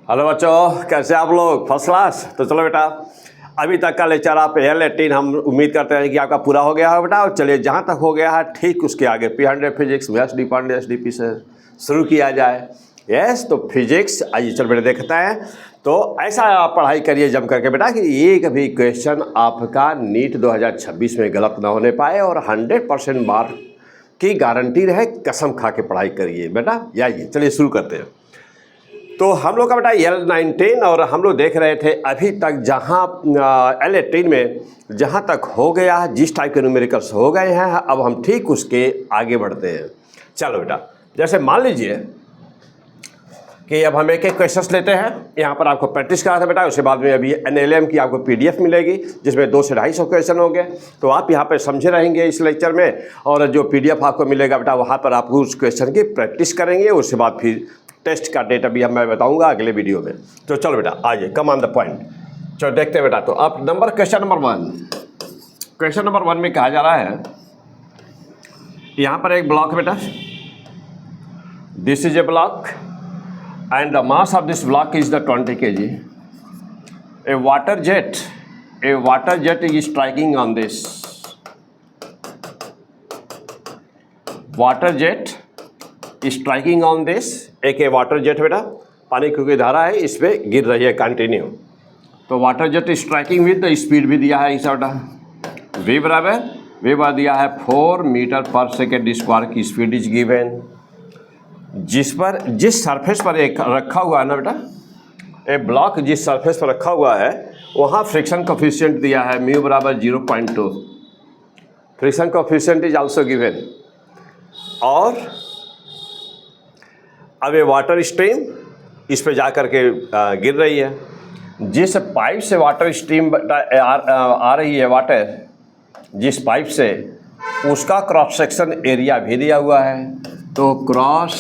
Hello बच्चों, कैसे आप लोग? First class. तो चलो बेटा, अभी तक का लेक्चर आप L18 हम उम्मीद करते हैं कि आपका पूरा हो गया है बेटा। और चलिए, जहाँ तक हो गया है ठीक उसके आगे P100 physics maths department SDP से शुरू किया जाए। यस, तो फिजिक्स आइए चल बेटा देखते हैं। तो ऐसा आप पढ़ाई करिए जम करके बेटा कि एक भी क्वेश्चन आपका नीट 2026 में गलत ना होने पाए और 100% मार्क की गारंटी रहे। कसम खा के पढ़ाई करिए बेटा। आइए चलिए शुरू करते हैं। तो हम लोग का बेटा L19 और हम लोग देख रहे थे अभी तक जहाँ L18 में जहाँ तक हो गया, जिस टाइप के न्यूमेरिकल्स हो गए हैं, अब हम ठीक उसके आगे बढ़ते हैं। चलो बेटा, जैसे मान लीजिए कि अब हम एक एक क्वेश्चंस लेते हैं। यहाँ पर आपको प्रैक्टिस करा था बेटा, उसके बाद में अभी NLM की आपको PDF मिलेगी जिसमें 200 से 250 क्वेश्चन होंगे। तो आप यहाँ पर समझे रहेंगे इस लेक्चर में, और जो PDF आपको मिलेगा बेटा वहाँ पर आप उस क्वेश्चन की प्रैक्टिस करेंगे। उसके बाद फिर टेस्ट का डेट अभी मैं बताऊंगा अगले वीडियो में। तो चलो बेटा आइए, कम ऑन द पॉइंट। चलो देखते हैं बेटा। तो अब क्वेश्चन नंबर 1। क्वेश्चन नंबर 1 में कहा जा रहा है, यहाँ पर एक ब्लॉक बेटा, this is a block and the mass of this block is the 20 kg। A water jet is striking on this. Water jet striking on this. एक वाटर जेट बेटा, पानी की धारा है, इस पर गिर रही है कंटिन्यू। तो water jet striking with the speed भी दिया है इस बेटा, वी बराबर दिया है 4 मीटर पर सेकेंड स्क्वायर की स्पीड इज गिवन। जिस सरफेस पर एक रखा हुआ है ना बेटा, ए ब्लॉक जिस सरफेस पर रखा हुआ है वहाँ फ्रिक्शन कोफिशिएंट दिया है म्यू बराबर 0.2। Friction coefficient is also given. और अब ये वाटर स्ट्रीम इस पे जा कर के गिर रही है। जिस पाइप से वाटर स्ट्रीम आ रही है, वाटर जिस पाइप से, उसका क्रॉस सेक्शन एरिया भी दिया हुआ है। तो cross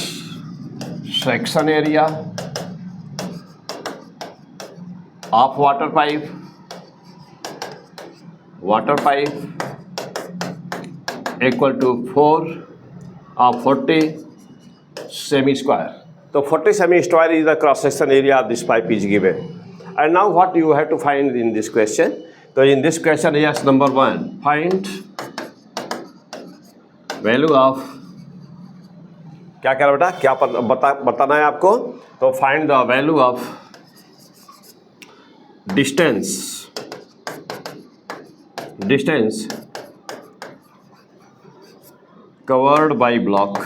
section area of water pipe equal to 40 semi square. So 40 semi square is the cross section area of this pipe is given. And now what you have to find in this question? So in this question, yes, number 1, find value of, क्या कह रहा बेटा, क्या बताना है आपको? तो find the value of distance covered by block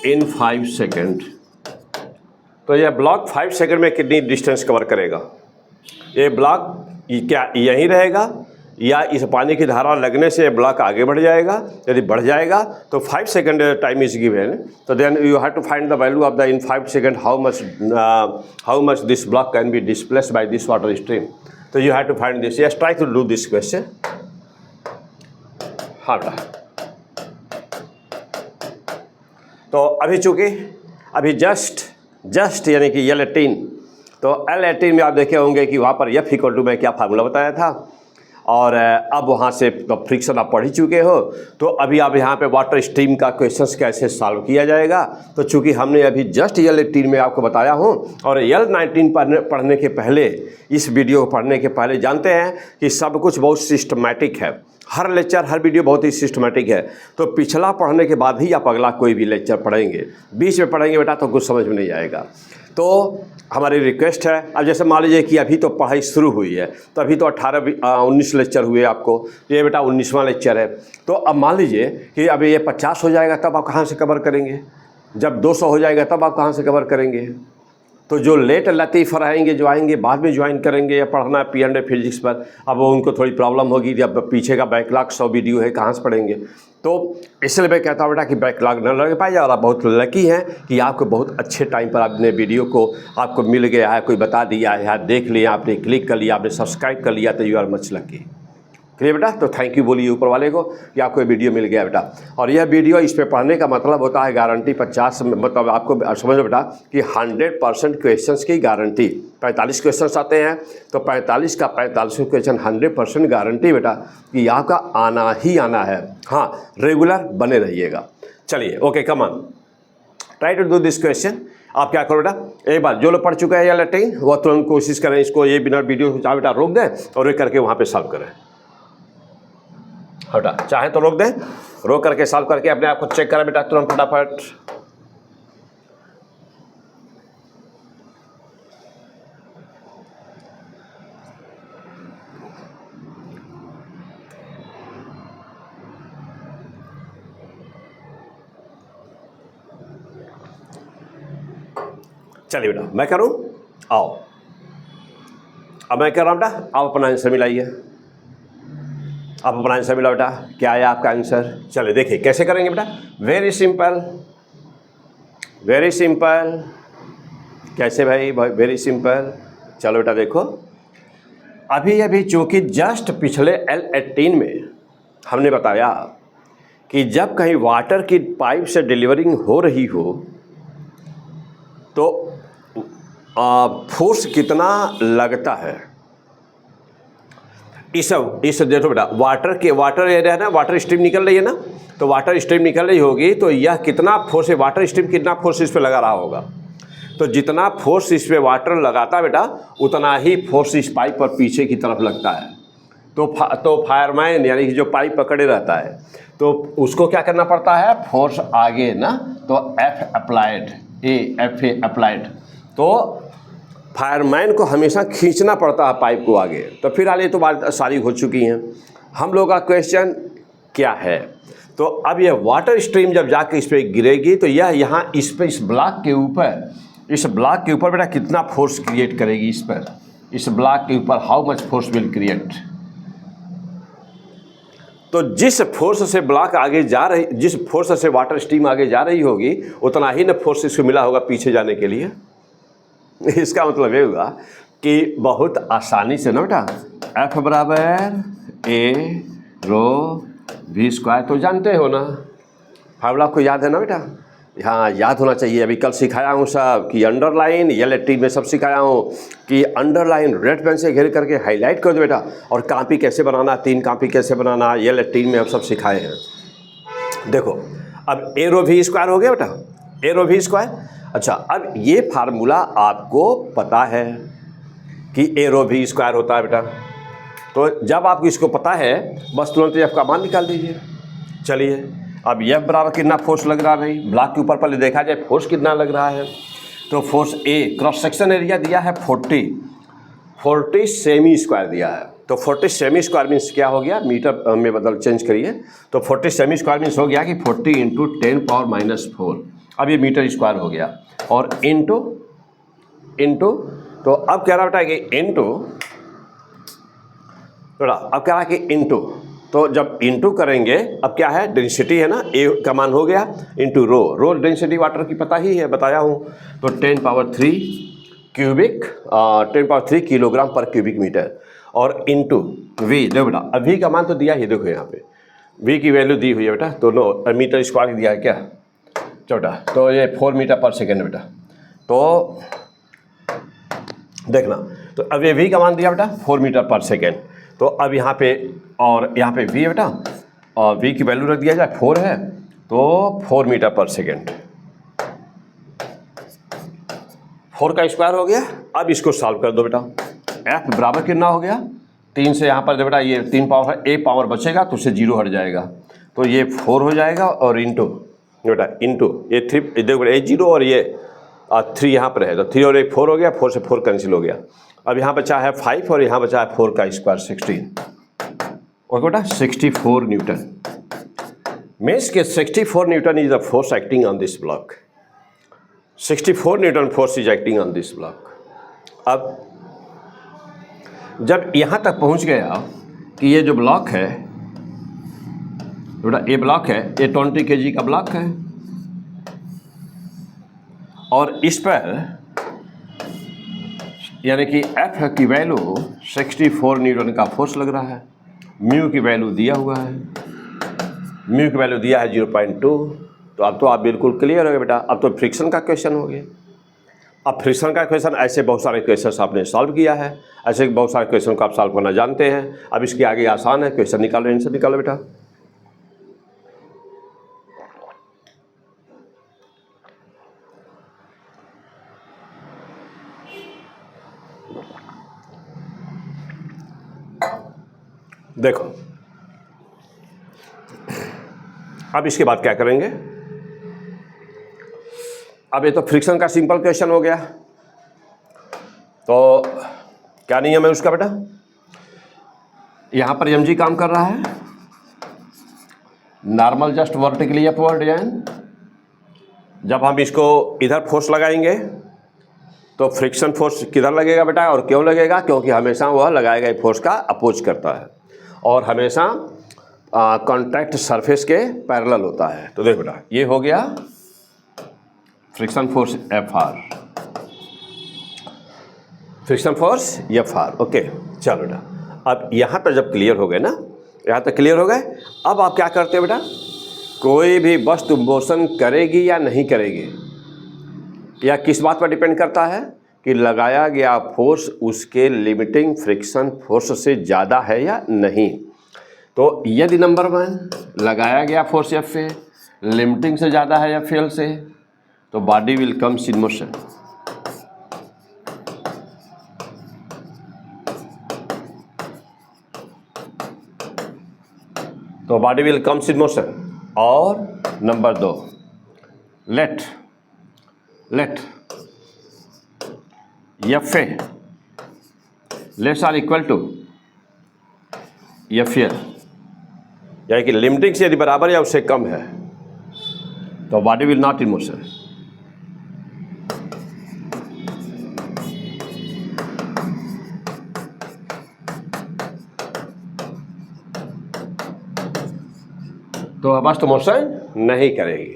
in 5 second. तो यह ब्लॉक 5 सेकेंड में कितनी डिस्टेंस कवर करेगा? ये ब्लॉक क्या यहीं रहेगा या इस पानी की धारा लगने से ब्लॉक आगे बढ़ जाएगा? यदि बढ़ जाएगा तो 5 सेकेंड टाइम इज गिवन। तो then you have to find the value of the in 5 second how much this block can be displaced by this water stream. तो you have to find this. Yes, try to do this question. हाँ बेटा, तो अभी चूँकि अभी just यानी कि L18, तो L18 में आप देखे होंगे कि वहाँ पर F इक्वल टू में क्या फार्मूला बताया था, और अब वहाँ से तो फ्रिक्शन आप पढ़ ही चुके हो। तो अभी आप यहाँ पे वाटर स्ट्रीम का क्वेश्चंस कैसे सॉल्व किया जाएगा, तो चूँकि हमने अभी जस्ट L18 में आपको बताया हूँ, और L19 पढ़ने के पहले, इस वीडियो को पढ़ने के पहले जानते हैं कि सब कुछ बहुत सिस्टमेटिक है। हर लेक्चर, हर वीडियो बहुत ही सिस्टमेटिक है। तो पिछला पढ़ने के बाद ही आप अगला कोई भी लेक्चर पढ़ेंगे। बीच में पढ़ेंगे बेटा तो कुछ समझ में नहीं आएगा। तो हमारी रिक्वेस्ट है, अब जैसे मान लीजिए कि अभी तो पढ़ाई शुरू हुई है, तो अभी तो 19 लेक्चर हुए आपको, ये बेटा 19वां लेक्चर है। तो अब मान लीजिए कि अभी ये 50 हो जाएगा, तब आप कहाँ से कवर करेंगे? जब 200 हो जाएगा तब आप कहाँ से कवर करेंगे? तो जो लेट लतीफ़ रहेंगे, जो आएंगे बाद में ज्वाइन करेंगे या पढ़ना है P100 फिजिक्स पर, अब वो उनको थोड़ी प्रॉब्लम होगी। जब पीछे का बैकलॉग 100 वीडियो है, कहाँ से पढ़ेंगे? तो इसलिए मैं कहता हूँ बेटा कि बैकलॉग न लग पाए। और आप बहुत लकी हैं कि आपको बहुत अच्छे टाइम पर आपने वीडियो को आपको मिल गया है, कोई बता दिया है, देख लिया, आपने क्लिक कर लिया, आपने सब्सक्राइब कर लिया, तो you are much lucky. Clear बेटा? तो थैंक यू बोलिए ऊपर वाले को कि आपको ये वीडियो मिल गया बेटा। और यह वीडियो, इस पे पढ़ने का मतलब होता है गारंटी 50, मतलब आपको समझो बेटा कि 100% क्वेश्चंस की गारंटी। 45 क्वेश्चंस आते हैं, तो 45 का 45 क्वेश्चन 100% गारंटी बेटा कि आपका आना ही आना है। हाँ, रेगुलर बने रहिएगा। चलिए, okay, come on. Try to do this question. आप क्या करो बेटा, एक बार जो लोग पढ़ चुके हैं या लैटिन वो तुरंत कोशिश करें इसको, ये बिना वीडियो चाहे बेटा रोक दें और ये करके वहाँ पे सॉल्व करें। बेटा चाहे तो रोक दें, रोक करके सॉल्व करके अपने आप को चेक करें बेटा तुरंत फटाफट। चलिए बेटा मैं करूं, आओ अब मैं कह रहा हूं बेटा, आप अपना आंसर मिलाइए। आप अपना आंसर मिलाओ बेटा, क्या है आपका आंसर। चलिए देखिए कैसे करेंगे बेटा, वेरी सिंपल, वेरी सिंपल। कैसे भाई, वेरी सिंपल। चलो बेटा देखो, अभी अभी चूंकि जस्ट पिछले L18 में हमने बताया कि जब कहीं वाटर की पाइप से डिलीवरिंग हो रही हो तो फोर्स कितना लगता है। इस देखो बेटा, वाटर एरिया है ना, वाटर स्ट्रीम निकल रही है ना, तो वाटर स्ट्रीम निकल रही होगी तो यह कितना फोर्स है, वाटर स्ट्रीम कितना फोर्स इस पे लगा रहा होगा। तो जितना फोर्स इस पे वाटर लगाता है बेटा उतना ही फोर्स इस पाइप पर पीछे की तरफ लगता है। तो फायरमैन यानी कि जो पाइप पकड़े रहता है तो उसको क्या करना पड़ता है, फोर्स आगे ना, तो F अप्लाइड, F अप्लाइड, तो फायरमैन को हमेशा खींचना पड़ता है पाइप को आगे। तो फिलहाल ये तो बात सारी हो चुकी हैं। हम लोग का क्वेश्चन क्या है, तो अब ये वाटर स्ट्रीम जब जाके इस पर गिरेगी तो यह यहाँ इस पर, इस ब्लॉक के ऊपर, इस ब्लॉक के ऊपर बेटा कितना फोर्स क्रिएट करेगी इस पर, इस ब्लॉक के ऊपर how much force will create. तो जिस फोर्स से ब्लॉक आगे जा रही, जिस फोर्स से वाटर स्ट्रीम आगे जा रही होगी उतना ही ना फोर्स इसको मिला होगा पीछे जाने के लिए। इसका मतलब ये हुआ कि बहुत आसानी से ना बेटा F बराबर A रो V स्क्वायर, तो जानते हो ना फार्मूला, आपको याद है ना बेटा। हाँ याद होना चाहिए। अभी कल सिखाया हूँ सब कि अंडरलाइन, L18 में सब सिखाया हूँ कि अंडरलाइन रेड पेन से घेर करके हाईलाइट कर दो बेटा, और कापी कैसे बनाना, 3 कापी कैसे बनाना, L18 में अब सब सिखाए हैं। देखो अब A रो V स्क्वायर हो गया बेटा, A रो V स्क्वायर। अच्छा अब ये फार्मूला आपको पता है कि A रो V स्क्वायर होता है बेटा, तो जब आपको इसको पता है बस तुरंत F का मान निकाल दीजिए। चलिए अब F बराबर कितना फोर्स लग रहा है भाई, ब्लॉक के ऊपर पहले देखा जाए फोर्स कितना लग रहा है। तो force A, cross section area दिया है 40 सेमी स्क्वायर दिया है, तो 40 सेमी स्क्वायर मीन्स क्या हो गया, मीटर में बदल चेंज करिए, तो 40 सेमी स्क्वायर मीन्स हो गया कि 40 × 10⁻⁴। अब ये मीटर स्क्वायर हो गया, और इंटू, तो अब कह रहा बेटा कि इंटू, थोड़ा अब कह रहा है कि इंटू, तो जब इंटू करेंगे अब क्या है, डेंसिटी है ना, ए का मान हो गया इंटू रो डेंसिटी वाटर की पता ही है, बताया हूँ, तो 10⁻³ क्यूबिक, 10⁻³ किलोग्राम पर क्यूबिक मीटर, और इंटू वी। देखो बेटा अब वी का मान तो दिया ही, देखो यहाँ पे वी की वैल्यू दी हुई है बेटा, तो नो मीटर स्क्वायर दिया है क्या, छोटा, तो ये 4 मीटर पर सेकेंड बेटा। तो देखना, तो अब ये वी का मान दिया बेटा 4 मीटर पर सेकेंड, तो अब यहाँ पे, और यहाँ पे वी है बेटा, और वी की वैल्यू रख दिया जाए 4 है, तो 4 मीटर पर सेकेंड, 4 का स्क्वायर हो गया। अब इसको सॉल्व कर दो बेटा, F बराबर कितना हो गया, 3 से यहाँ पर बेटा ये 3 पावर है, A पावर बचेगा तो उससे 0 हट जाएगा, तो ये 4 हो जाएगा, और इंटू बेटा इंटू ये 3, देखो बेटा ये 0 और ये 3 यहाँ पर है, तो 3 और 1 4 हो गया, 4 से 4 कैंसिल हो गया। अब यहाँ बचा है 5 और यहाँ बचा है 4 का स्क्वायर 16, और बेटा 64 न्यूटन, मीन्स के 64 Newton is the force acting on this block, 64 Newton force is acting on this block. अब जब यहाँ तक पहुँच गया कि ये जो ब्लॉक है बेटा, ये ब्लॉक है, ये 20 kg का ब्लॉक है, और इस पर यानी कि F की वैल्यू 64 न्यूटन का फोर्स लग रहा है, म्यू की वैल्यू दिया हुआ है, म्यू की वैल्यू दिया है 0.2, तो अब तो आप बिल्कुल क्लियर हो गए बेटा। अब तो फ्रिक्शन का क्वेश्चन हो गया। अब फ्रिक्शन का क्वेश्चन, ऐसे बहुत सारे क्वेश्चन आपने सॉल्व किया है, ऐसे बहुत सारे क्वेश्चन को आप सॉल्व करना जानते हैं। अब इसके आगे आसान है, क्वेश्चन निकालो, आंसर निकालो बेटा। देखो अब इसके बाद क्या करेंगे, अब ये तो फ्रिक्शन का सिंपल क्वेश्चन हो गया। तो क्या नियम है उसका बेटा, यहां पर mg काम कर रहा है, normal just vertically upward and जब हम इसको इधर फोर्स लगाएंगे तो फ्रिक्शन फोर्स किधर लगेगा बेटा, और क्यों लगेगा, क्योंकि हमेशा वह लगाए गए फोर्स का अपोज करता है और हमेशा कॉन्टैक्ट सरफेस के पैरेलल होता है। तो देखो बेटा ये हो गया friction force Fr, friction force Fr। Okay चलो बेटा, अब यहाँ पर जब क्लियर हो गए ना, यहाँ तक क्लियर हो गए, अब आप क्या करते हो बेटा, कोई भी वस्तु मोशन करेगी या नहीं करेगी, यह किस बात पर डिपेंड करता है कि लगाया गया फोर्स उसके लिमिटिंग फ्रिक्शन फोर्स से ज़्यादा है या नहीं। तो यदि नंबर 1 लगाया गया फोर्स Fa लिमिटिंग से ज़्यादा है या Fl से, तो body will comes in motion. तो body will comes in motion. और number 2, let Fa less are equal to Fl, यानी कि लिमिटिंग से यदि बराबर या उससे कम है तो body will not in motion. तो वस्तु मोशन नहीं करेगी।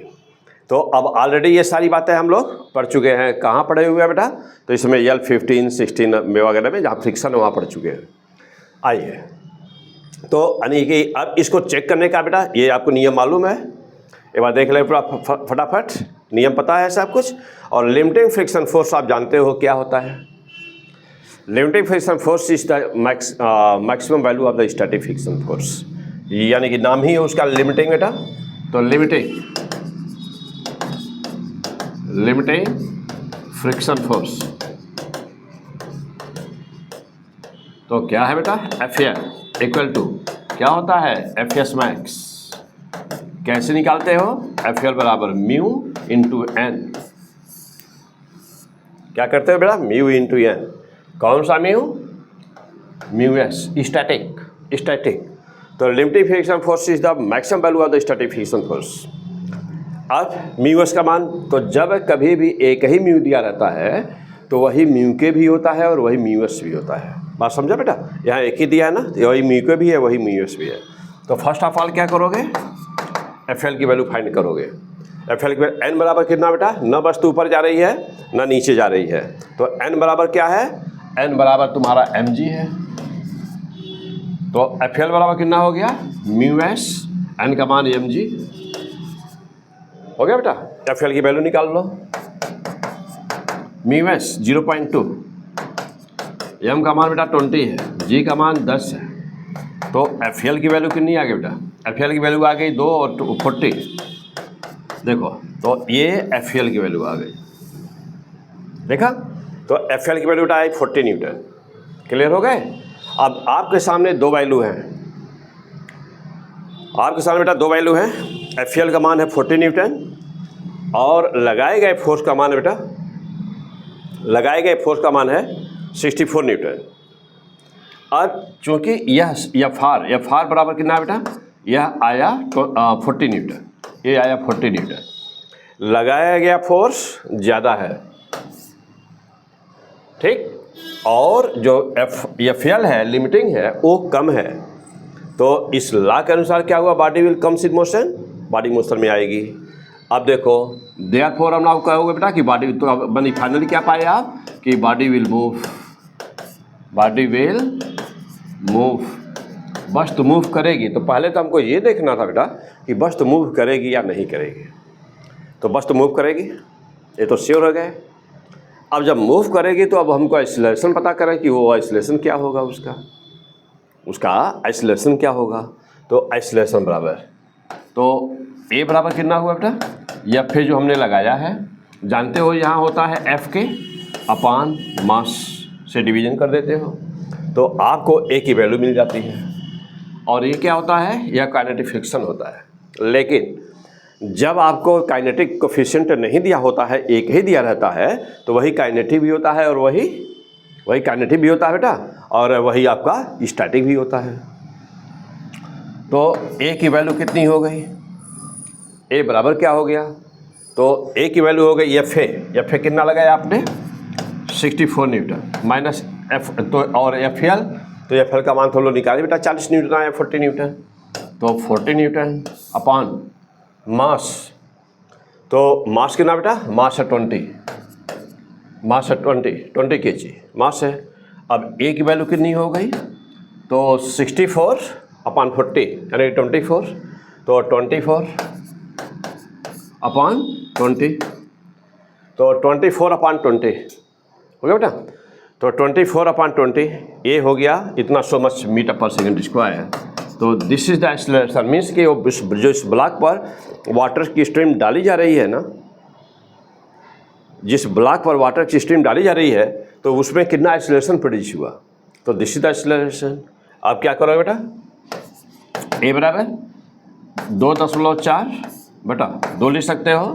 तो अब ऑलरेडी ये सारी बातें हम लोग पढ़ चुके हैं। कहाँ पढ़े हुए हैं बेटा, तो इसमें L15, 16 में वगैरह में जहाँ फ्रिक्शन है वहाँ पढ़ चुके हैं। आइए तो यानी कि अब इसको चेक करने का बेटा ये आपको नियम मालूम है, एक बार देख लें पूरा फटाफट, नियम पता है सब कुछ। और लिमिटिंग फ्रिक्शन फोर्स आप जानते हो क्या होता है। Limiting friction force is the maximum value of the static friction force, यानी कि नाम ही है उसका लिमिटिंग बेटा। तो लिमिटिंग फ्रिक्शन फोर्स तो क्या है बेटा, Fl इक्वल टू क्या होता है, Fs मैक्स। कैसे निकालते हो, Fl बराबर म्यू इंटू एन। क्या करते हो बेटा, म्यू इंटू एन। कौन सा म्यू एस, स्टैटिक। तो limiting friction force is the maximum value of the static friction force. अब म्यू एस का मान, तो जब कभी भी एक ही म्यू दिया रहता है तो वही म्यू के भी होता है और वही म्यू एस भी होता है। बात समझा बेटा, यहाँ एक ही दिया है ना, वही म्यू के भी है वही म्यू एस भी है। तो फर्स्ट ऑफ ऑल क्या करोगे, Fl की वैल्यू फाइंड करोगे। Fl की वैल्यू n बराबर कितना बेटा, न वस्तु ऊपर जा रही है न नीचे जा रही है। तो n बराबर क्या है, n बराबर तुम्हारा mg है। तो Fl बराबर कितना हो गया, म्यू एस, n का मान mg हो गया बेटा। Fl की वैल्यू निकाल लो, म्यू एस 0.2, m का मान बेटा 20 है, g का मान 10 है। तो Fl की वैल्यू कितनी आ गई बेटा, Fl की वैल्यू आ गई 2 और 40। देखो तो ये Fl की वैल्यू आ गई, देखा। तो Fl की वैल्यू बेटा आई 40 न्यूटन। क्लियर हो गए। अब आपके सामने दो वैल्यू हैं, आपके सामने बेटा दो वैल्यू हैं। Fl का मान है 40 न्यूटन और लगाए गए फोर्स का मान है बेटा, लगाए गए फोर्स का मान है 64 न्यूटन। और चूंकि यह फार बराबर कितना है बेटा, यह आया 40 न्यूटन, ये आया 40 न्यूटन। लगाया गया फोर्स ज़्यादा है, ठीक, और जो Fl है लिमिटिंग है वो कम है। तो इस लॉ के अनुसार क्या हुआ, body will comes in motion, body motion में आएगी। अब देखो देयरफॉर हम लोग कहोगे बेटा कि बॉडी, तो बनी फाइनली क्या पाए आप कि बॉडी विल मूव, वस्तु मूव करेगी। तो पहले तो हमको ये देखना था बेटा कि वस्तु मूव करेगी या नहीं करेगी। तो वस्तु मूव करेगी, ये तो श्योर हो गए। अब जब मूव करेगी तो अब हमको एक्सीलरेशन पता करें कि वो एक्सीलरेशन क्या होगा, उसका एक्सीलरेशन क्या होगा। तो एक्सीलरेशन बराबर, तो ए बराबर कितना हुआ बेटा, F जो हमने लगाया है, जानते हो यहाँ होता है F के अपान मास से डिवीजन कर देते हो तो आपको ए की वैल्यू मिल जाती है। और ये क्या होता है, यह काइनेटिक फ्रिक्शन होता है। लेकिन जब आपको काइनेटिक कोफिशिएंट नहीं दिया होता है, एक ही दिया रहता है, तो वही काइनेटिक भी होता है और वही काइनेटिक भी होता है बेटा, और वही आपका स्टैटिक भी होता है। तो ए की वैल्यू कितनी हो गई, ए बराबर क्या हो गया, तो ए की वैल्यू हो गई एफ ए कितना लगाया आपने 64 न्यूटन माइनस एफ, तो और एफ एल, तो एफ एल का मान तो लो निकालिए बेटा 40 न्यूटन आया 40 न्यूटन, तो 40 न्यूटन अपॉन मास, तो मास कितना बेटा, मास है 20 kg मास है। अब ए की वैल्यू कितनी हो गई, तो 64 अपॉन 40 यानी 24, तो 24 अपॉन 20, तो 24 अपॉन 20 हो गया बेटा, तो 24 अपॉन 20 ये हो गया इतना सो मच मीटर पर सेकेंड स्क्वायर। तो this is the acceleration, means कि जो इस ब्लॉक पर वाटर की स्ट्रीम डाली जा रही है ना, जिस ब्लॉक पर वाटर की स्ट्रीम डाली जा रही है, तो उसमें कितना एक्सेलरेशन प्रोड्यूस हुआ, तो दिस इज द एक्सेलरेशन। आप क्या करोगे बेटा, ए बराबर 2.4 बेटा 2 लिख सकते हो,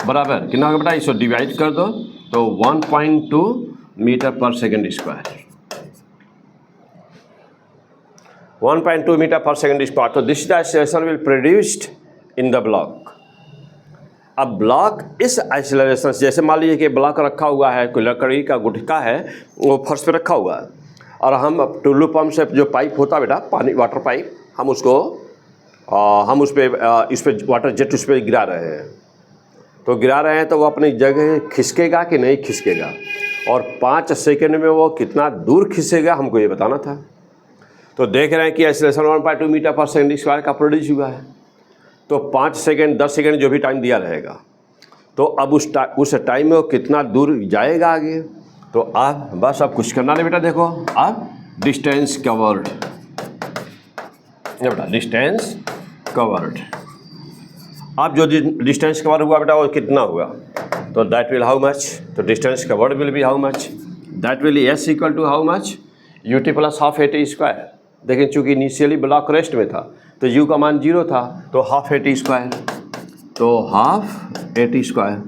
बराबर कितना होगा बेटा, इसको डिवाइड कर दो, तो 1.2 मीटर पर सेकेंड स्क्वायर, 1.2 मीटर पर सेकेंड स्क्वायर। तो this the acceleration will produced in the block. अब ब्लॉक इस एक्सेलरेशन, जैसे मान लीजिए कि ब्लॉक रखा हुआ है, कोई लकड़ी का गुटका है, वो फर्श पे रखा हुआ है, और हम टुल्लू पंप से जो पाइप होता है बेटा, पानी वाटर पाइप, हम उसको हम उस पर इस पर वाटर जेट उस पर गिरा रहे हैं, तो गिरा रहे हैं तो वो अपनी जगह खिसकेगा कि नहीं खिसकेगा, और 5 सेकेंड में वो कितना दूर खिसेगा हमको ये बताना था। तो देख रहे हैं कि एक्सेलरेशन 1.2 मीटर पर सेकेंड स्क्वायर का प्रोड्यूस हुआ है, तो 5 सेकेंड 10 सेकेंड जो भी टाइम दिया रहेगा, तो अब उस टाइम में वो कितना दूर जाएगा आगे। तो आप बस अब कुछ करना नहीं बेटा, देखो अब डिस्टेंस कवर्ड, बेटा डिस्टेंस कवर्ड, अब जो डिस्टेंस कवर हुआ बेटा वो कितना हुआ, तो दैट विल हाउ मच, तो distance covered will be how much, that will S equal to how much, UT plus half eighty square. लेकिन चूंकि इनिशियली ब्लॉक रेस्ट में था, तो यू का मान 0 था, तो हाफ एटी स्क्वायर, तो half eighty square.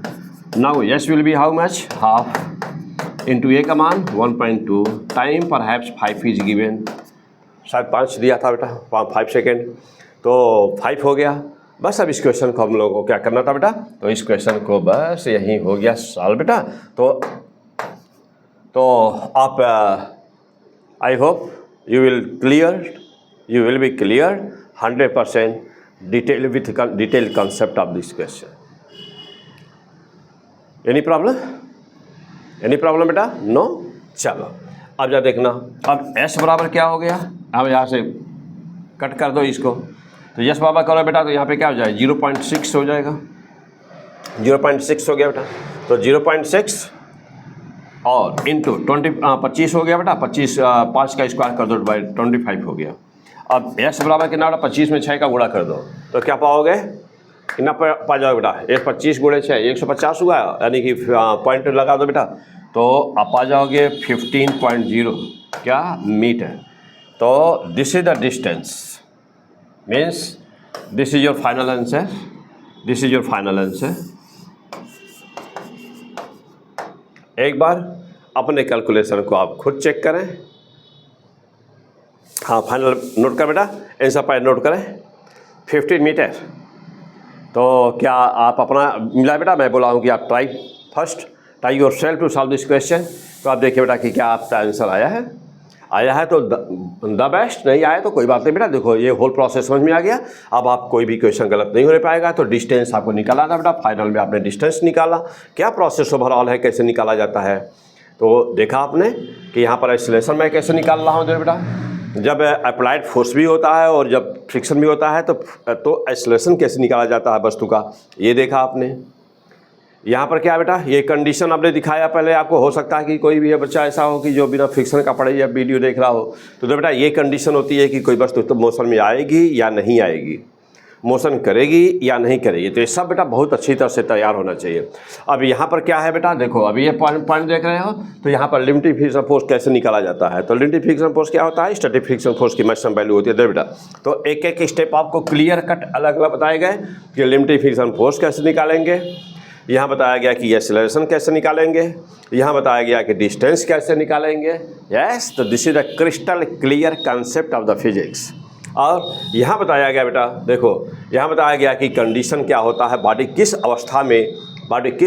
Now s will be how much, half into a का मान 1.2, टाइम पर हैप्स 5 इज गिवन, शायद 5 दिया था बेटा, 5 सेकेंड, तो 5 हो गया। बस अब इस क्वेश्चन को हम लोगों को क्या करना था बेटा, तो इस क्वेश्चन को बस यही हो गया सॉल्व बेटा। तो आप I hope you will be clear 100% detailed concept of this question. Any problem बेटा, नो। चलो अब जा देखना, अब s बराबर क्या हो गया, अब यहाँ से कट कर दो इसको, तो s बराबर करो बेटा, तो यहाँ पे क्या हो जाएगा 0.6 हो जाएगा, 0.6 हो गया बेटा, तो 0.6 और इंटू 25 हो गया बेटा, 5 का स्क्वायर कर दो बाई 25 हो गया। अब एस बराबर कितना बेटा, 25 में 6 का गुणा कर दो, तो क्या पाओगे, कितना पा जाओगे बेटा, 25 गुणे 6 150 हुआ, यानी कि पॉइंट लगा दो बेटा, तो आप आ जाओगे 15.0 क्या मीटर। तो this is the distance, means this is your final answer, this is your final answer. एक बार अपने कैलकुलेशन को आप खुद चेक करें, हाँ फाइनल नोट कर बेटा, आंसर पर नोट करें 15 मीटर। तो क्या आप अपना मिला बेटा, मैं बोला हूँ कि आप try yourself to solve this question. तो आप देखिए बेटा कि क्या आपका आंसर आया है तो द बेस्ट, नहीं आया तो कोई बात नहीं बेटा, देखो ये होल प्रोसेस समझ में आ गया। अब आप कोई भी क्वेश्चन गलत नहीं होने पाएगा, तो डिस्टेंस आपको निकाला था बेटा, फाइनल में आपने डिस्टेंस निकाला, क्या प्रोसेस ओवरऑल है, कैसे निकाला जाता है, तो देखा आपने कि यहाँ पर एक्सेलरेशन मैं कैसे निकाल रहा हूँ बेटा, जब अप्लाइड फोर्स भी होता है और जब फ्रिक्शन भी होता है, तो एक्सेलरेशन कैसे निकाला जाता है वस्तु का, ये देखा आपने। यहाँ पर क्या बेटा, ये कंडीशन आपने दिखाया पहले, आपको हो सकता है कि कोई भी बच्चा ऐसा हो कि जो बिना फ्रिक्शन का पढ़े या वीडियो देख रहा हो, तो बेटा ये कंडीशन होती है कि कोई वस्तु तो मोशन में आएगी या नहीं आएगी। मोशन करेगी या नहीं करेगी। तो ये सब बेटा बहुत अच्छी तरह से तैयार होना चाहिए। अब यहाँ पर क्या है बेटा, देखो अभी ये पॉइंट देख रहे हो, तो यहाँ पर लिमिटिंग फ्रिक्शन फोर्स कैसे निकाला जाता है। तो लिमिटिंग फ्रिक्शन फोर्स क्या होता है, स्टैटिक फ्रिक्शन फोर्स की मैक्सिमम वैल्यू होती है। देखो बेटा, तो एक एक स्टेप आपको क्लियर कट अलग अलग बताए गए कि लिमिटिंग फ्रिक्शन फोर्स कैसे निकालेंगे, यहाँ बताया गया कि एक्सेलरेशन कैसे निकालेंगे, यहाँ बताया गया कि डिस्टेंस कैसे निकालेंगे। यस, तो this is the crystal clear concept of the physics. और यहाँ बताया गया बेटा, देखो यहाँ बताया गया कि कंडीशन क्या होता है, बॉडी किस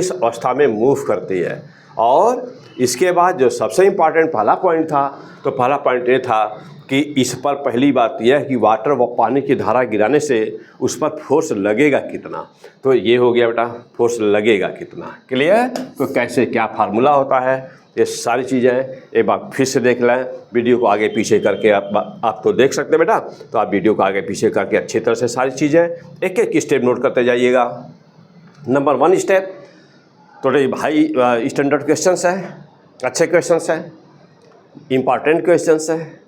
अवस्था में मूव करती है। और इसके बाद जो सबसे इम्पॉर्टेंट पहला पॉइंट था, तो पहला पॉइंट ये था कि इस पर पहली बात यह है कि वाटर व पानी की धारा गिराने से उस पर फोर्स लगेगा कितना। तो ये हो गया बेटा, फोर्स लगेगा कितना। क्लियर। तो कैसे क्या फार्मूला होता है, ये सारी चीज़ें एक बार फिर से देख लें, वीडियो को आगे पीछे करके आप तो देख सकते हैं बेटा। तो आप वीडियो को आगे पीछे करके अच्छी तरह से सारी चीज़ें एक एक स्टेप नोट करते जाइएगा। नंबर 1 स्टेप, थोड़े हाई स्टैंडर्ड क्वेश्चंस हैं, अच्छे क्वेश्चंस हैं, इम्पॉर्टेंट क्वेश्चंस हैं,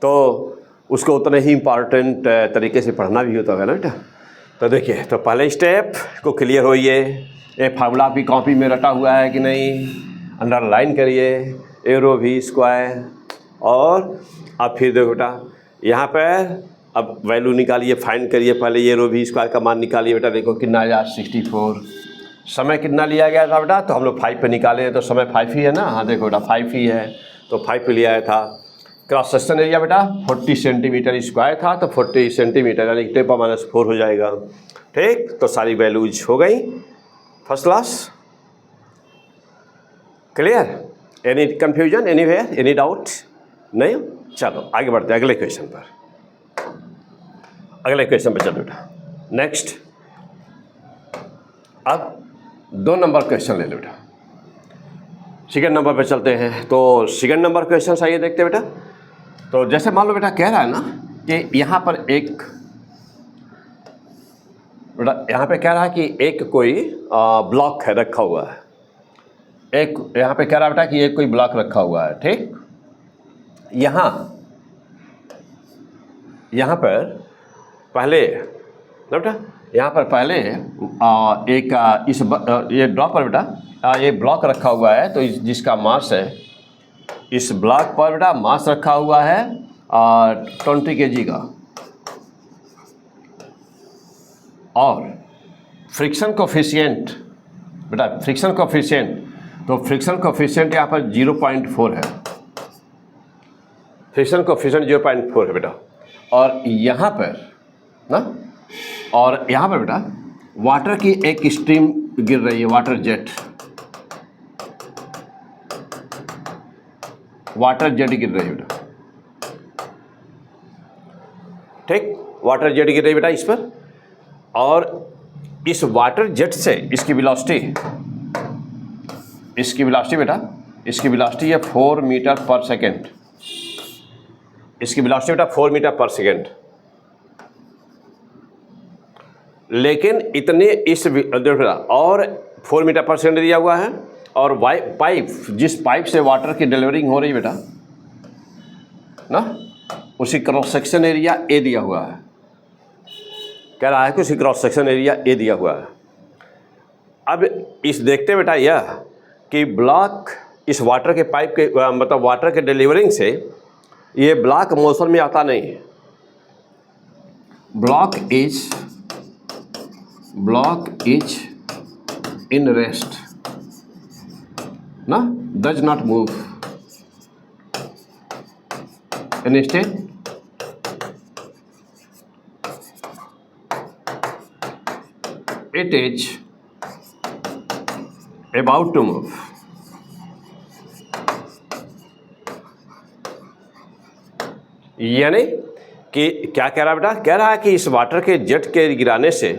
तो उसको उतने ही इम्पॉर्टेंट तरीके से पढ़ना भी होता है ना बेटा। तो देखिए, तो पहले स्टेप को क्लियर होइए। ये फार्मूला आपकी कॉपी में रटा हुआ है कि नहीं, अंडरलाइन करिए, एरो वी स्क्वायर। और अब फिर देखो बेटा, यहाँ पर अब वैल्यू निकालिए, फाइंड करिए। पहले ये रो वी स्क्वायर का मान निकालिए बेटा। देखो कितना आया, 64। समय कितना लिया गया था बेटा, तो हम लोग 5 पे निकाले हैं, तो समय 5 ही है ना। हाँ देखो बेटा 5 ही है, तो 5 पे लिया था। क्रॉस सेक्शन एरिया बेटा 40 सेंटीमीटर स्क्वायर था, तो 40 सेंटीमीटर यानी 10⁻⁴ हो जाएगा। ठीक, तो सारी वैल्यूज हो गई। First class, clear. Any confusion anywhere, any doubt नहीं। चलो आगे बढ़ते हैं अगले क्वेश्चन पर। अगले क्वेश्चन पर चलो बेटा, नेक्स्ट। अब 2 नंबर क्वेश्चन ले लो बेटा, सेकंड नंबर पे चलते हैं। तो सेकंड नंबर क्वेश्चन आइए देखते हैं बेटा। तो जैसे मान लो बेटा कह रहा है ना कि यहाँ पर एक बेटा, यहाँ पे कह रहा है कि एक कोई ब्लॉक है रखा हुआ है। एक यहाँ पे कह रहा है बेटा कि एक कोई ब्लॉक रखा हुआ है। ठीक, यहाँ पर पहले ना बेटा, यहाँ पर पहले ये ड्रॉप पर बेटा ये ब्लॉक रखा हुआ है। तो जिसका मास है, इस ब्लॉक पर बेटा मास रखा हुआ है 20 kg का। और फ्रिक्शन कोफिशिएंट बेटा, फ्रिक्शन कोफिशिएंट, तो फ्रिक्शन कोफिशिएंट यहाँ पर 0.4 है। फ्रिक्शन कोफिशिएंट 0.4 है बेटा। और यहाँ पर ना, और यहाँ पर बेटा वाटर की एक स्ट्रीम गिर रही है, वाटर जेट गिर रही है बेटा। ठीक, वाटर जेट गिर रही है बेटा इस पर। और इस वाटर जेट से इसकी वेलोसिटी बेटा, इसकी वेलोसिटी है 4 मीटर पर सेकेंड। इसकी वेलोसिटी बेटा 4 मीटर पर सेकेंड। लेकिन इतने इस और 4 मीटर पर सेकेंड दिया हुआ है। और पाइप, जिस पाइप से वाटर की डिलीवरिंग हो रही है बेटा ना, उसी क्रॉस सेक्शन एरिया ए दिया हुआ है। कह रहा है कि उसी क्रॉस सेक्शन एरिया ए दिया हुआ है। अब इस देखते बेटा यह कि ब्लॉक इस वाटर के पाइप के मतलब वाटर के डिलीवरिंग से ये ब्लॉक मोशन में आता नहीं है। ब्लॉक इज इन रेस्ट ना, does not move. Instead it is about to move. यानी कि क्या कह रहा है बेटा, कह रहा है कि इस वाटर के जेट के गिराने से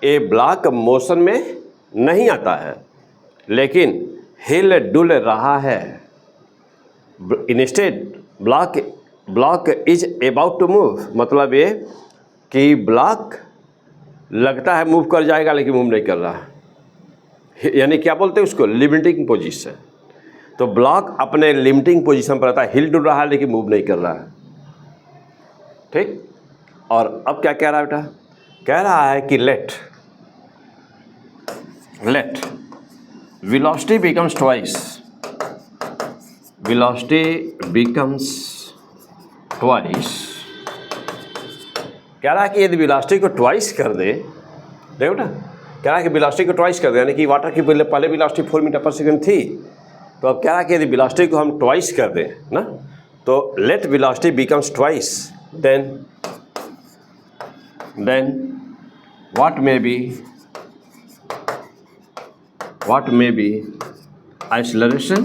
ये ब्लॉक मोशन में नहीं आता है, लेकिन हिल डुल रहा है। Instead block is about to move, मतलब ये कि ब्लॉक लगता है मूव कर जाएगा लेकिन मूव नहीं कर रहा है। यानी क्या बोलते हैं उसको, लिमिटिंग पोजीशन। तो ब्लॉक अपने लिमिटिंग पोजीशन पर रहता है, हिल डुल रहा है लेकिन मूव नहीं कर रहा है। ठीक, और अब क्या कह रहा है बेटा, कह रहा है कि लेट velocity becomes twice, कह रहा है कि यदि वेलोसिटी को ट्वाइस कर दे, देखो ना, कह रहा है कि वेलोसिटी को ट्वाइस कर दे, यानी कि वाटर की पहले वेलोसिटी 4 मीटर पर सेकंड थी, तो अब कह रहा है कि यदि वेलोसिटी को हम ट्वाइस कर दें ना, तो let velocity becomes twice, then what may be acceleration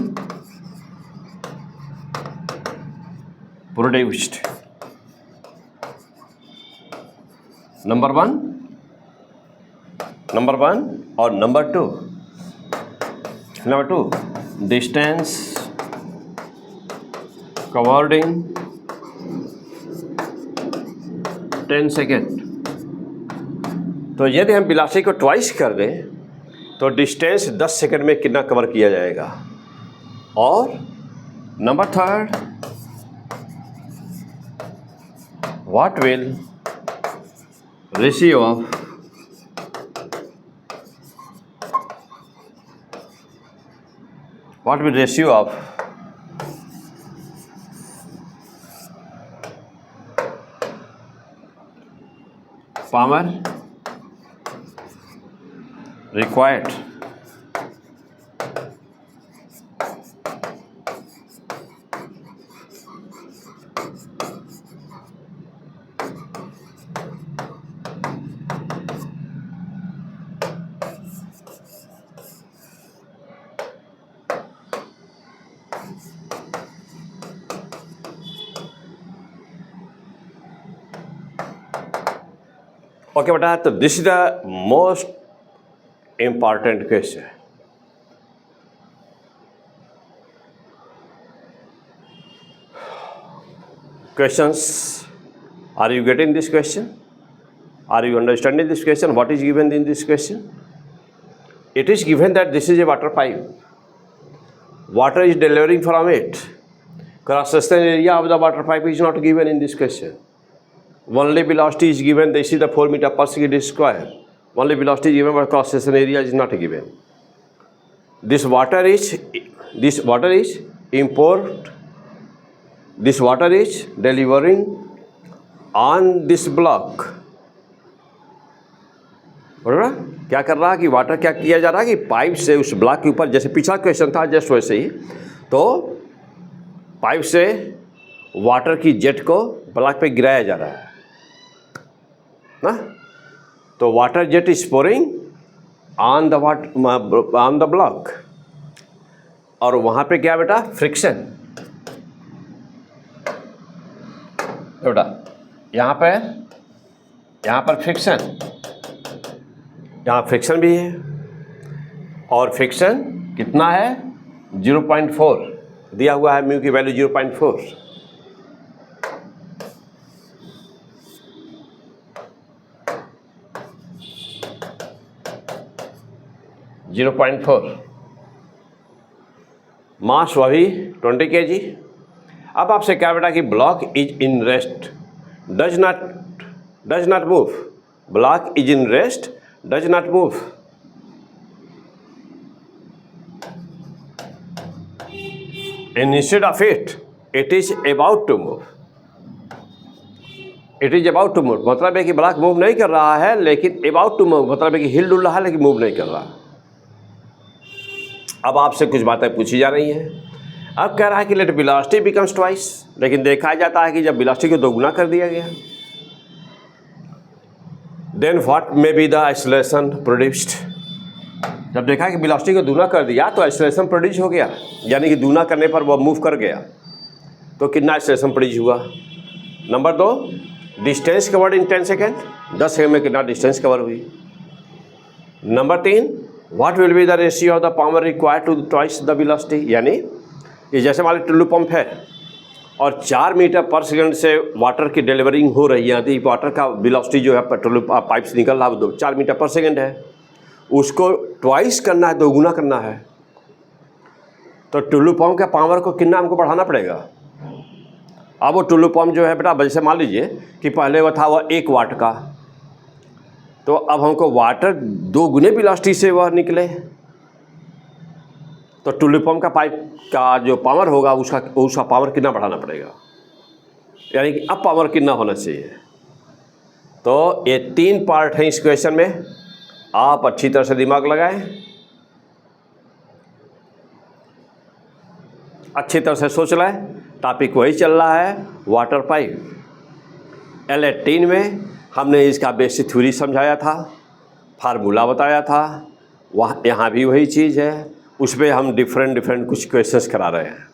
produced. Number one or number two, distance covered in 10 second. तो यदि हम वेलोसिटी को ट्वाइस कर दें तो डिस्टेंस 10 सेकंड में कितना कवर किया जाएगा। और number third, what will ratio of power required okay बेटा, तो this is the most important question. Questions, are you getting this question? Are you understanding this question? What is given in this question? It is given that this is a water pipe. Water is delivering from it. Cross-section area of the water pipe is not given in this question. Only velocity is given. This is the 4 meter per second square. Only velocity is given, but cross-section area is not given. This water is delivering on this block. बराबर, क्या कर रहा है कि water क्या किया जा रहा है कि पाइप से उस ब्लॉक के ऊपर, जैसे पिछला क्वेश्चन था जस्ट वैसे ही, तो पाइप से वाटर की जेट को ब्लॉक पे गिराया जा रहा है ना। तो water jet is pouring on the block, और वहाँ पे क्या बेटा, फ्रिक्शन। बेटा यहाँ पर फ्रिक्शन, यहाँ फ्रिक्शन भी है, और फ्रिक्शन कितना है, 0.4 दिया हुआ है, म्यू की वैल्यू 0.4। मास वही 20 kg। अब आपसे क्या बेटा कि block is in rest, does not move, block is in rest, does not move. Instead of it is about to move. It is about to move मतलब है कि ब्लॉक मूव नहीं कर रहा है, लेकिन अबाउट टू मूव मतलब है कि हिल डुल रहा है लेकिन मूव नहीं कर रहा। अब आपसे कुछ बातें पूछी जा रही हैं। अब कह रहा है कि लेट वेलोसिटी बिकम्स ट्वाइस, लेकिन देखा जाता है कि जब वेलोसिटी को दोगुना कर दिया गया, then what may be the acceleration produced. जब देखा कि वेलोसिटी को दूना कर दिया तो एक्सेलरेशन प्रोड्यूस हो गया, यानी कि दूना करने पर वह मूव कर गया, तो कितना एक्सेलरेशन प्रोड्यूस हुआ। Number 2, distance covered in 10 second, 10 second में कितना डिस्टेंस कवर हुई। Number 3, what will be the ratio of the power required to twice the velocity. यानी ये जैसे मान लीजिए टुल्लू पंप है और 4 मीटर पर सेकंड से वाटर की डिलीवरिंग हो रही है, तो वाटर का वेलोसिटी जो है पेट्रोल पाइप से निकल रहा है 4 मीटर पर सेकंड है, उसको ट्वाइस करना है, दोगुना करना है, तो टुल्लू पंप के पावर को कितना हमको बढ़ाना पड़ेगा, अब वो टुल्लू पंप जो है बेटा, जैसे मान लीजिए कि पहले वो था वह 1 वाट का, तो अब हमको वाटर 2 गुने वेलोसिटी से वह निकले, तो टुल्लू पंप का पाइप का जो पावर होगा उसका पावर कितना बढ़ाना पड़ेगा, यानी कि अब पावर कितना होना चाहिए। तो ये 3 पार्ट हैं इस क्वेश्चन में, आप अच्छी तरह से दिमाग लगाएं, अच्छी तरह से सोच लें। टॉपिक वही चल रहा है, वाटर पाइप। L18 में हमने इसका बेसिक थ्योरी समझाया था, फार्मूला बताया था, वहाँ यहाँ भी वही चीज़ है। उस पर हम डिफरेंट कुछ क्वेश्चंस करा रहे हैं,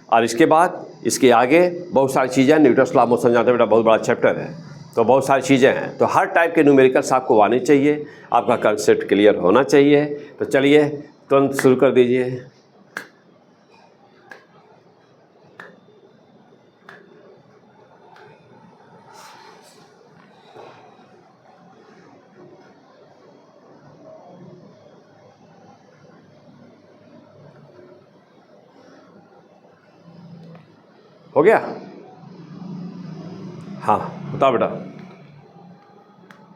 और इसके बाद इसके आगे बहुत सारी चीज़ें, न्यूटन्स लॉ ऑफ मोशन जानते बेटा, बहुत बड़ा चैप्टर है, तो बहुत सारी चीज़ें हैं। तो हर टाइप के न्यूमेरिकल्स आपको आने चाहिए, आपका कंसेप्ट क्लियर होना चाहिए। तो चलिए तुरंत शुरू कर दीजिए। हो गया? हाँ बताओ बेटा।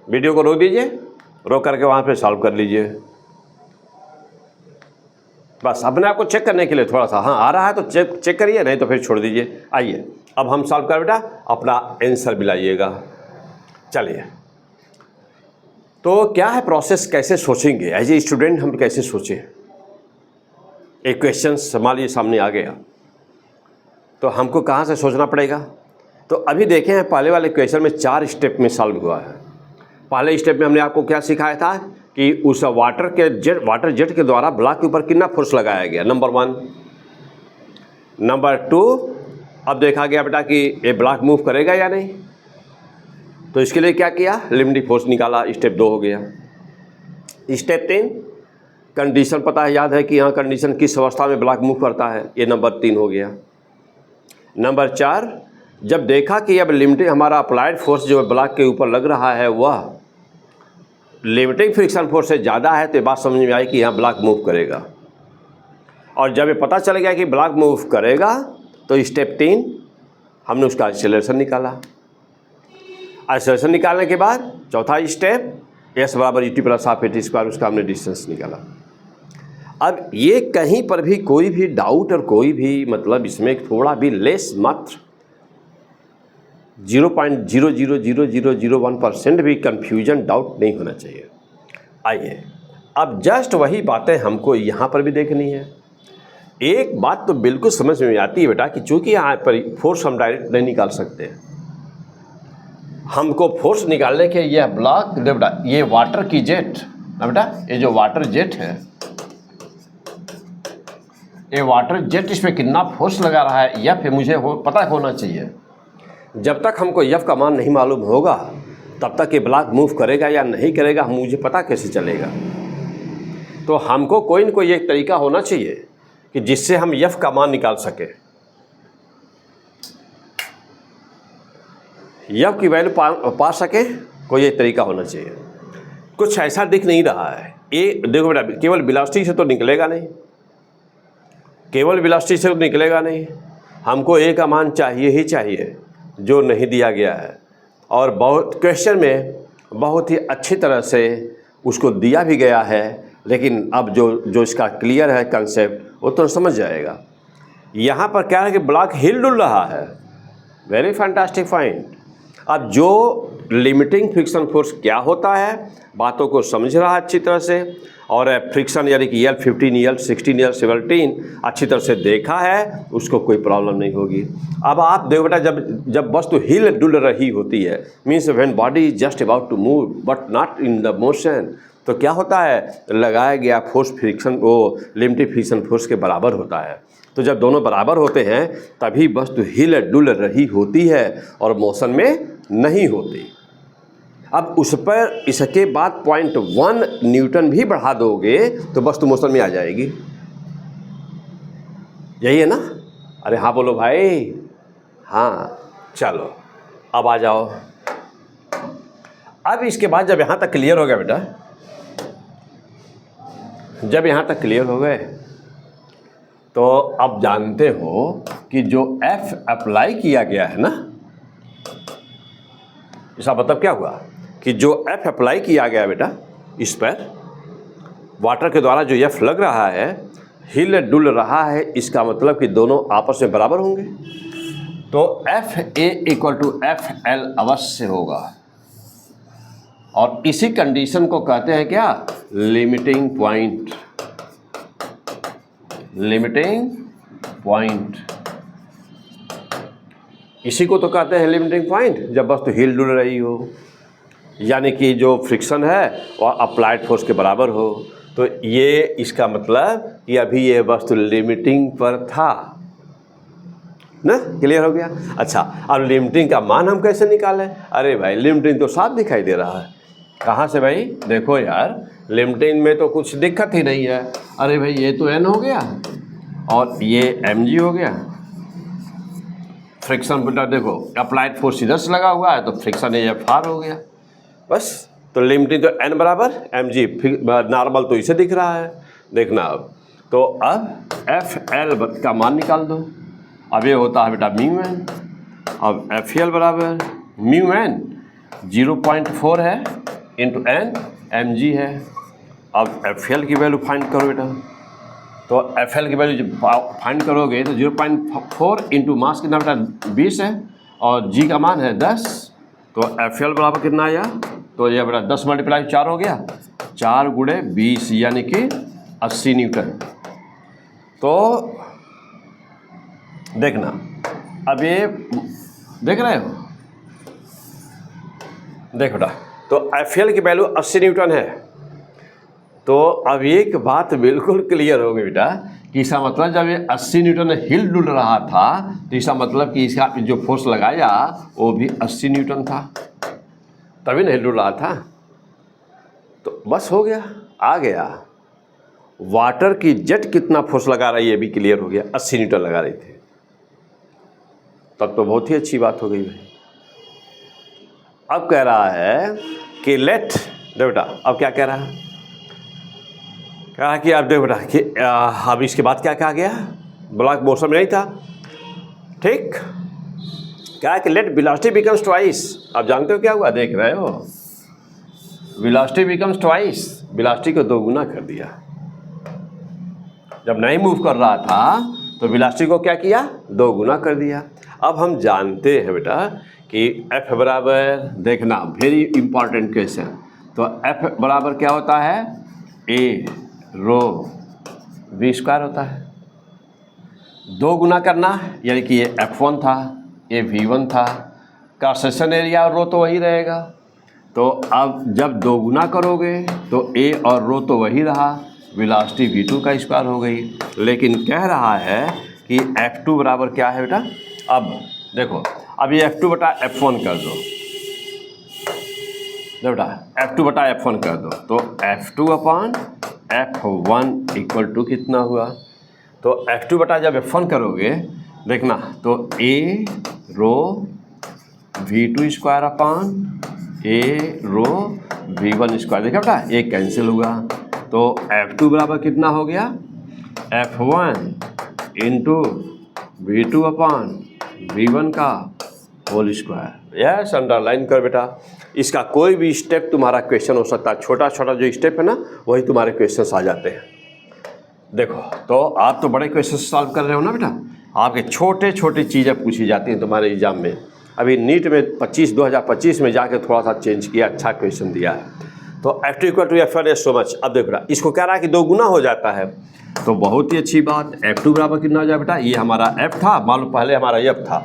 वीडियो को रोक दीजिए, रोक करके वहाँ पे सॉल्व कर लीजिए, बस अपने आप को चेक करने के लिए थोड़ा सा। हाँ आ रहा है तो चेक करिए, नहीं तो फिर छोड़ दीजिए। आइए अब हम सॉल्व कर बेटा, अपना आंसर भी लाइएगा। चलिए, तो क्या है प्रोसेस, कैसे सोचेंगे एज ए स्टूडेंट, हम कैसे सोचें। एक क्वेश्चन हमारे सामने आ गया, तो हमको कहाँ से सोचना पड़ेगा। तो अभी देखें हैं, पहले वाले क्वेश्चन में 4 स्टेप में सॉल्व हुआ है। पहले स्टेप में हमने आपको क्या सिखाया था कि उस वाटर जेट के द्वारा ब्लॉक के ऊपर कितना फोर्स लगाया गया, नंबर 1। नंबर 2, अब देखा गया बेटा कि ये ब्लॉक मूव करेगा या नहीं, तो इसके लिए क्या किया, लिमिटिंग फोर्स निकाला, स्टेप 2 हो गया। स्टेप 3, कंडीशन पता है, याद है कि यहाँ कंडीशन किस अवस्था में ब्लॉक मूव करता है, ये नंबर 3 हो गया। नंबर 4, जब देखा कि अब लिमिटिंग हमारा अप्लाइड फोर्स जो ब्लॉक के ऊपर लग रहा है वह लिमिटिंग फ्रिक्शन फोर्स से ज़्यादा है, तो ये बात समझ में आई कि यहाँ ब्लॉक मूव करेगा। और जब ये पता चल गया कि ब्लॉक मूव करेगा, तो स्टेप 3 हमने उसका एक्सेलरेशन निकाला। एक्सेलरेशन निकालने के बाद चौथा स्टेप, S बराबर ut plus half at square, उसका हमने डिस्टेंस निकाला। अब ये कहीं पर भी कोई भी डाउट और कोई भी मतलब इसमें थोड़ा भी लेस मात्र 0.00001% भी कंफ्यूजन डाउट नहीं होना चाहिए। आइए अब जस्ट वही बातें हमको यहाँ पर भी देखनी है। एक बात तो बिल्कुल समझ में आती है बेटा कि चूँकि यहाँ पर फोर्स हम डायरेक्ट नहीं निकाल सकते, हमको फोर्स निकालने के यह ब्लॉक बेटा, ये वाटर की जेट ना बेटा, ये जो वाटर जेट है, ये वाटर जेट, इसमें कितना फोर्स लगा रहा है यह मुझे पता होना चाहिए। जब तक हमको यफ का मान नहीं मालूम होगा तब तक ये ब्लॉक मूव करेगा या नहीं करेगा मुझे पता कैसे चलेगा। तो हमको कोई न कोई एक तरीका होना चाहिए कि जिससे हम यफ का मान निकाल सके, यफ की वैल्यू पा सके, कोई एक तरीका होना चाहिए। कुछ ऐसा दिख नहीं रहा है। ये देखो बेटा, केवल वेलोसिटी से तो निकलेगा नहीं, केवल वेलोसिटी से तो निकलेगा नहीं, हमको ए का मान चाहिए ही चाहिए, जो नहीं दिया गया है। और बहुत क्वेश्चन में बहुत ही अच्छी तरह से उसको दिया भी गया है, लेकिन अब जो इसका क्लियर है कंसेप्ट वो तो समझ जाएगा। यहाँ पर क्या है कि ब्लॉक हिल डुल रहा है, वेरी फैंटास्टिक फाइन। अब जो लिमिटिंग फ्रिक्शन फोर्स क्या होता है बातों को समझ रहा है अच्छी तरह से, और फ्रिक्शन यानी कि L15, L16, L17 अच्छी तरह से देखा है, उसको कोई प्रॉब्लम नहीं होगी। अब आप देखो बेटा, जब वस्तु हिल डुल रही होती है, means when body is just about to move but not in the motion, तो क्या होता है, लगाया गया फोर्स फ्रिक्शन वो लिमिटिंग फ्रिक्शन फोर्स के बराबर होता है। तो जब दोनों बराबर होते हैं तभी वस्तु हिल डुल रही होती है और मोशन में नहीं होती। अब उस पर इसके बाद 0.1 न्यूटन भी बढ़ा दोगे तो वस्तु मोशन में आ जाएगी। यही है ना? अरे हाँ बोलो भाई। हाँ चलो अब आ जाओ। अब इसके बाद जब यहाँ तक क्लियर हो गया बेटा, जब यहाँ तक क्लियर हो गए तो अब जानते हो कि जो F अप्लाई किया गया है ना, इसका मतलब क्या हुआ कि जो F अप्लाई किया गया बेटा इस पर वाटर के द्वारा जो F लग रहा है, हिल डुल रहा है, इसका मतलब कि दोनों आपस में बराबर होंगे। तो FA इक्वल टू FL अवश्य होगा, और इसी कंडीशन को कहते हैं क्या, लिमिटिंग पॉइंट। लिमिटिंग पॉइंट, इसी को तो कहते हैं लिमिटिंग पॉइंट, जब वस्तु हिल डुल रही हो, यानी कि जो फ्रिक्शन है वह अप्लाइड फोर्स के बराबर हो। तो ये इसका मतलब कि अभी ये वस्तु लिमिटिंग पर था ना, क्लियर हो गया। अच्छा, अब लिमिटिंग का मान हम कैसे निकालें? अरे भाई लिमिटिंग तो साफ दिखाई दे रहा है। कहाँ से भाई? देखो यार, लिमिटिंग में तो कुछ दिक्कत ही नहीं है। अरे भाई ये तो N हो गया और ये mg हो गया। फ्रिक्शन बेटा देखो अप्लाइड फोर्स इधर से लगा हुआ है तो फ्रिक्शन Fr हो गया बस। तो लिमिटिंग तो N बराबर mg, नॉर्मल तो इसे दिख रहा है, देखना। अब तो अब FL का मान निकाल दो। अब ये होता है बेटा म्यू एन। अब FL बराबर म्यू एन 0.4 है इंटू N mg है। अब FL की वैल्यू फाइंड करो बेटा। तो FL की वैल्यू जब फाइंड करोगे तो 0.4 इंटू मास कितना बेटा 20 है और g का मान है 10। तो FL बराबर कितना आया? तो यह बेटा 10 मल्टीप्लाई 4 हो गया, 4 गुणे 20 यानी कि 80 न्यूटन। तो देखना, अब ये देख रहे हो, देख बेटा, तो FL की वैल्यू 80 न्यूटन है। तो अब एक बात बिल्कुल क्लियर हो गई बेटा कि इसका मतलब जब ये 80 न्यूटन हिल डुल रहा था तो इसका मतलब कि इसका जो फोर्स लगाया वो भी 80 न्यूटन था, तभी ना हिल डुल रहा था। तो बस हो गया, आ गया। वाटर की जेट कितना फोर्स लगा रही है ये भी क्लियर हो गया, 80 न्यूटन लगा रही थी। तब तो बहुत ही अच्छी बात हो गई भाई। अब कह रहा है कि लेट, देखो बेटा अब क्या कह रहा है, कहा कि आप देखो बेटा कि अब इसके बाद क्या कहा गया, ब्लॉक मोशन में नहीं था, ठीक। क्या है कि लेट वेलोसिटी बिकम्स ट्वाइस। आप जानते हो क्या हुआ, देख रहे हो, वेलोसिटी बिकम्स ट्वाइस, वेलोसिटी को 2 गुना कर दिया। जब नहीं मूव कर रहा था तो वेलोसिटी को क्या किया, 2 गुना कर दिया। अब हम जानते हैं बेटा कि F बराबर, देखना वेरी इंपॉर्टेंट क्वेश्चन, तो F बराबर क्या होता है, A रो v स्क्वायर होता है। 2 गुना करना यानी कि ये F1 था, ये V1 था, का सेशन एरिया और रो तो वही रहेगा। तो अब जब 2 गुना करोगे तो A और रो तो वही रहा, वेलोसिटी V2 का स्क्वायर हो गई। लेकिन कह रहा है कि F2 बराबर क्या है बेटा, अब देखो, अब ये F2 बटा F1 कर दो, बेटा F2 बटा F1 कर दो, तो F2 upon F1 equal to कितना हुआ, तो F2 बटा जब F1 करोगे देखना तो A rho V2 square upon A rho V1 square, देखा बेटा ये कैंसिल हुआ। तो F2 बराबर कितना हो गया, F1 into V2 upon V1 का होल स्क्वायर। यस, अंडरलाइन कर बेटा। इसका कोई भी स्टेप तुम्हारा क्वेश्चन हो सकता है, छोटा छोटा जो स्टेप है ना वही तुम्हारे क्वेश्चन्स आ जाते हैं। देखो तो आप तो बड़े क्वेश्चन सॉल्व कर रहे हो ना बेटा, आपके छोटे छोटे चीज़ें पूछी जाती हैं तुम्हारे एग्जाम में। अभी नीट में 2025 में जाके थोड़ा सा चेंज किया, अच्छा क्वेश्चन दिया है। तो F2 equal to F1 so much. अब देखो बेटा इसको कह रहा है कि 2 गुना हो जाता है, तो बहुत ही अच्छी बात। F2 बराबर कितना हो जाए बेटा, ये हमारा F था, मालूम पहले हमारा F था,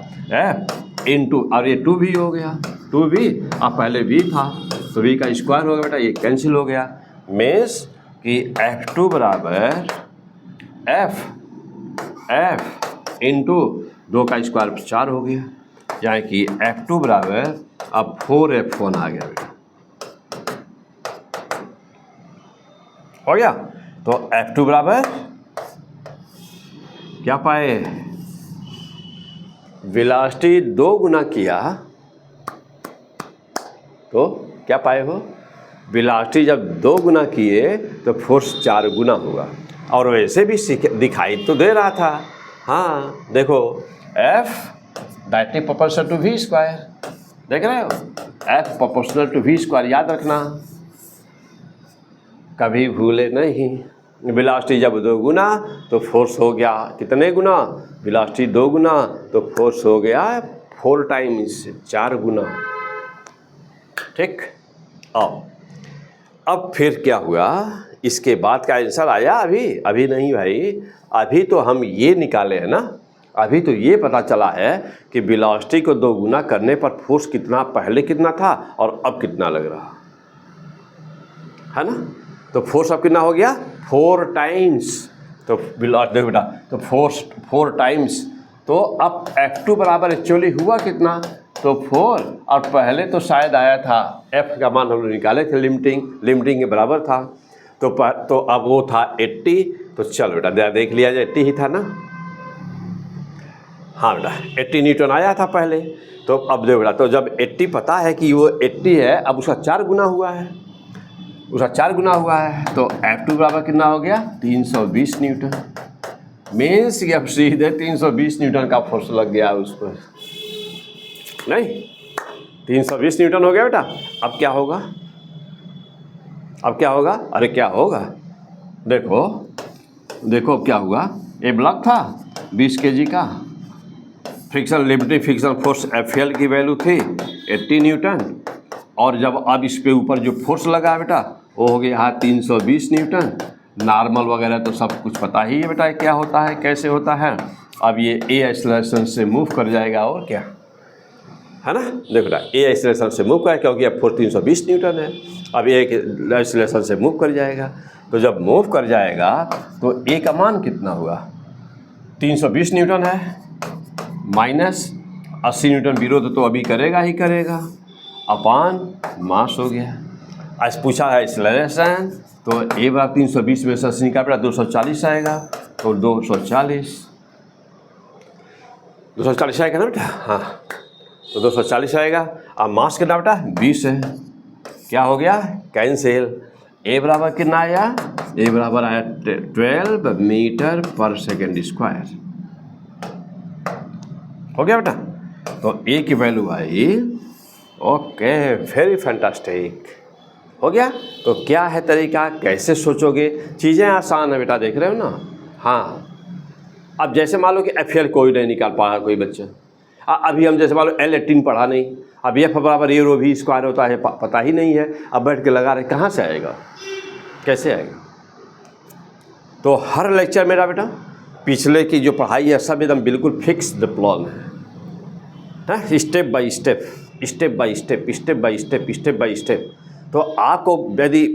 इंटू और ये 2V हो गया, 2V अब पहले V था तो V का स्क्वायर हो गया बेटा, ये कैंसिल हो गया। मीन्स कि F2 बराबर F इंटू 2 का स्क्वायर 4 हो गया, यानी कि F2 बराबर अब 4F1 आ गया बेटा, हो गया। तो F2 बराबर क्या पाए, वेलोसिटी 2 गुना किया तो क्या पाए हो, वेलोसिटी जब 2 गुना किए तो फोर्स 4 गुना होगा। और वैसे भी दिखाई तो दे रहा था। हाँ देखो, F directly proportional to V square, देख रहे हो, F proportional to V square, याद रखना, कभी भूले नहीं। वेलोसिटी जब 2 गुना तो फोर्स हो गया कितने गुना, वेलोसिटी 2 गुना तो फोर्स हो गया 4 टाइम्स, 4 गुना। ठीक, आओ अब फिर क्या हुआ, इसके बाद का आंसर आया अभी नहीं भाई, अभी तो हम ये निकाले हैं ना, अभी तो ये पता चला है कि वेलोसिटी को 2 गुना करने पर फोर्स कितना, पहले कितना था और अब कितना लग रहा है ना। तो फोर्स अब कितना हो गया, 4 टाइम्स। तो वेलोसिटी देखो बेटा, तो फोर्स 4 टाइम्स, तो अब F2 बराबर एक्चुअली हुआ कितना, तो 4, और पहले तो शायद आया था F का मान हम लोग निकाले थे, लिमिटिंग के बराबर था, तो अब वो था 80। तो चलो बेटा देख लिया जाए, 80 ही था ना। हाँ बेटा 80 न्यूटन आया था पहले। तो अब देखो बेटा, तो जब 80 पता है कि वो 80 है, अब उसका 4 गुना हुआ है, उसका 4 गुना हुआ है, तो F2 बराबर कितना हो गया, 320 न्यूटन। मीन्स कि अब सीधे 320 न्यूटन का फोर्स लग गया उस पर, नहीं 320 न्यूटन हो गया बेटा। अब क्या होगा, अब क्या होगा, अरे क्या होगा, देखो अब क्या हुआ, ये ब्लॉक था 20 kg का, friction limiting friction force FL की वैल्यू थी 80 न्यूटन, और जब अब इस पे ऊपर जो फोर्स लगा बेटा वो हो गया 320 न्यूटन। नॉर्मल वगैरह तो सब कुछ पता ही है बेटा क्या होता है, कैसे होता है। अब ये A एक्सेलरेशन से मूव कर जाएगा, और क्या है ना, देखो बेटा A एक्सेलरेशन से मूव कर, क्योंकि अब फोर्स 320 न्यूटन है, अब A एक्सेलरेशन से मूव कर जाएगा। तो जब मूव कर जाएगा तो A का मान कितना हुआ, 320 न्यूटन है, माइनस 80 न्यूटन विरोध तो अभी करेगा ही करेगा, अपान मास हो गया। आज पूछा है एक्सेलरेशन, तो A बार 320 में से 80 निकाल बेटा 240 आएगा, तो 240 आएगा ना बेटा, हाँ तो 240 आएगा। अब मास कितना बेटा 20 है, क्या हो गया कैंसिल। A बराबर कितना आया, A बराबर आया 12 मीटर पर सेकेंड स्क्वायर, हो गया बेटा। तो A की वैल्यू आई, ओके वेरी फैंटास्टिक, हो गया। तो क्या है तरीका, कैसे सोचोगे, चीज़ें आसान है बेटा, देख रहे हो ना। हाँ अब जैसे मान लो कि FL कोई नहीं निकाल पाया कोई बच्चा, अभी हम जैसे मान लो L18 पढ़ा नहीं, अब F बराबर A रो V स्क्वायर होता है पता ही नहीं है, अब बैठ के लगा रहे, कहाँ से आएगा, कैसे आएगा। तो हर लेक्चर मेरा बेटा पिछले की जो पढ़ाई है सब एकदम बिल्कुल फिक्स द प्लान है, step by step, step by step, step by step, step by step. तो आपको यदि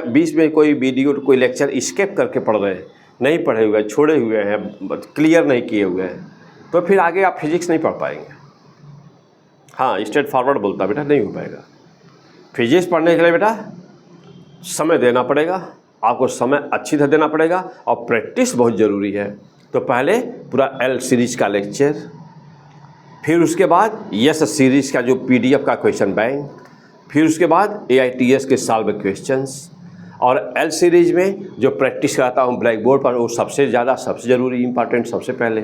बीच में कोई वीडियो कोई लेक्चर स्किप करके पढ़ रहे हैं, नहीं पढ़े हुए, छोड़े हुए हैं, क्लियर नहीं किए हुए हैं, तो फिर आगे आप फिजिक्स नहीं पढ़ पाएंगे। हाँ स्ट्रेट फॉरवर्ड बोलता बेटा, नहीं हो पाएगा। फिजिक्स पढ़ने के लिए बेटा समय देना पड़ेगा, आपको समय अच्छी तरह देना पड़ेगा, और प्रैक्टिस बहुत ज़रूरी है। तो पहले पूरा L सीरीज का लेक्चर, फिर उसके बाद यस सीरीज का जो PDF का क्वेश्चन बैंक, फिर उसके बाद AITS के सॉल्व क्वेश्चंस, और L सीरीज में जो प्रैक्टिस कराता हूँ ब्लैक बोर्ड पर, वो सबसे ज़्यादा सबसे ज़रूरी इंपॉर्टेंट सबसे पहले।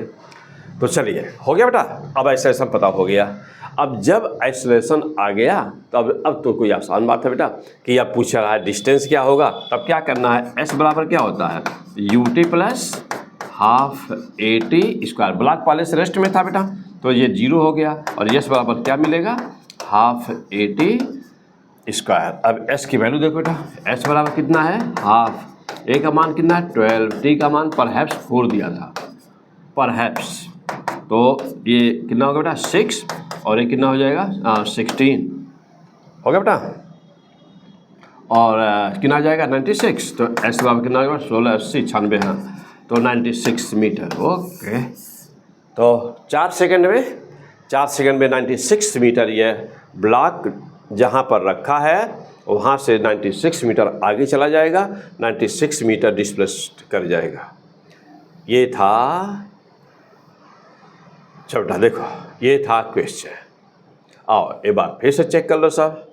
तो चलिए हो गया बेटा, अब एक्सेलरेशन पता हो गया। अब जब एक्सेलरेशन आ गया तो अब तो कोई आसान बात है बेटा कि अब पूछ रहा है डिस्टेंस क्या होगा, तब क्या करना है, S बराबर क्या होता है UT plus half AT square. Block पहले से रेस्ट में था बेटा, तो ये 0 हो गया, और S बराबर क्या मिलेगा, हाफ AT स्क्वायर। अब S की वैल्यू देखो बेटा, S बराबर कितना है हाफ, A का मान कितना है 12, T का मान परहैप्स 4 दिया था, परहैप्स, तो ये कितना होगा बेटा 6, और ये कितना हो जाएगा 16 हो गया बेटा, और कितना आ जाएगा 96, तो S बराबर कितना होगा 16 80 96, हाँ तो 96 मीटर। ओके, तो 4 सेकंड में 96 मीटर ये ब्लॉक जहाँ पर रखा है वहाँ से 96 मीटर आगे चला जाएगा, 96 मीटर डिस्प्लेस्ड कर जाएगा। ये था, चौथा देखो ये था क्वेश्चन। आओ एक बार फिर से चेक कर लो साहब,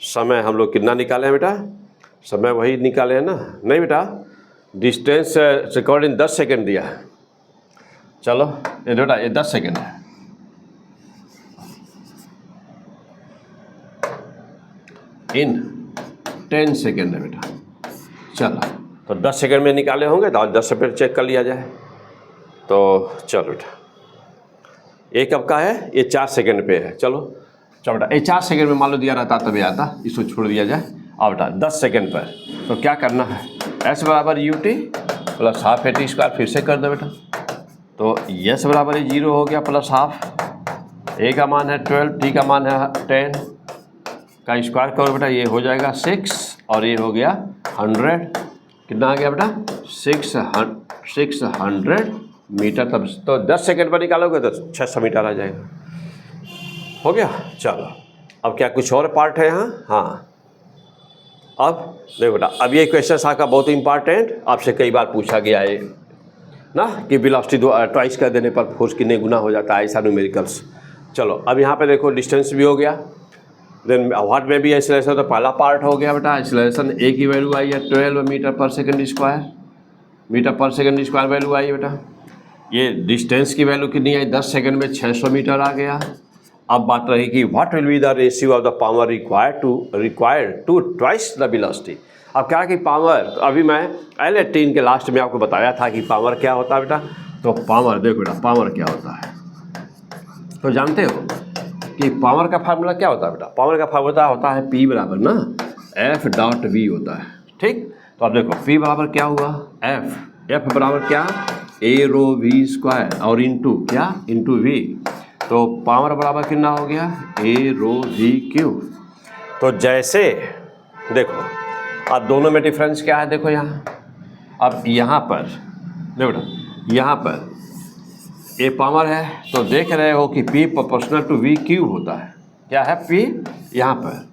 समय हम लोग कितना निकाले हैं बेटा, समय वही निकाले हैं ना, नहीं बेटा डिस्टेंस रिकॉर्ड इन 10 सेकेंड दिया है। चलो ये बेटा ये 10 सेकेंड है, इन 10 सेकेंड है बेटा। चलो तो 10 सेकेंड में निकाले होंगे तो 10 सेकेंड चेक कर लिया जाए। तो चलो बेटा ये कब का है, ये 4 सेकेंड पे है। चलो बेटा ये 4 सेकेंड में मान लो दिया रहता तभी आता, इसको छोड़ दिया जाए। अब बेटा 10 सेकेंड पर तो क्या करना है, एस बराबर U T plus half A T square, फिर से कर दो बेटा। तो एस बराबर 0 हो गया प्लस हाफ, ए का मान है 12, टी का मान है 10 का स्क्वायर करो बेटा, ये हो जाएगा 6 और ये हो गया 100। कितना आ गया बेटा 600 मीटर। तब तो 10 सेकेंड पर निकालोगे तो 600 मीटर आ जाएगा। हो गया। चलो अब क्या कुछ और पार्ट है यहाँ? हाँ अब देखो बेटा, अब ये क्वेश्चन आपका बहुत इंपॉर्टेंट, आपसे कई बार पूछा गया है ना कि वेलोसिटी ट्वाइस कर देने पर फोर्स कितने गुना हो जाता है, ऐसा न्यूमेरिकल्स। चलो अब यहाँ पे देखो डिस्टेंस भी हो गया, देन व्हाट में भी एक्सेलरेशन, तो पहला पार्ट हो गया बेटा एक्सेलरेशन। ए की वैल्यू आई है 12 मीटर पर सेकेंड स्क्वायर, मीटर पर सेकेंड स्क्वायर वैल्यू आई है बेटा। ये डिस्टेंस की वैल्यू कितनी आई, 10 सेकेंड में 600 मीटर आ गया। अब बात रही कि what will be the ratio of the power required to twice the velocity. अब क्या कि पावर, तो अभी मैं L18 के लास्ट में आपको बताया था कि पावर क्या होता है बेटा। तो पावर देखो बेटा, पावर क्या होता है तो जानते हो कि पावर का फार्मूला क्या होता है बेटा। पावर का फार्मूला होता है P बराबर ना F.V होता है, ठीक। तो अब देखो P बराबर क्या हुआ, F बराबर क्या, A रो V स्क्वायर और इंटू क्या, इंटू V। तो पावर बराबर कितना हो गया, A रो V क्यूब। तो जैसे देखो अब दोनों में डिफरेंस क्या है, देखो यहाँ, अब यहाँ पर देखो बेटा, यहाँ पर A पावर है तो देख रहे हो कि P proportional to V cube होता है। क्या है P यहाँ पर,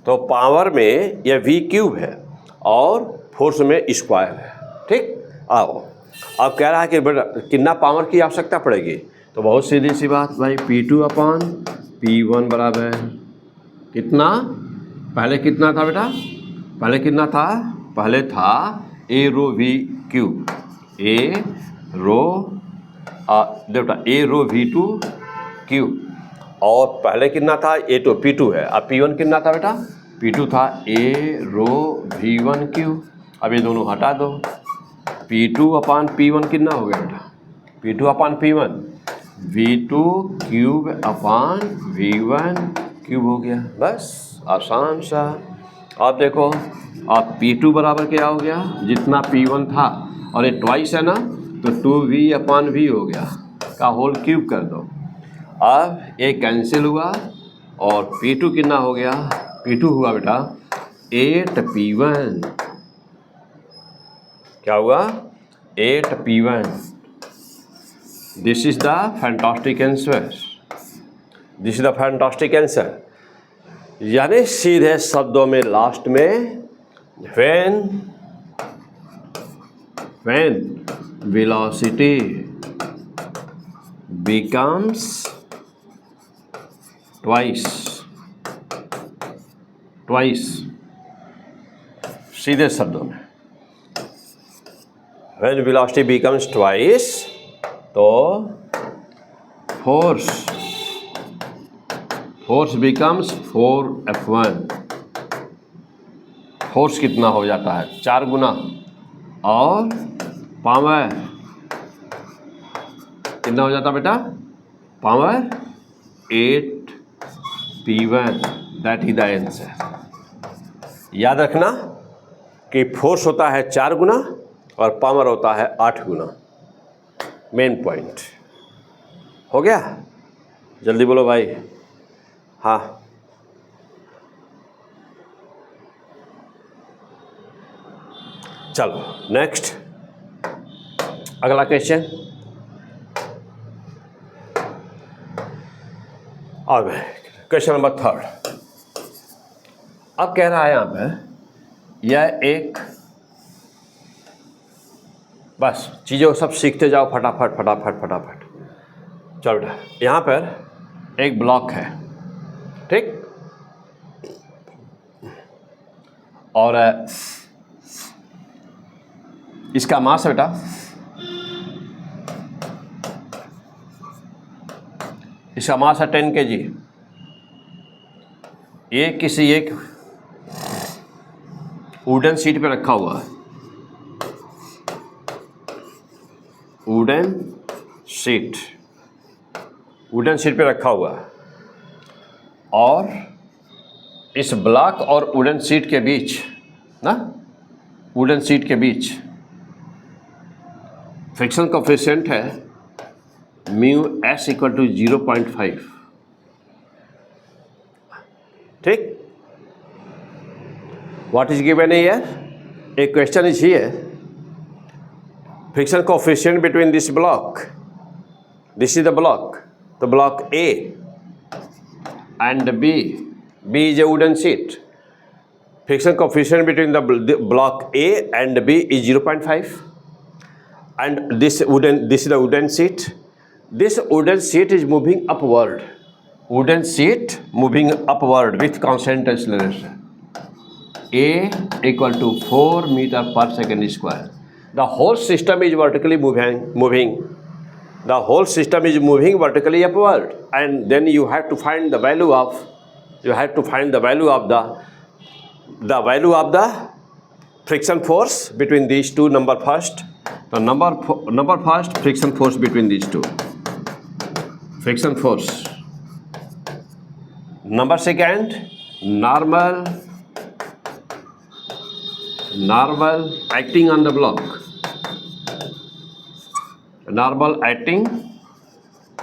तो पावर में यह V क्यूब है और फोर्स में स्क्वायर है, ठीक। आओ अब कह रहा है कि बेटा कितना पावर की आवश्यकता पड़ेगी, तो बहुत सीधी सी बात भाई, P2/P1 बराबर कितना, पहले कितना था बेटा, पहले कितना था, पहले था A rho V cube, A rho बेटा A रो V2 क्यूब, और पहले कितना था A2 P2 है। अब P1 कितना था बेटा, P2 था A रो V1 क्यूब। अब ये दोनों हटा दो, P2/P1 कितना हो गया बेटा, P2/P1 V2 क्यूब अपान V1 क्यूब हो गया, बस आसान सा। अब देखो अब P2 बराबर क्या हो गया, जितना P1 था और ये ट्वाइस है ना, तो 2V/V हो गया का होल क्यूब कर दो। अब ये कैंसिल हुआ और P2 कितना हो गया, P2 हुआ बेटा 8P1, क्या हुआ 8P1। This is the fantastic answer, this is the fantastic answer. यानी सीधे शब्दों में लास्ट में व्हेन velocity becomes twice, सीधे शब्दों में when velocity becomes twice, तो force becomes 4F1, फोर्स कितना हो जाता है 4 गुना, और पावर कितना हो जाता बेटा, power 8P1, that is the answer. याद रखना कि फोर्स होता है 4 गुना और पावर होता है 8 गुना। मेन पॉइंट हो गया, जल्दी बोलो भाई। हाँ चलो नेक्स्ट, अगला क्वेश्चन। और क्वेश्चन नंबर 3। अब कह रहा है यहाँ पे यह एक, बस चीज़ों को सब सीखते जाओ फटाफट फटाफट फटाफट। चलो बेटा यहाँ पर एक ब्लॉक है, ठीक, और इसका मास है बेटा, इसका मास है 10 kg। ये किसी एक वुडन शीट पे रखा हुआ है, वुडन शीट पे रखा हुआ है, और इस ब्लॉक और वुडन शीट के बीच ना, वुडन शीट के बीच फ्रिक्शन कोएफिशिएंट है म्यू एस इक्वल टू 0.5। ठीक, what is given here, A question is here, friction coefficient between this block, this is the block, the block A and B is a wooden sheet. Friction coefficient between the block A and B is 0.5, and this is the wooden sheet. This wooden sheet is moving upward. Wooden sheet moving upward with constant acceleration. A equal to 4 meter per second square. The whole system is vertically moving. The whole system is moving vertically upward, and then you have to find the value of the friction force between these two. Number first, the number first friction force between these two, friction force. Number second, normal acting on the block. Normal acting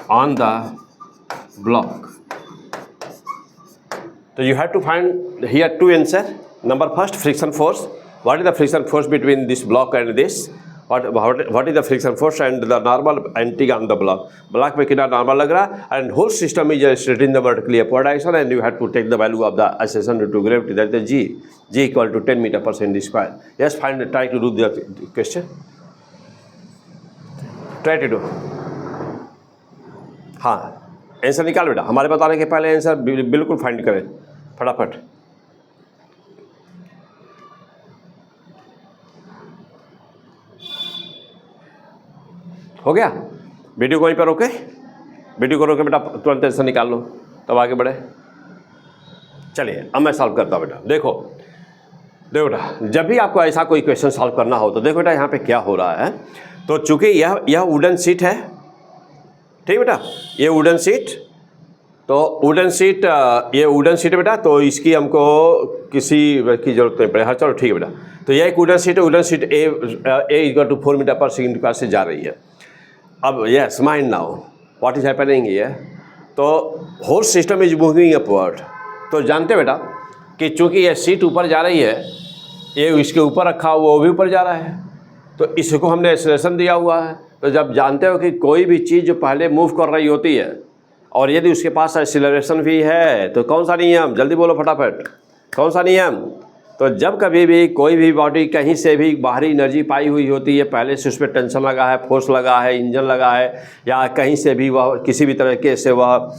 on the block. So you have to find here two answers. Number first, friction force. What is the friction force between this block and this? What is the friction force and the normal acting on the block? Block में कितना normal लग रहा, and whole system is straight in the vertically upward direction, and you have to take the value of the acceleration due to gravity, that is G equal to 10 meter per second square. Yes, try to do the question. Try to do. हाँ, answer निकाल बेटा, हमारे बताने के पहले answer बिल्कुल find करें फटाफट। हो गया, वीडियो को वहीं पर रोके, वीडियो को रोके बेटा, तुरंत आंसर निकाल लो तब आगे बढ़े। चलिए अब मैं सॉल्व करता हूँ बेटा। देखो बेटा, जब भी आपको ऐसा कोई क्वेश्चन सॉल्व करना हो तो देखो बेटा यहाँ पे क्या हो रहा है। तो चूंकि यह वुडन शीट है, ठीक बेटा, ये वुडन शीट, तो वुडन शीट, ये वुडन शीट है बेटा, तो इसकी हमको किसी की जरूरत नहीं पड़े। हाँ चलो ठीक है बेटा। तो यह एक वुडन शीट है, wooden sheet a equal to 4 metre पर सेकंड स्क्वायर से जा रही है। अब yes mind now what is happening here, तो whole system is moving upward. तो जानते बेटा कि चूंकि यह शीट ऊपर जा रही है, ये इसके ऊपर रखा हुआ वो भी ऊपर जा रहा है, तो इसको हमने एक्सेलरेशन दिया हुआ है। तो जब जानते हो कि कोई भी चीज़ जो पहले मूव कर रही होती है और यदि उसके पास एक्सेलरेशन भी है, तो कौन सा नियम, जल्दी बोलो फटाफट, कौन सा नियम। तो जब कभी भी कोई भी बॉडी कहीं से भी बाहरी एनर्जी पाई हुई होती है, पहले से उस पर टेंशन लगा है, फोर्स लगा है, इंजन लगा है, या कहीं से भी वह किसी भी तरीके से वह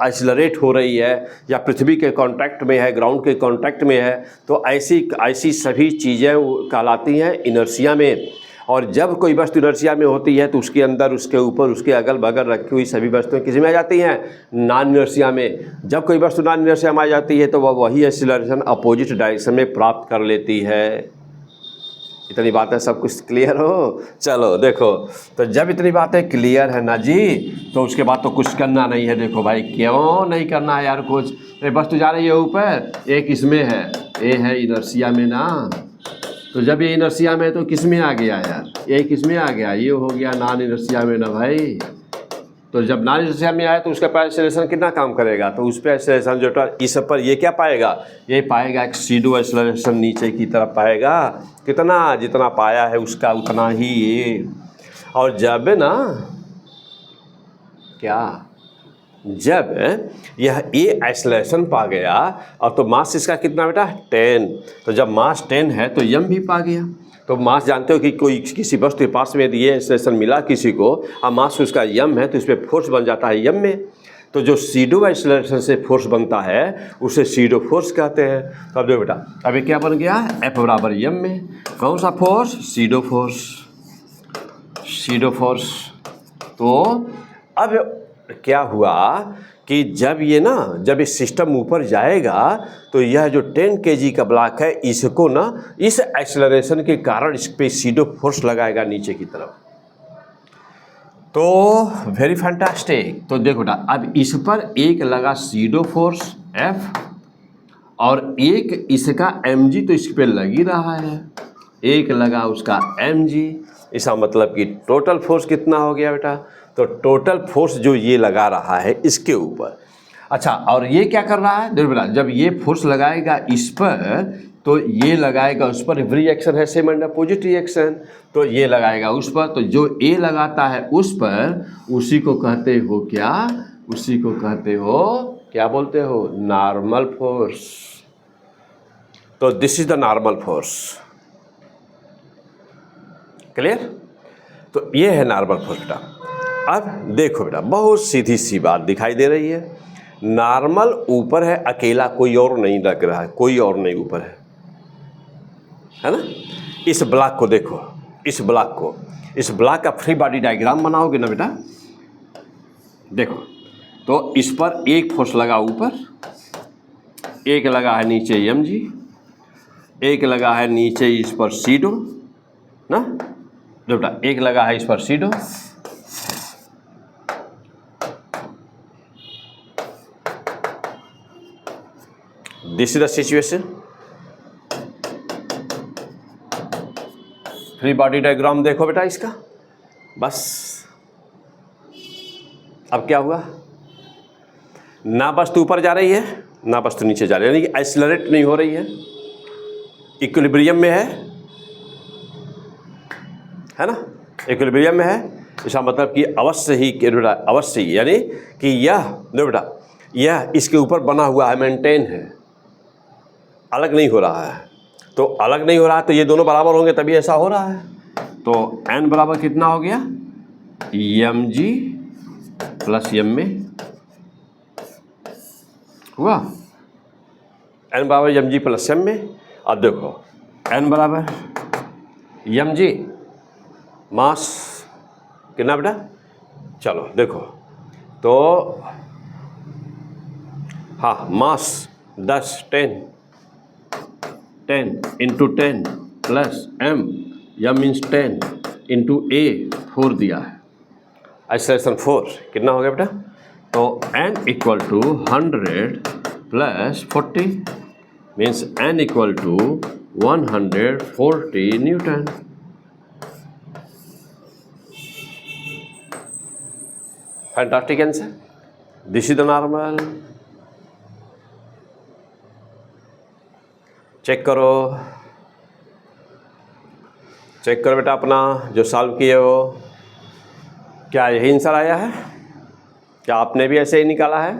एक्सेलरेट हो रही है, या पृथ्वी के कांटेक्ट में है, ग्राउंड के कांटेक्ट में है, तो ऐसी सभी चीज़ें कहलाती हैं इनर्शिया में। और जब कोई वस्तु इनर्शिया में होती है तो उसके अंदर, उसके ऊपर, उसके अगल बगल रखी हुई सभी वस्तुएं किसी में आ जाती हैं, नॉन इनर्शिया में। जब कोई वस्तु नॉन इनर्शिया में आ जाती है तो वह वही एक्सीलरेशन अपोजिट डायरेक्शन में प्राप्त कर लेती है। इतनी बातें सब कुछ क्लियर हो? चलो देखो, तो जब इतनी बातें क्लियर है ना जी, तो उसके बाद तो कुछ करना नहीं है। देखो भाई, क्यों नहीं करना है यार कुछ, वस्तु जा रही है ऊपर, एक इसमें है, ये है इनर्शिया में ना, तो जब ये इनर्शिया में है तो किस में आ गया यार, ये किस में आ गया, ये हो गया नॉन इनर्शिया में ना भाई। तो जब नॉन इनर्शिया में आए तो उसका पर एक्सेलरेशन कितना काम करेगा, तो उस पर एक्सेलरेशन जो इस पर ये क्या पाएगा, ये पाएगा एक सीडो एक्सेलरेशन नीचे की तरफ पाएगा, कितना, जितना पाया है उसका उतना ही ये। और जब ना क्या, जब यह ए एक्सेलरेशन पा गया, और तो मास इसका कितना बेटा 10, तो जब मास 10 है तो यम भी पा गया। तो मास जानते हो कि कोई किसी वस्तु के पास में यदि ये एक्सेलरेशन मिला किसी को, और मास उसका यम है, तो इस पर फोर्स बन जाता है यम में। तो जो सीडो एक्सेलरेशन से फोर्स बनता है उसे सीडो फोर्स कहते हैं। तो अब देखो बेटा, अभी क्या बन गया, F बराबर m में कौन सा force, SIDO force, SIDO force. तो अब क्या हुआ कि जब ये सिस्टम ऊपर जाएगा तो यह जो 10 kg का ब्लॉक है इसको ना इस एक्सेलरेशन के कारण इस पे सीडो फोर्स लगाएगा नीचे की तरफ। तो वेरी फैंटास्टिक। तो देखो बेटा, अब इस पर एक लगा सीडो फोर्स F और एक इसका mg, तो इस पे लग ही रहा है, एक लगा उसका mg। इसका मतलब कि टोटल फोर्स कितना हो गया बेटा, तो टोटल फोर्स जो ये लगा रहा है इसके ऊपर। अच्छा, और ये क्या कर रहा है, देखो बेटा, जब ये फोर्स लगाएगा इस पर तो ये लगाएगा उस पर, रिएक्शन है सेम एंड अपोजिट रिएक्शन, तो ये लगाएगा उस पर, तो जो ए लगाता है उस पर उसी को कहते हो क्या, उसी को कहते हो क्या बोलते हो, नॉर्मल फोर्स। तो this is the normal force, clear. तो ये है नॉर्मल फोर्स बेटा। अब देखो बेटा, बहुत सीधी सी बात दिखाई दे रही है, नॉर्मल ऊपर है अकेला, कोई और नहीं लग रहा है, कोई और नहीं ऊपर है ना। इस ब्लॉक को देखो, इस ब्लॉक को, इस ब्लॉक का फ्री बॉडी डायग्राम बनाओगे ना बेटा, देखो तो इस पर एक फोर्स लगा ऊपर, एक लगा है नीचे mg, एक लगा है नीचे इस पर सीडो ना, जो बेटा एक लगा है इस पर pseudo, this is the situation. Free body diagram देखो बेटा इसका, बस। अब क्या हुआ, ना वस्तु ऊपर जा रही है ना वस्तु नीचे जा रही है, यानी कि एक्सेलरेट नहीं हो रही है, इक्विलिब्रियम में है ना, इक्विलिब्रियम में है। इसका मतलब कि अवश्य ही यानी कि यह देखो बेटा, यह इसके ऊपर बना हुआ है, मेंटेन है, अलग नहीं हो रहा है। तो अलग नहीं हो रहा है तो ये दोनों बराबर होंगे तभी ऐसा हो रहा है। तो n बराबर कितना हो गया, mg प्लस m में हुआ, n बराबर mg प्लस m में। अब देखो n बराबर mg, मास कितना बेटा, चलो देखो तो हाँ, मास 10 into 10 plus m means 10 into a 4 दिया है, एक्सेलरेशन 4 कितना हो गया बेटा, तो n equal to 100 plus 40 means n equal to 140 newton. Fantastic answer, this is the normal. Check करो, चेक करो बेटा अपना जो सॉल्व किए हो, क्या यही आंसर आया है, क्या आपने भी ऐसे ही निकाला है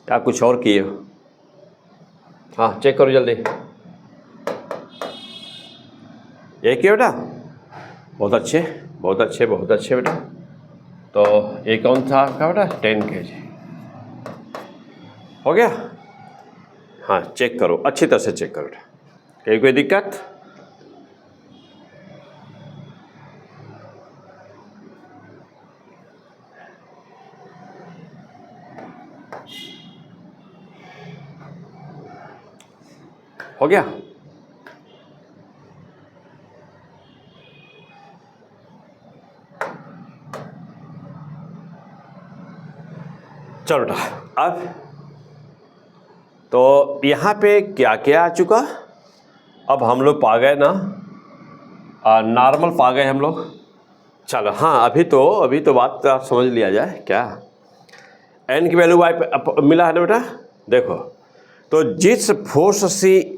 या कुछ और किए हो। हाँ चेक करो जल्दी, ये किया बेटा, बहुत अच्छे बहुत अच्छे बहुत अच्छे बेटा। तो ये कौन था आपका बेटा, 10 kg हो गया। हाँ चेक करो, अच्छी तरह से चेक करो बेटा, कहीं कोई दिक्कत। हो गया, चलो बेटा। अब तो यहाँ पे क्या क्या आ चुका, अब हम लोग पा गए ना, नॉर्मल पा गए हम लोग। चलो हाँ, अभी तो बात आप समझ लिया जाए क्या, n की वैल्यू y पे मिला है ना बेटा। देखो तो जिस फोर्स से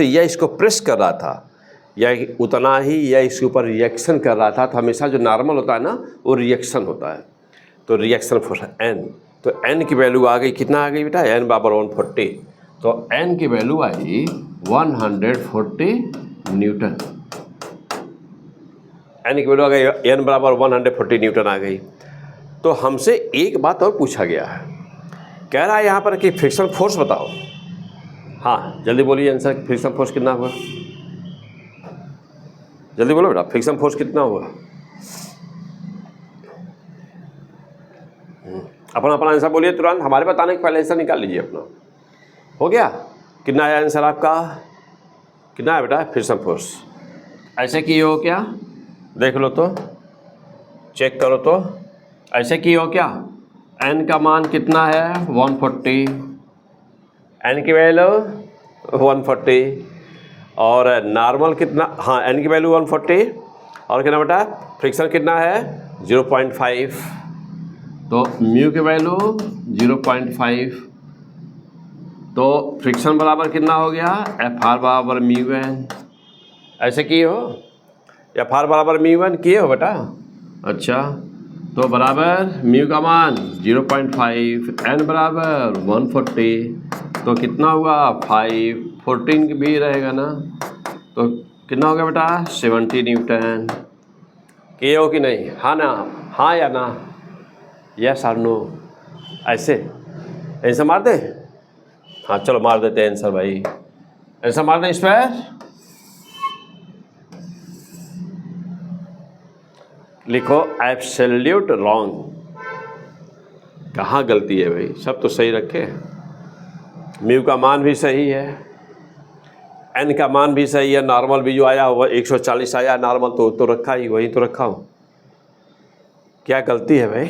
यह इसको प्रेस कर रहा था, यह उतना ही यह इसके ऊपर रिएक्शन कर रहा था। तो हमेशा जो नॉर्मल होता है ना वो रिएक्शन होता है, तो रिएक्शन फोर्स n, तो n की वैल्यू आ गई, कितना आ गई बेटा, n बराबर 140। तो n की वैल्यू आई 140 न्यूटन, n की वैल्यू आ गई n बराबर 140 न्यूटन आ गई। तो हमसे एक बात और पूछा गया है, कह रहा है यहाँ पर कि फ्रिक्शन फोर्स बताओ। हाँ जल्दी बोलिए आंसर, फ्रिक्शन फोर्स कितना हुआ, जल्दी बोलो बेटा, फ्रिक्शन फोर्स कितना हुआ? अपना अपना आंसर बोलिए तुरंत, हमारे बताने के पहले आंसर निकाल लीजिए अपना। हो गया? कितना आया आंसर आपका? कितना है बेटा फ्रिक्शन फोर्स? ऐसे की हो क्या, देख लो तो, चेक करो तो, ऐसे की हो क्या? एन का मान कितना है? 140, एन की वैल्यू 140, और नॉर्मल कितना? हाँ एन की वैल्यू 140, और कितना बेटा फ्रिक्शन कितना है? 0.5, तो म्यू की वैल्यू 0.5, तो फ्रिक्शन बराबर कितना हो गया? एफ आर बराबर म्यू एन। ऐसे किए हो? एफ आर बराबर म्यू एन किए हो बेटा? अच्छा, तो बराबर म्यू का मान 0.5, एन बराबर 140, तो कितना हुआ? 5, 14 भी रहेगा ना, तो कितना हो गया बेटा? 70 न्यूटन। किए हो कि नहीं? हाँ ना, हाँ या ना, यस और नो? ऐसे आंसर मार दे? हाँ चलो मार देते हैं आंसर भाई, आंसर मार दें इस पर। लिखो एब्सोल्यूट रॉन्ग। कहाँ गलती है भाई, सब तो सही रखे। म्यू का मान भी सही है, एन का मान भी सही है, नॉर्मल भी जो आया हुआ 140 आया, नॉर्मल तो रखा ही, वही तो रखा हूँ। क्या गलती है भाई?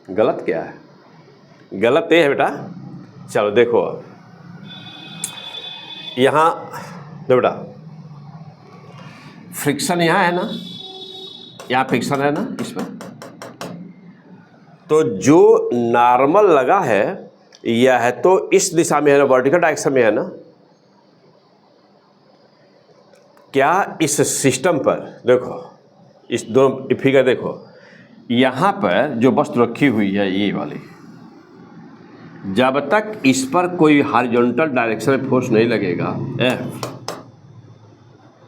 गलत क्या है? गलत ये है बेटा, चलो देखो अब यहाँ दो बेटा, फ्रिक्शन यहाँ है ना, यहाँ फ्रिक्शन है ना इसमें, तो जो नॉर्मल लगा है यह है तो इस दिशा में है ना, वर्टिकल डायरेक्शन में है ना। क्या इस सिस्टम पर देखो, इस दोनों फिगर देखो, यहाँ पर जो वस्तु रखी हुई है ये वाली, जब तक इस पर कोई हॉरिजॉन्टल डायरेक्शन में फोर्स नहीं लगेगा एफ,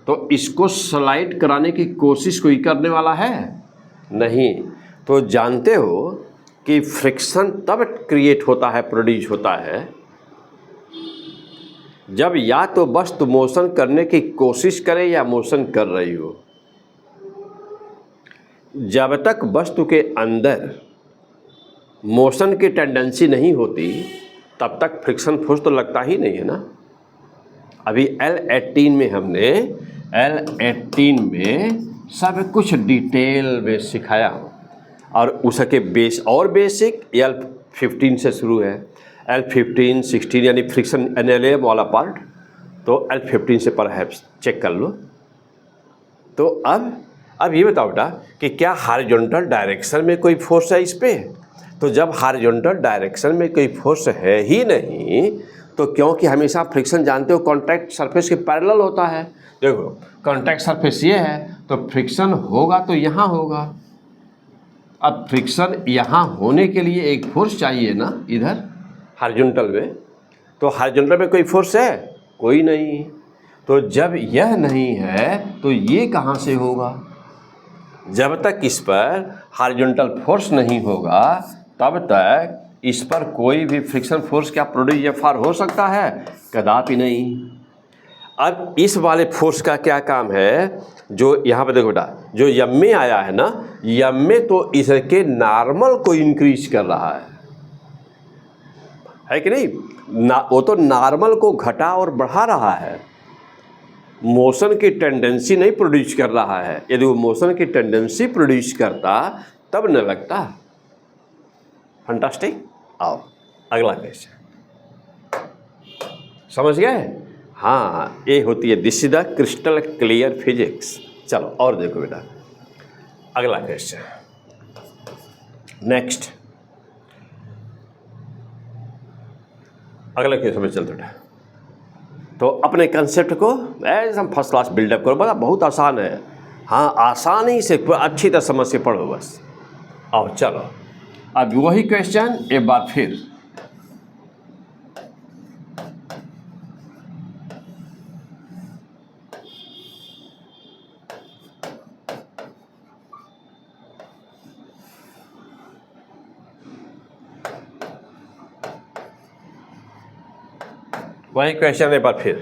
तो इसको स्लाइड कराने की कोशिश कोई करने वाला है नहीं। तो जानते हो कि फ्रिक्शन तब क्रिएट होता है, प्रोड्यूस होता है, जब या तो वस्तु मोशन करने की कोशिश करे या मोशन कर रही हो। जब तक वस्तु के अंदर मोशन की टेंडेंसी नहीं होती तब तक फ्रिक्शन फोर्स तो लगता ही नहीं है ना। अभी L18 में हमने L18 में सब कुछ डिटेल में सिखाया, और उसके बेस और बेसिक L15 से शुरू है, L15, 16 यानी फ्रिक्शन NLA वाला पार्ट, तो L15 से परहैप्स चेक कर लो। तो अब ये बताओ बेटा कि क्या हॉरिजॉन्टल डायरेक्शन में कोई फोर्स है इस पे? तो जब हॉरिजॉन्टल डायरेक्शन में कोई फोर्स है ही नहीं, तो क्योंकि हमेशा फ्रिक्शन जानते हो कॉन्टैक्ट सरफेस के पैरेलल होता है। देखो कॉन्टैक्ट सरफेस ये है तो फ्रिक्शन होगा तो यहाँ होगा। अब फ्रिक्शन यहाँ होने के लिए एक फोर्स चाहिए ना इधर हॉरिजॉन्टल में, तो हॉरिजॉन्टल में कोई फोर्स है? कोई नहीं। तो जब यह नहीं है तो ये कहाँ से होगा? जब तक इस पर हॉरिजॉन्टल फोर्स नहीं होगा तब तक इस पर कोई भी फ्रिक्शन फोर्स क्या प्रोड्यूस या फार हो सकता है? कदापि नहीं। अब इस वाले फोर्स का क्या काम है? जो यहाँ पे देखो बेटा, जो यम में आया है ना, यम में तो इसके नॉर्मल को इंक्रीज कर रहा है कि नहीं ना? वो तो नॉर्मल को घटा और बढ़ा रहा है, मोशन की टेंडेंसी नहीं प्रोड्यूस कर रहा है। यदि वो मोशन की टेंडेंसी प्रोड्यूस करता तब न लगता। फंटास्टिक। आओ अगला क्वेश्चन, समझ गए? हाँ ये होती है, this is the crystal clear physics. चलो और देखो बेटा अगला क्वेश्चन, नेक्स्ट अगला क्वेश्चन में चलते बेटा। तो अपने कंसेप्ट को एकदम फर्स्ट क्लास बिल्डअप करो, बड़ा बहुत आसान है। हाँ आसानी से अच्छी तरह समझ के पढ़ो बस। आओ चलो अब वही क्वेश्चन एक बार फिर। वही क्वेश्चन है पर फिर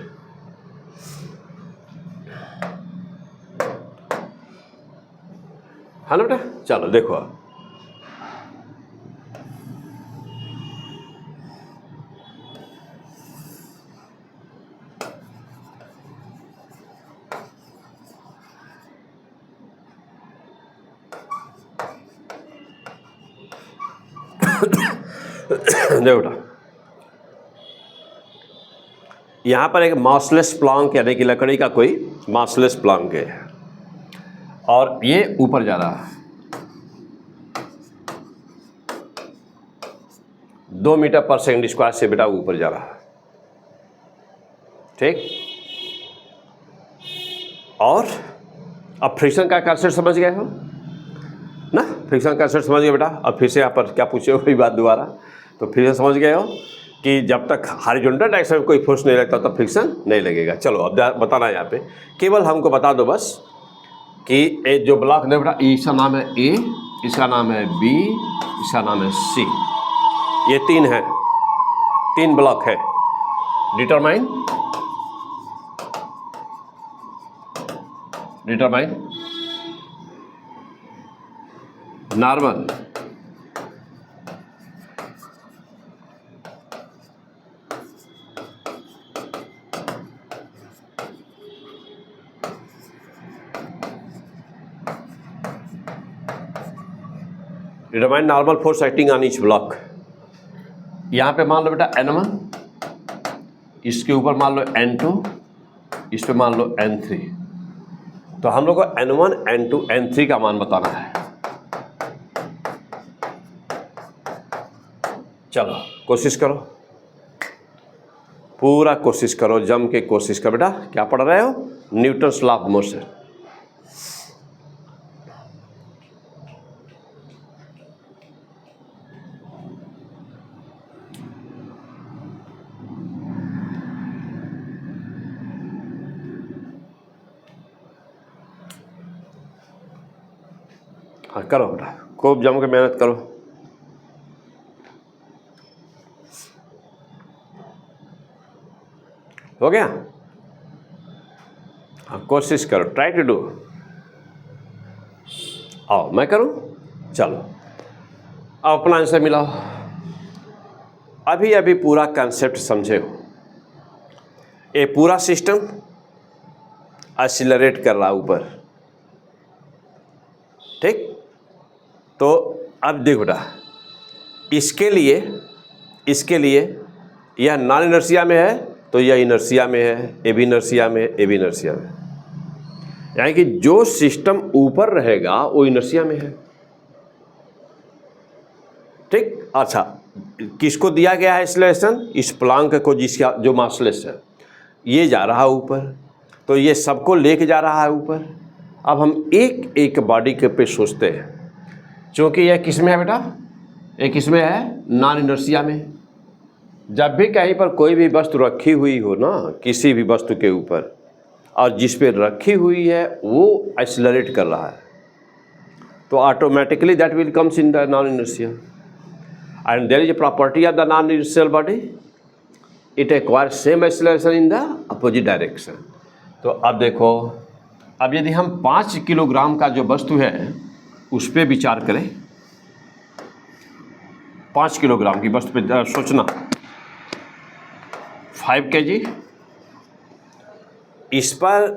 है ना बेटा। चलो देखो देखो बेटा, यहाँ पर एक मासलेस प्लांक यानी कि लकड़ी का कोई मासलेस प्लांक है और ये ऊपर जा रहा है 2 मीटर पर सेकंड स्क्वायर से बेटा ऊपर जा रहा है, ठीक। और अब फ्रिक्शन का कंसेप्ट समझ गए हो ना, फ्रिक्शन का कंसेप्ट समझ गए बेटा। अब फिर से यहाँ पर क्या पूछे वही बात दोबारा, तो फिर से समझ गए हो कि जब तक हॉरिजॉन्टल डायरेक्शन में कोई फोर्स नहीं लगता तब फ्रिक्शन नहीं लगेगा। चलो अब बताना यहाँ पे, केवल हमको बता दो बस कि ये जो ब्लॉक है बेटा, इसका नाम है ए, इसका नाम है बी, इसका नाम है सी, ये 3 है, 3 ब्लॉक है। Determine normal, determine normal force acting on each block. यहाँ पे मान लो बेटा N1, इसके ऊपर मान लो N2, इस पे मान लो N3। तो हम लोग को N1, N2, N3 का मान बताना है। चलो कोशिश करो, पूरा कोशिश करो, जम के कोशिश करो बेटा। क्या पढ़ रहे हो? Newton's law of motion. हाँ करो बेटा, खूब जम के मेहनत करो। हो गया? हाँ कोशिश करो, ट्राई टू डू। आओ मैं करूं? चलो अब अपना आंसर मिलाओ। अभी पूरा कंसेप्ट समझे हो। ये पूरा सिस्टम एक्सीलरेट कर रहा ऊपर, ठीक। तो अब देखो बेटा, इसके लिए यह नॉन इनर्शिया में है तो यह इनर्शिया में है, ये भी इनर्शिया में, ये भी इनर्शिया में। यानी कि जो सिस्टम ऊपर रहेगा वो इनर्शिया में है, ठीक। अच्छा, किसको दिया गया है एक्सीलरेशन? इस प्लांक को, जिसका जो मासलेस है, ये जा रहा है ऊपर, तो ये सबको लेके जा रहा है ऊपर। अब हम एक एक बॉडी के पे सोचते हैं, क्योंकि यह किस में है बेटा? ये किस में है? नॉन इनर्शिया में। जब भी कहीं पर कोई भी वस्तु रखी हुई हो ना, किसी भी वस्तु के ऊपर, और जिस पे रखी हुई है वो एक्सीलरेट कर रहा है, तो automatically that will comes in the non inertia. And there is a property of the non inertial body, it acquires same acceleration in the opposite direction. तो अब देखो, अब यदि हम 5 किलोग्राम का जो वस्तु है उस पर विचार करें, 5 किलोग्राम की वस्तु पे सोचना, 5 kg, इस पर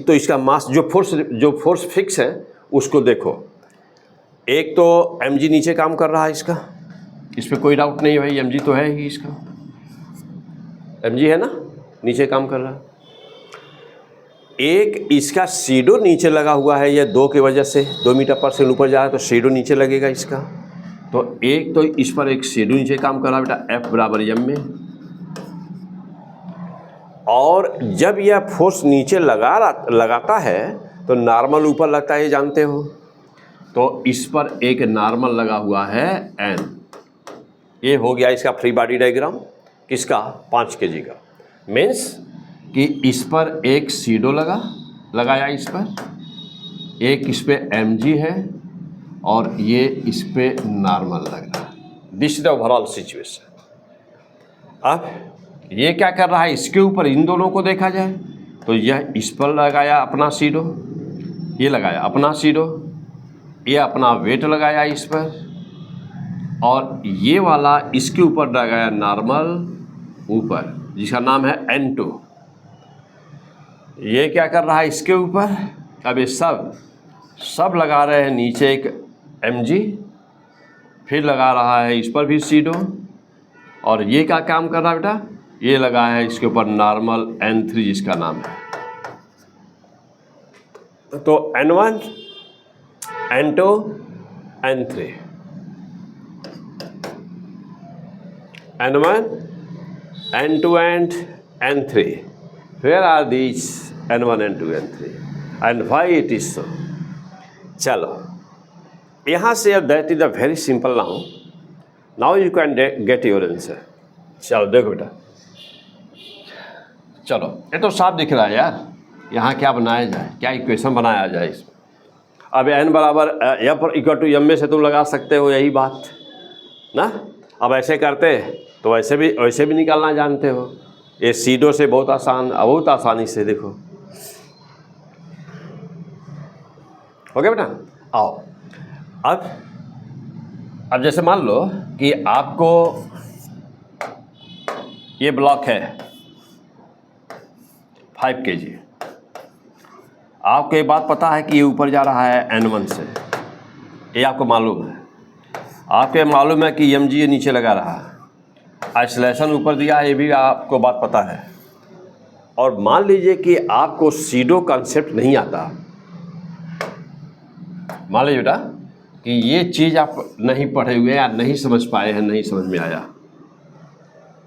तो इसका मास, जो फोर्स फिक्स है उसको देखो। एक तो mg नीचे काम कर रहा है इसका, इस पर कोई डाउट नहीं है भाई, mg तो है ही इसका, mg है ना, नीचे काम कर रहा है। एक इसका शेडो नीचे लगा हुआ है, यह 2 की वजह से 2 मीटर पर सेकंड ऊपर जा रहा है तो शेडो नीचे लगेगा इसका। तो एक तो इस पर एक शेडो नीचे काम कर रहा है बेटा, F बराबर m में। और जब यह फोर्स नीचे लगाता है तो नॉर्मल ऊपर लगता है, ये जानते हो। तो इस पर एक नॉर्मल लगा हुआ है n। ये हो गया इसका फ्री बॉडी डायग्राम, किसका? 5 kg का। मीन्स कि इस पर एक शेडो लगाया, इस पर एक, इस पे mg है और ये इस पे नॉर्मल लग रहा है। This is the overall situation. अब ये क्या कर रहा है, इसके ऊपर इन दोनों को देखा जाए तो यह इस पर लगाया अपना सीडो, ये लगाया अपना सीडो, ये अपना वेट लगाया इस पर, और ये वाला इसके ऊपर लगाया नॉर्मल ऊपर, जिसका नाम है N2। ये क्या कर रहा है इसके ऊपर, अब ये सब लगा रहे हैं नीचे एक mg, फिर लगा रहा है इस पर भी सीडो, और ये क्या काम कर रहा है बेटा, ये लगाया है इसके ऊपर नॉर्मल N3 जिसका नाम है। तो N1 N2 N3, N1 N2 and N3, where are these N1 N2 N3 and why it is so? चलो यहाँ से, अब that is a very simple now you can get your answer. चलो देखो बेटा, चलो ये तो साफ दिख रहा है यार, यहाँ क्या बनाया जाए, क्या इक्वेशन बनाया जाए इसमें। अब n बराबर f इक्वल टू m में से तुम लगा सकते हो, यही बात ना। अब ऐसे करते तो वैसे भी निकालना जानते हो, ये सीडो से बहुत आसानी से देखो। हो गया बेटा। आओ अब जैसे मान लो कि आपको ये ब्लॉक है 5 kg, आपको ये बात पता है कि ये ऊपर जा रहा है N1 से, ये आपको मालूम है। आपको मालूम है कि mg ये नीचे लगा रहा है, आइसोलेशन ऊपर दिया है, ये भी आपको बात पता है। और मान लीजिए कि आपको सीडो कॉन्सेप्ट नहीं आता, मान लीजिए बेटा कि ये चीज़ आप नहीं पढ़े हुए या नहीं समझ पाए हैं, नहीं समझ में आया,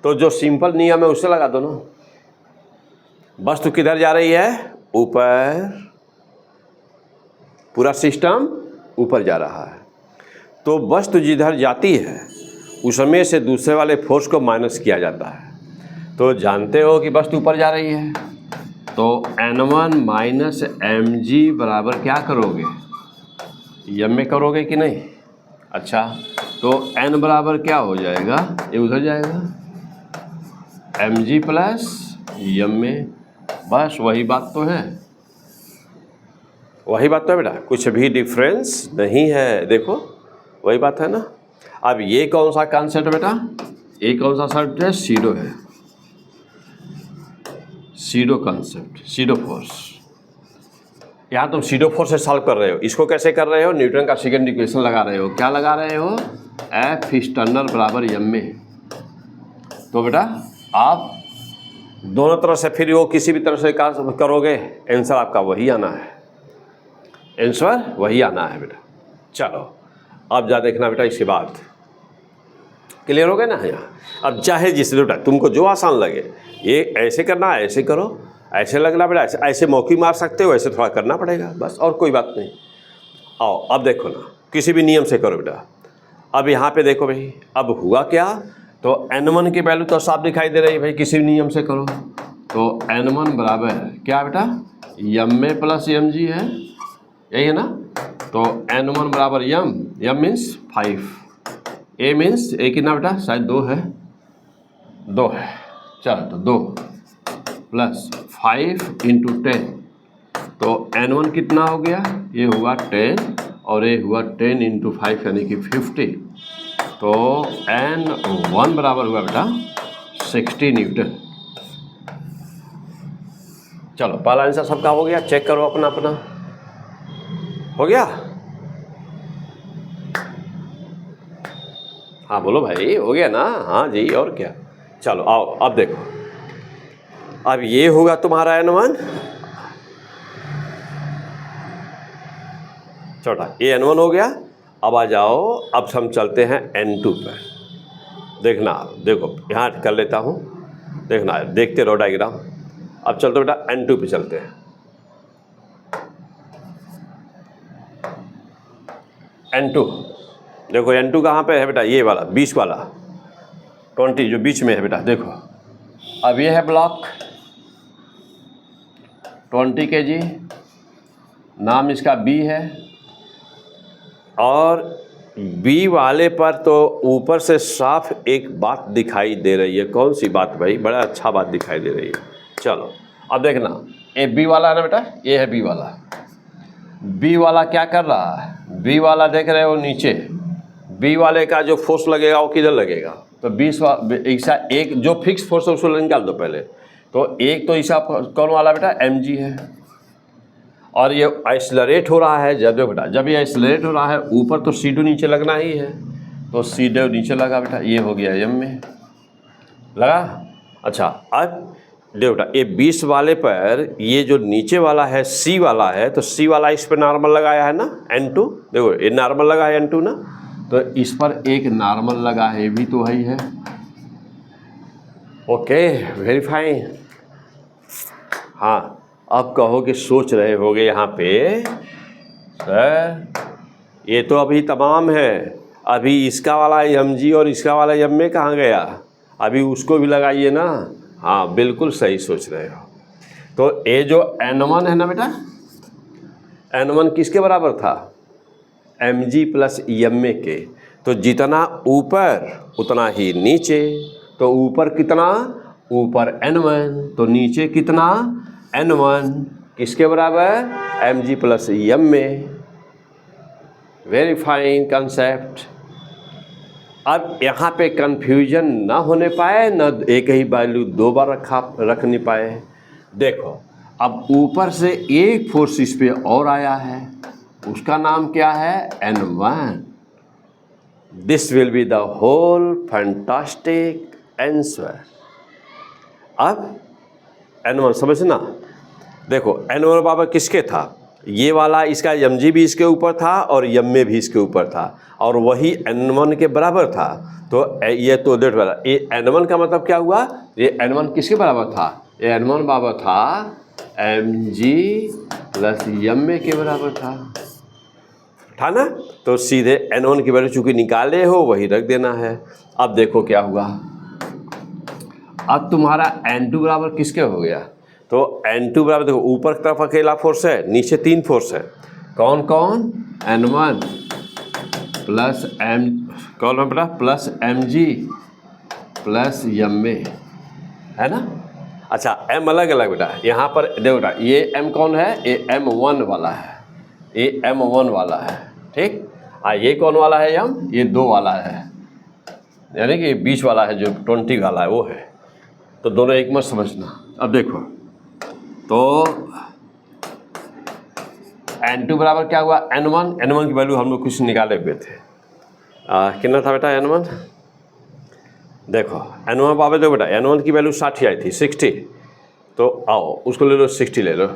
तो जो सिंपल नियम है उससे लगा दो ना। वस्तु किधर जा रही है, ऊपर, पूरा सिस्टम ऊपर जा रहा है। तो वस्तु जिधर जाती है उसमें से दूसरे वाले फोर्स को माइनस किया जाता है। तो जानते हो कि वस्तु ऊपर जा रही है, तो N1 माइनस mg बराबर क्या करोगे, m में करोगे कि नहीं। अच्छा, तो n बराबर क्या हो जाएगा, ये उधर जाएगा, mg प्लस m में, बस वही बात तो है, वही बात तो है बेटा, कुछ भी डिफरेंस नहीं है। देखो वही बात है ना। अब ये कौन सा कॉन्सेप्ट बेटा, ये कौन सा सब्जेक्ट है, सीडो है, सीडो कॉन्सेप्ट, सीडो फोर्स। यहाँ तुम सीडो फोर्स से सॉल्व कर रहे हो। इसको कैसे कर रहे हो, न्यूटन का सेकंड इक्वेशन लगा रहे हो। क्या लगा रहे हो, F एक्सटर्नल बराबर m में। तो बेटा आप दोनों तरह से फिर वो किसी भी तरह से करोगे, आंसर आपका वही आना है, आंसर वही आना है बेटा। चलो अब जा देखना बेटा, इसके बाद क्लियर हो गया ना। यहाँ अब चाहे जिस बेटा तुमको जो आसान लगे, ये ऐसे करना, ऐसे करो, ऐसे लगना बेटा, ऐसे मौकी मार सकते हो, ऐसे थोड़ा करना पड़ेगा बस, और कोई बात नहीं। आओ अब देखो ना, किसी भी नियम से करो बेटा। अब यहाँ पे देखो भाई, अब हुआ क्या, तो N1 की वैल्यू तो साफ दिखाई दे रही है भाई, किसी भी नियम से करो। तो N1 बराबर क्या बेटा, m में प्लस mg है, यही है ना। तो N1 बराबर m means 5, a means a कितना बेटा, शायद 2 है, 2 है। चलो तो 2 प्लस 5 इंटू 10, तो N1 कितना हो गया, ये हुआ 10 और ये हुआ 10 इंटू 5 यानी कि 50। तो N1 बराबर हुआ बेटा 60 न्यूटन। चलो पहला आंसर सबका हो गया, चेक करो अपना अपना, हो गया। हाँ बोलो भाई, हो गया ना, हाँ जी, और क्या। चलो आओ अब देखो, अब ये होगा तुम्हारा N1 छोटा, ये N1 हो गया। अब आ जाओ, अब हम चलते हैं N2 पर। देखना, देखो यहाँ कर लेता हूँ, देखना, देखते रहो डायग्राम। अब चलते बेटा N2 पे चलते हैं। N2 देखो, N2 कहाँ पे है बेटा, ये वाला 20 वाला 20 जो बीच में है बेटा, देखो। अब ये है ब्लॉक 20 kg, नाम इसका B है, और बी वाले पर तो ऊपर से साफ एक बात दिखाई दे रही है। कौन सी बात भाई? बड़ा अच्छा बात दिखाई दे रही है। चलो अब देखना, ये बी वाला है ना बेटा, ये है बी वाला। बी वाला क्या कर रहा है? बी वाला देख रहे हो नीचे, बी वाले का जो फोर्स लगेगा वो किधर लगेगा? तो 20 ऐसा एक जो फिक्स फोर्स है उसको निकाल दो पहले। तो एक तो ऐसा कौन वाला बेटा? mg है। और ये एक्सेलरेट हो रहा है, जब बेटा जब ये एक्सेलरेट हो रहा है ऊपर तो c2 नीचे लगना ही है, तो c2 नीचे लगा बेटा, ये हो गया m में लगा। अच्छा अब देखो बेटा, ये 20 वाले पर ये जो नीचे वाला है c वाला है, तो c वाला इस पर नॉर्मल लगाया है ना n2, देखो ये नॉर्मल लगा है n2 ना, तो इस पर एक नॉर्मल लगा है, भी तो वही है। Okay very fine. हाँ अब कहो कि सोच रहे होगे यहाँ पे सर ये तो अभी तमाम है, अभी इसका वाला mg और इसका वाला m कहाँ गया? अभी उसको भी लगाइए ना। हाँ बिल्कुल सही सोच रहे हो। तो ये जो n1 है ना बेटा, n1 किसके बराबर था? mg प्लस m के। तो जितना ऊपर उतना ही नीचे, तो ऊपर कितना? ऊपर n1, तो नीचे कितना? n1 किसके बराबर? mg plus m। Very fine concept. अब यहाँ पे कंफ्यूजन ना होने पाए, ना एक ही वैल्यू दो बार रख नहीं पाए। देखो अब ऊपर से एक फोर्स इस पे और आया है, उसका नाम क्या है? n1। This will be the whole fantastic answer. अब n1 समझना, देखो n1 बराबर किसके था? ये वाला इसका mg भी इसके ऊपर था और m भी इसके ऊपर था, और वही n1 के बराबर था। तो ये तो डेट वाला, ये n1 का मतलब क्या हुआ? ये n1 किसके बराबर था? ये n1 बराबर था mg प्लस m के बराबर था ना। तो सीधे n1 की वैल्यू चूँकि निकाले हो वही रख देना है। अब देखो क्या हुआ, अब तुम्हारा n2 बराबर किसके हो गया? तो n2 बराबर देखो ऊपर की तरफ अकेला फोर्स है, नीचे तीन फोर्स है। कौन कौन? n1 प्लस m, कौन है बेटा? प्लस mg प्लस m है ना। अच्छा m अलग अलग बेटा, यहाँ पर देखो बेटा ये m कौन है? ये m1 वाला है, ये m1 वाला है, ठीक। ये कौन वाला है? m, ये 2 वाला है, यानी कि बीच वाला है जो 20 वाला है वो है। तो दोनों एक मत समझना। अब देखो तो n2 बराबर क्या हुआ? n1 की वैल्यू हम लोग कुछ निकाले हुए थे, कितना था बेटा n1? देखो n1 बराबर देखो बेटा, n1 की वैल्यू 60 आई थी, 60। तो आओ उसको ले लो, 60 ले लो।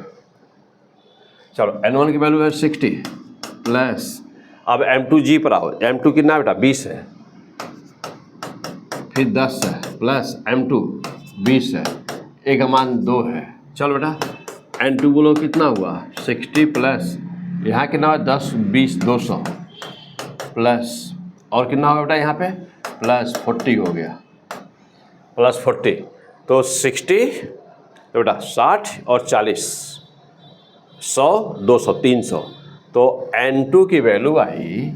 चलो n1 की वैल्यू है 60 प्लस, अब m2g पर आओ, m2 कितना बेटा? 20 है, फिर 10 है, प्लस m2 20 है, एक का मान 2 है। चलो बेटा n2 बोलो कितना हुआ? 60 प्लस यहाँ कितना हुआ? 10 20 200 प्लस, और कितना होगा बेटा यहाँ पे? प्लस 40 हो गया, प्लस 40। तो 60 तो बेटा 60 और 40, 100 200 300। तो n2 की वैल्यू आई,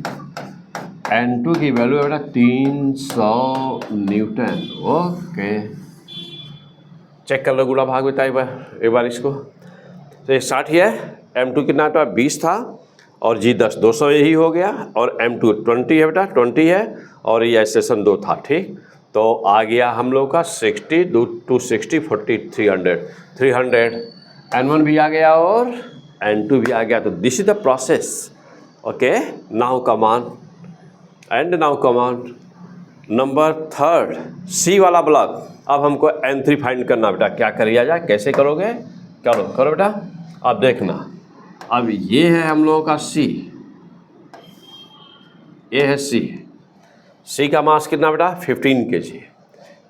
n2 की वैल्यू है बेटा 300 न्यूटन। ओके चेक कर लो, गुणा भाग बेटा एक बार इसको। तो ये 60 है, m2 कितना था? 20 था, और g 10 200 यही हो गया, और m2 20 है बेटा, 20 है, और ये सेशन 2 था, ठीक। तो आ गया हम लोग का 60 2 60 40 300 n1 भी आ गया और n2 भी आ गया। तो this is the process. Okay now come on and now come on number 3 सी वाला ब्लॉक। अब हमको n3 फाइंड करना बेटा, क्या करिए जाए, कैसे करोगे? करो बेटा। अब देखना, अब ये है हम लोगों का C, ये है C का मास कितना बेटा? 15 kg।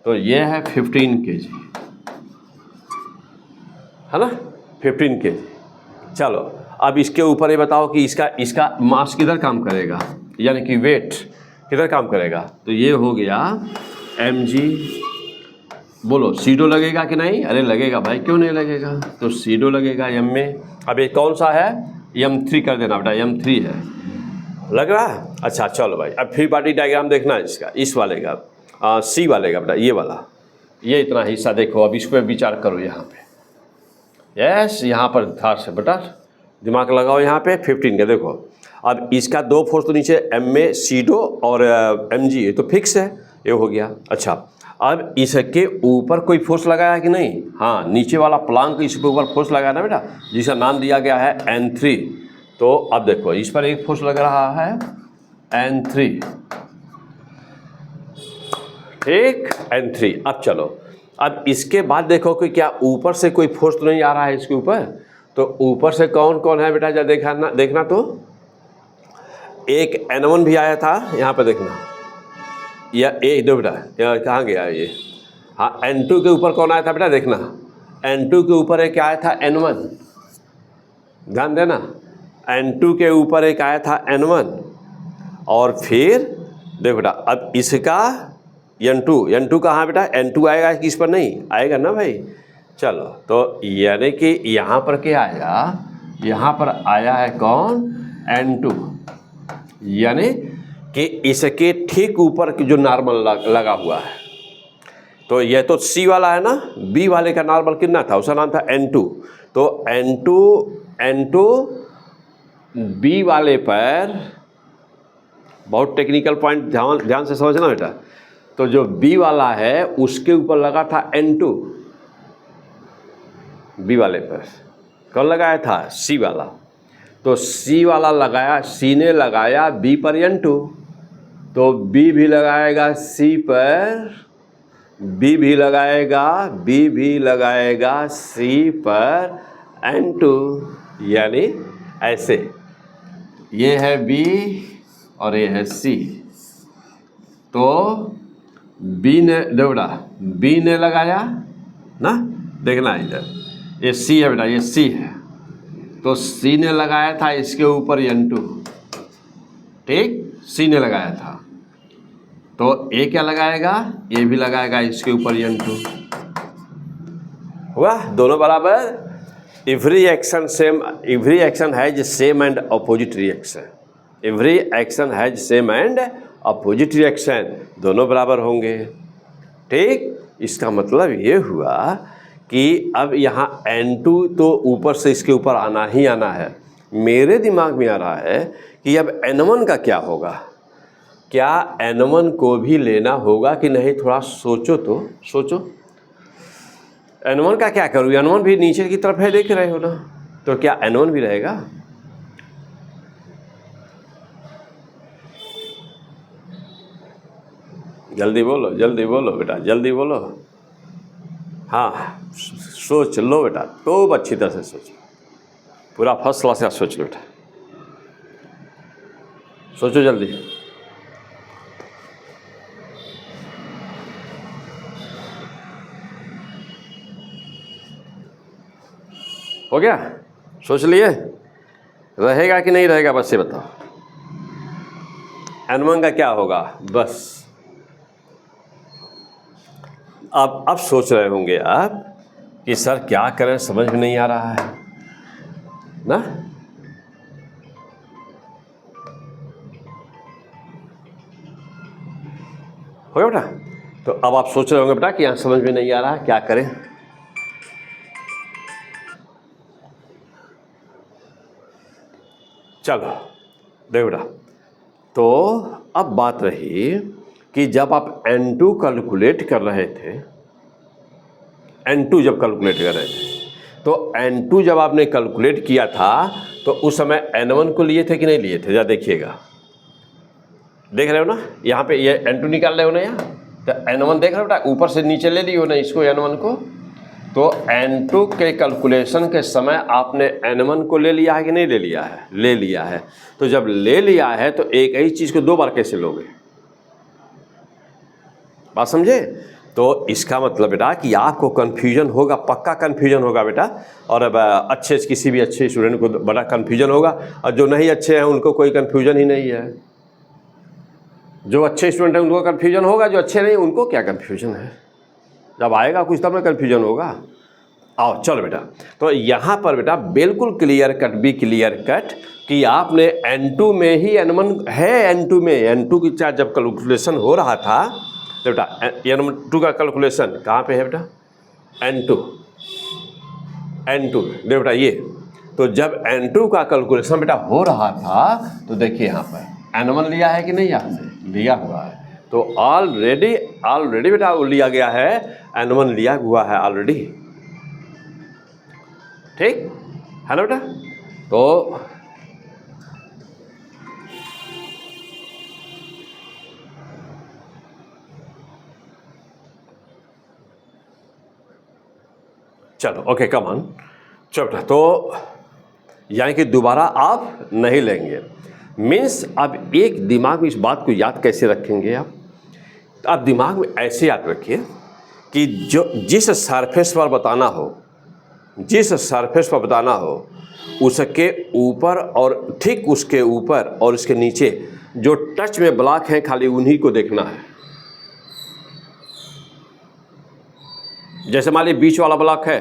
तो ये है 15 kg, है ना, 15 kg। चलो अब इसके ऊपर ये बताओ कि इसका मास किधर काम करेगा, यानी कि वेट किधर काम करेगा? तो ये हो गया mg, बोलो सीडो लगेगा कि नहीं? अरे लगेगा भाई, क्यों नहीं लगेगा? तो सीडो लगेगा m में। अब ये कौन सा है? m3 कर देना बेटा, m3 है। लग रहा है? अच्छा चलो भाई, अब फ्री बॉडी डायग्राम देखना है इसका, इस वाले का, सी वाले का बेटा, ये वाला, ये इतना हिस्सा देखो, अब इस पर विचार करो यहाँ पे। यस, यहाँ पर ध्यान से बेटा दिमाग लगाओ, यहाँ पे 15 का देखो। अब इसका 2 फोर्स तो नीचे एम में सीडो और एम जी, ये तो फिक्स है, ये हो गया। अच्छा, अब इसके ऊपर कोई फोर्स लगाया है कि नहीं? हाँ, नीचे वाला प्लांक इसके ऊपर फोर्स लगाया ना बेटा, जिसका नाम दिया गया है N3। तो अब देखो इस पर एक फोर्स लग रहा है N3, ठीक, N3। अब चलो, अब इसके बाद देखो कि क्या ऊपर से कोई फोर्स तो नहीं आ रहा है इसके ऊपर? तो ऊपर से कौन कौन है बेटा, जब देखना तो एक N1 भी आया था, यहाँ पर देखना, या एक दो बेटा, कहाँ गया ये? हाँ, N2 के ऊपर कौन आया था बेटा, देखना, N2 के ऊपर एक आया था N1, ध्यान देना, N2 के ऊपर एक आया था N1, और फिर देखो बेटा, अब इसका N2 कहाँ बेटा? N2 आएगा किस पर? नहीं आएगा ना भाई। चलो, तो यानी कि यहाँ पर क्या आया? यहाँ पर आया है कौन? N2, यानी कि इसके ठीक ऊपर जो नॉर्मल लगा हुआ है। तो यह तो सी वाला है ना, बी वाले का नॉर्मल कितना था? उसका नाम था N2। तो N2 बी वाले पर, बहुत टेक्निकल पॉइंट ध्यान से समझना बेटा। तो जो बी वाला है उसके ऊपर लगा था N2, बी वाले पर कौन लगाया था? सी वाला। तो सी वाला लगाया, सी ने लगाया बी पर N2, तो बी भी लगाएगा सी पर, बी भी लगाएगा सी पर N2, यानी ऐसे, ये है बी और ये है सी। तो बी ने बेटा, बी ने लगाया ना, देखना इधर, ये सी है बेटा, ये सी है, तो सी ने लगाया था इसके ऊपर N2, ठीक, सी ने लगाया था। तो ये क्या लगाएगा? ये भी लगाएगा इसके ऊपर N2, हुआ दोनों बराबर। Every action has same and opposite reaction, every action has same and opposite reaction, दोनों बराबर होंगे, ठीक। इसका मतलब ये हुआ कि अब यहाँ N2 तो ऊपर से इसके ऊपर आना ही आना है। मेरे दिमाग में आ रहा है कि अब N1 का क्या होगा? क्या N1 को भी लेना होगा कि नहीं? थोड़ा सोचो तो, सोचो N1 का क्या करूँ? N1 भी नीचे की तरफ है, देख रहे हो ना, तो क्या N1 भी रहेगा? जल्दी बोलो बेटा, जल्दी बोलो। हाँ, सोच लो बेटा, तो अच्छी तरह से सोचो, पूरा फर्स्ट क्लास का सोच लो बेटा, सोचो जल्दी। हो गया? सोच लिए? रहेगा कि नहीं रहेगा, बस ये बताओ। N1 का क्या होगा? बस अब सोच रहे होंगे आप कि सर क्या करें, समझ में नहीं आ रहा है ना। हो गया बेटा? तो अब आप सोच रहे होंगे बेटा कि यहाँ समझ में नहीं आ रहा है, क्या करें। चलो देखो बेटा, तो अब बात रही कि जब आप N2 कैलकुलेट कर रहे थे, N2 जब कैलकुलेट कर रहे थे, तो N2 जब आपने कैलकुलेट किया था तो उस समय N1 को लिए थे कि नहीं लिए थे? जरा देखिएगा, देख रहे हो ना, यहाँ पे ये N2 निकाल रहे हो ना, यहाँ तो N1 देख रहे हो बेटा, ऊपर से नीचे ले लियो ना इसको, N1 को। तो N2 के कैलकुलेशन के समय आपने N1 को ले लिया है कि नहीं ले लिया है? ले लिया है। तो जब ले लिया है तो एक ही चीज़ को 2 बार कैसे लोगे? बात समझे? तो इसका मतलब बेटा कि आपको कन्फ्यूजन होगा, पक्का कन्फ्यूजन होगा बेटा, और अब किसी भी अच्छे स्टूडेंट को बड़ा कन्फ्यूजन होगा, और जो नहीं अच्छे हैं उनको कोई कन्फ्यूजन ही नहीं है। जो अच्छे स्टूडेंट हैं उनको कन्फ्यूजन होगा, जो अच्छे नहीं उनको क्या कन्फ्यूजन है? जब आएगा कुछ तब में कन्फ्यूजन होगा। आओ चलो बेटा, तो यहाँ पर बेटा बिल्कुल क्लियर कट भी क्लियर कट कि आपने N2 में ही N1 है, N2 में N2 की चार्ज जब कैलकुलेशन हो रहा था तो बेटा N2 का कैलकुलेशन कहाँ पे है बेटा, N2 देखो बेटा ये, तो जब N2 का कैलकुलेशन बेटा हो रहा था तो देखिए यहाँ पर N1 लिया है कि नहीं, आपने लिया हुआ है, तो ऑलरेडी बेटा वो लिया गया है, N1 लिया हुआ है ऑलरेडी, ठीक है ना बेटा। तो चलो ओके कम ऑन, चलो बेटा, तो यानी कि दोबारा आप नहीं लेंगे, मीन्स अब एक दिमाग में इस बात को याद कैसे रखेंगे आप, तो आप दिमाग में ऐसे याद रखिए कि जो जिस सरफेस पर बताना हो उसके ऊपर और ठीक उसके ऊपर और उसके नीचे जो टच में ब्लॉक हैं खाली उन्हीं को देखना है। जैसे मान लीजिए बीच वाला ब्लॉक है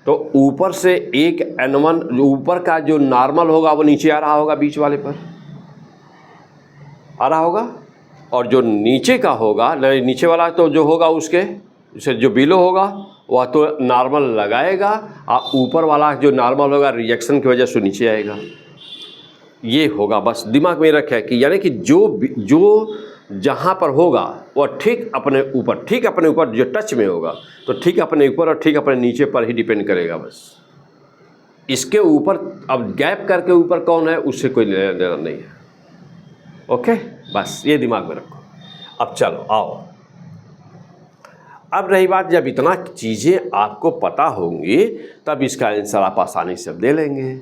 तो ऊपर से एक N1 ऊपर का जो नॉर्मल होगा वो नीचे आ रहा होगा, बीच वाले पर आ रहा होगा, और जो नीचे का होगा नीचे वाला तो जो होगा उसके से जो बिलो होगा वह तो नॉर्मल लगाएगा, और ऊपर वाला जो नॉर्मल होगा रिएक्शन की वजह से नीचे आएगा। ये होगा, बस दिमाग में रखे कि यानी कि जो जहाँ पर होगा वह ठीक अपने ऊपर जो टच में होगा तो ठीक अपने ऊपर और ठीक अपने नीचे पर ही डिपेंड करेगा। बस इसके ऊपर अब गैप करके ऊपर कौन है उससे कोई लेना देना नहीं है। ओके, बस ये दिमाग में रखो। अब चलो आओ, अब रही बात, जब इतना चीज़ें आपको पता होंगी तब इसका आंसर आप आसानी से दे लेंगे।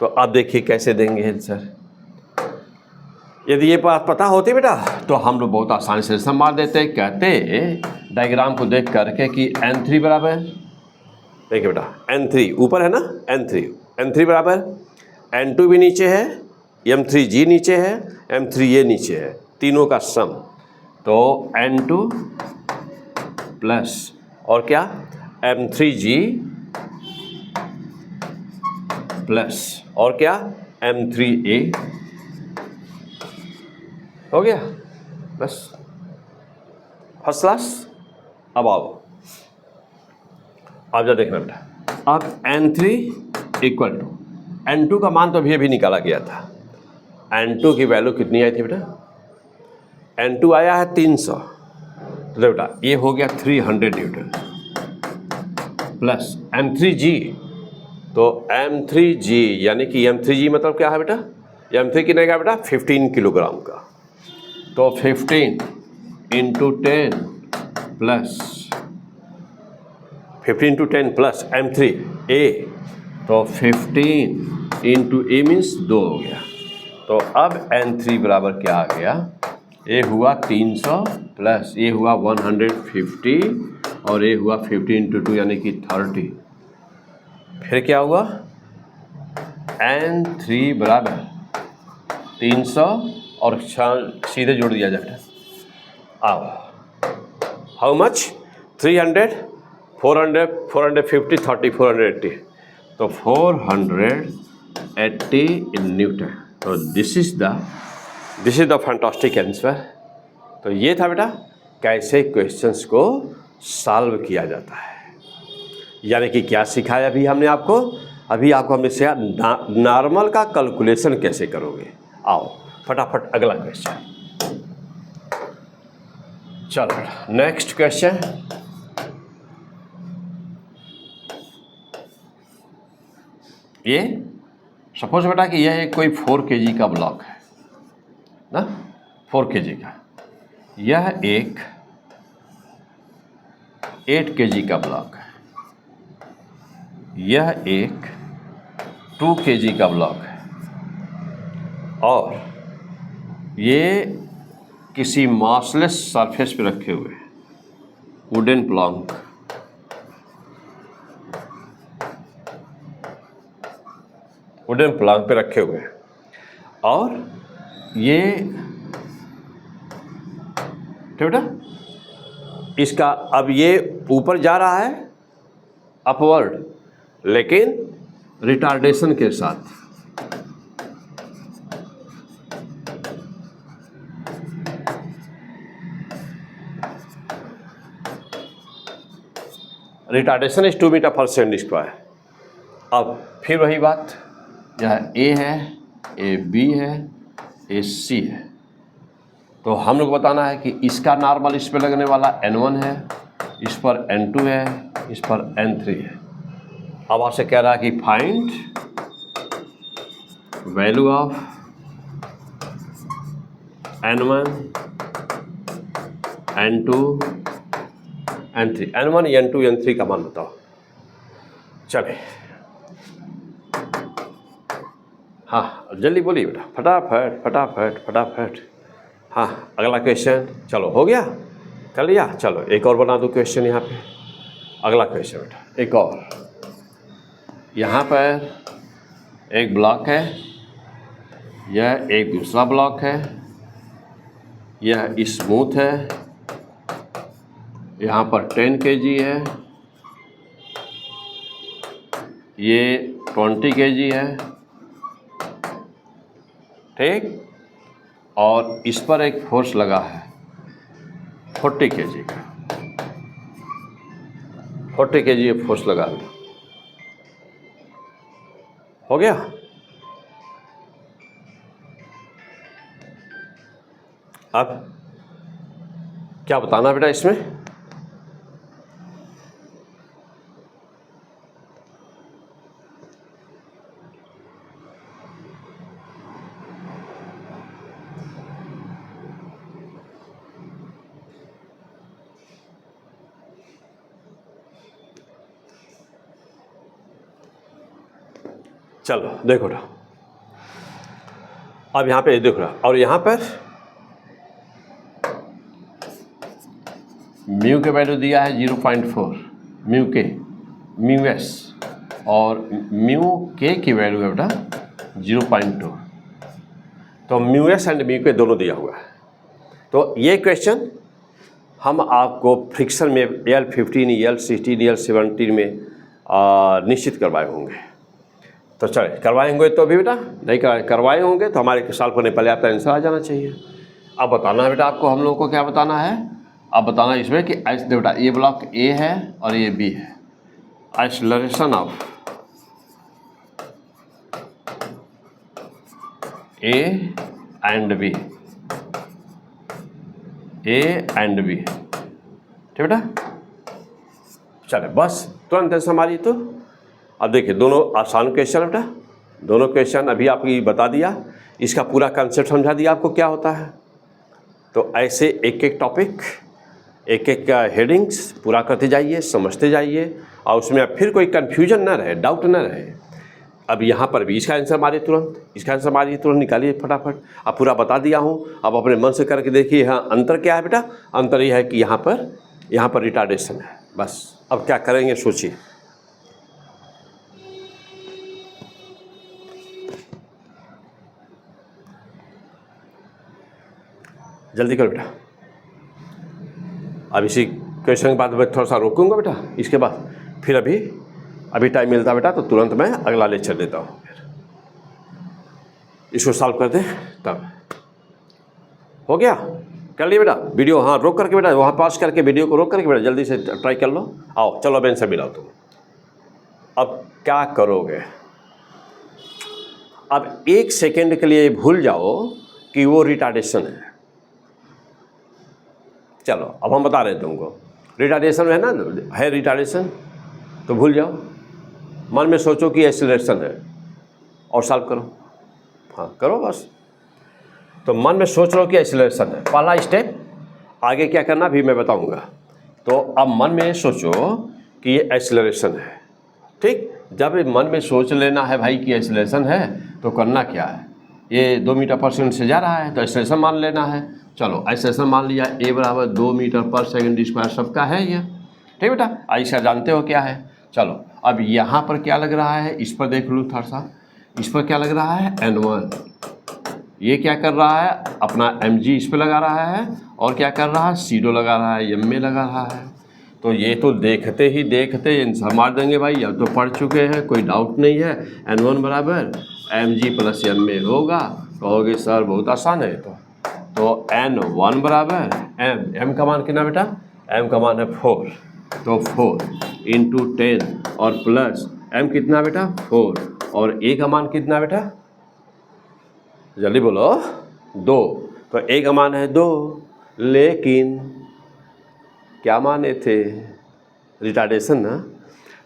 तो अब देखिए कैसे देंगे आंसर। यदि ये बात पता होती बेटा तो हम लोग बहुत आसानी से संभाल देते, कहते डायग्राम को देख करके कि N3 बराबर, देखिए बेटा N3 ऊपर है ना, N3 बराबर N2 भी नीचे है, M3G नीचे है, M3A नीचे है, तीनों का सम, तो N2 प्लस और क्या M3G प्लस और क्या M3A हो गया, बस फर्स्ट क्लास। अब आओ, अब जा देखना बेटा, अब N3 इक्वल टू N2 का मान तो अभी निकाला गया था। N2 की वैल्यू कितनी आई थी बेटा, N2 आया है 300, तो बेटा ये हो गया 300 न्यूटन प्लस M3G, तो M3G यानी कि M3G मतलब क्या है बेटा, M3 कितने का बेटा 15 किलोग्राम का, तो 15 into 10 plus 15 to 10 plus M3A, तो 15 इंटू A मीन्स 2 हो गया। तो अब N3 बराबर क्या आ गया, ये हुआ 300 प्लस ये हुआ 150 और ये हुआ 15 इंटू 2 यानी कि 30। फिर क्या हुआ, N3 बराबर 300 और सीधे जोड़ दिया जाए। आओ, हाउ मच 300 400 450 30 480, तो 480 इन न्यूटन। तो this is the fantastic answer. तो ये था बेटा कैसे क्वेश्चंस को सॉल्व किया जाता है, यानी कि क्या सिखाया अभी हमने आपको, हमने सिखाया नॉर्मल का कैलकुलेशन कैसे करोगे। आओ फटाफट अगला क्वेश्चन, चलो नेक्स्ट क्वेश्चन। ये सपोज बेटा कि यह एक कोई 4 kg का ब्लॉक है ना, 4 kg का, यह एक 8 kg का ब्लॉक है, यह एक 2 kg का ब्लॉक है, और ये किसी मासलेस सरफेस पे रखे हुए हैं, वुडन प्लॉन्क, पे रखे हुए हैं, और ये ठीक बेटा इसका अब ये ऊपर जा रहा है अपवर्ड, लेकिन रिटार्डेशन के साथ। रिटार्डेशन इज 2 मीटर पर सेकंड स्क्वायर। अब फिर वही बात, यह ए है, ए बी है, ए सी है, तो हम लोग बताना है कि इसका नॉर्मल इस पर लगने वाला n1 है, इस पर n2 है, इस पर n3 है। अब आपसे कह रहा है कि find value of n1, n2, n3, n1, n2, n3 का मान बताओ। चले, हाँ जल्दी बोलिए बेटा, फटाफट फटाफट फटाफट। हाँ अगला क्वेश्चन, चलो हो गया, कर लिया। चलो एक और बना दो क्वेश्चन यहाँ पे। अगला क्वेश्चन बेटा, एक और। यहाँ पर एक ब्लॉक है, यह एक दूसरा ब्लॉक है, यह स्मूथ है, यहाँ पर 10 kg है, ये 20 kg है, ठीक, और इस पर एक फोर्स लगा है 40 kg का, 40 kg ये फोर्स लगा है। हो गया। अब क्या बताना बेटा इसमें? चलो देखो ना, अब यहाँ पे देखो ना, और यहाँ पर म्यू के वैल्यू दिया है 0.4, म्यू के, म्यू एस, और म्यू के की वैल्यू है बेटा 0.2। तो म्यू एस एंड म्यू के दोनों दिया हुआ है। तो ये क्वेश्चन हम आपको फ्रिक्शन में L15, L16, L17 में निश्चित करवाए होंगे। तो चले, करवाए होंगे तो भी बेटा, नहीं करवाए होंगे तो हमारे सॉल्व करने पहले आपका आंसर आ जाना चाहिए। अब बताना है बेटा आपको, हम लोगों को क्या बताना है? अब बताना है इसमें कि बेटा ये ब्लॉक ए है और ये बी है। Acceleration of A and B, A and B, ठीक बेटा। चले बस तुरंत आंसर हमारी। तो अब देखिए दोनों आसान क्वेश्चन बेटा, दोनों क्वेश्चन अभी आपकी बता दिया, इसका पूरा कंसेप्ट समझा दिया आपको क्या होता है। तो ऐसे एक एक टॉपिक, एक एक हेडिंग्स पूरा करते जाइए, समझते जाइए, और उसमें अब फिर कोई कन्फ्यूजन ना रहे, डाउट ना रहे। अब यहाँ पर भी इसका आंसर मारिए तुरंत, इसका आंसर मारिए तुरंत, निकालिए फटाफट। अब पूरा बता दिया हूँ, अब अपने मन से करके देखिए। यहाँ अंतर क्या है बेटा? अंतर ये है कि यहाँ पर रिटार्डेशन है, बस। अब क्या करेंगे सोचिए। जल्दी करो बेटा। अब इसी क्वेश्चन के बाद मैं थोड़ा सा रोकूंगा बेटा, इसके बाद फिर अभी टाइम मिलता बेटा तो तुरंत मैं अगला लेक्चर देता हूँ। फिर इसको सॉल्व कर दें तब। हो गया? कर लिए बेटा वीडियो? हाँ रोक करके बेटा, वहाँ पास करके वीडियो को रोक करके बेटा जल्दी से ट्राई कर लो। आओ चलो बेन से मिलाओ तुम। अब क्या करोगे? अब 1 सेकेंड के लिए भूल जाओ कि वो रिटार्डेशन है। चलो अब हम बता रहे हैं तुमको, रिटार्डेशन है ना, है रिटार्डेशन, तो भूल जाओ, मन में सोचो कि एक्सीलरेशन है और सॉल्व करो। हाँ करो बस। तो मन में सोच लो कि एक्सीलरेशन है, पहला स्टेप। आगे क्या करना भी मैं बताऊंगा। तो अब मन में सोचो कि ये एक्सीलरेशन है, ठीक। जब मन में सोच लेना है भाई कि एक्सीलरेशन है, तो करना क्या है, ये 2 मीटर पर सेकंड से जा रहा है तो एक्सीलरेशन मान लेना है। चलो एक्सीलरेशन मान लिया, ए बराबर 2 मीटर पर सेकंड स्क्वायर सबका है ये, ठीक बेटा। ऐसा जानते हो क्या है। चलो अब यहाँ पर क्या लग रहा है, इस पर देख लो थोड़ा सा, इस पर क्या लग रहा है, N1। ये क्या कर रहा है, अपना mg इस पर लगा रहा है, और क्या कर रहा है, सीडो लगा रहा है, एम में लगा रहा है। तो ये तो देखते ही देखते आंसर मार देंगे भाई, अब तो पढ़ चुके हैं, कोई डाउट नहीं है। N1 बराबर mg प्लस m में होगा। कहोगे सर बहुत आसान है तो N1 बराबर m का मान कितना बेटा, m का मान है 4, तो 4 इंटू 10 और प्लस m कितना बेटा 4, और a का मान कितना बेटा, जल्दी बोलो 2, तो a का मान है 2, लेकिन क्या माने थे, रिटार्डेशन ना।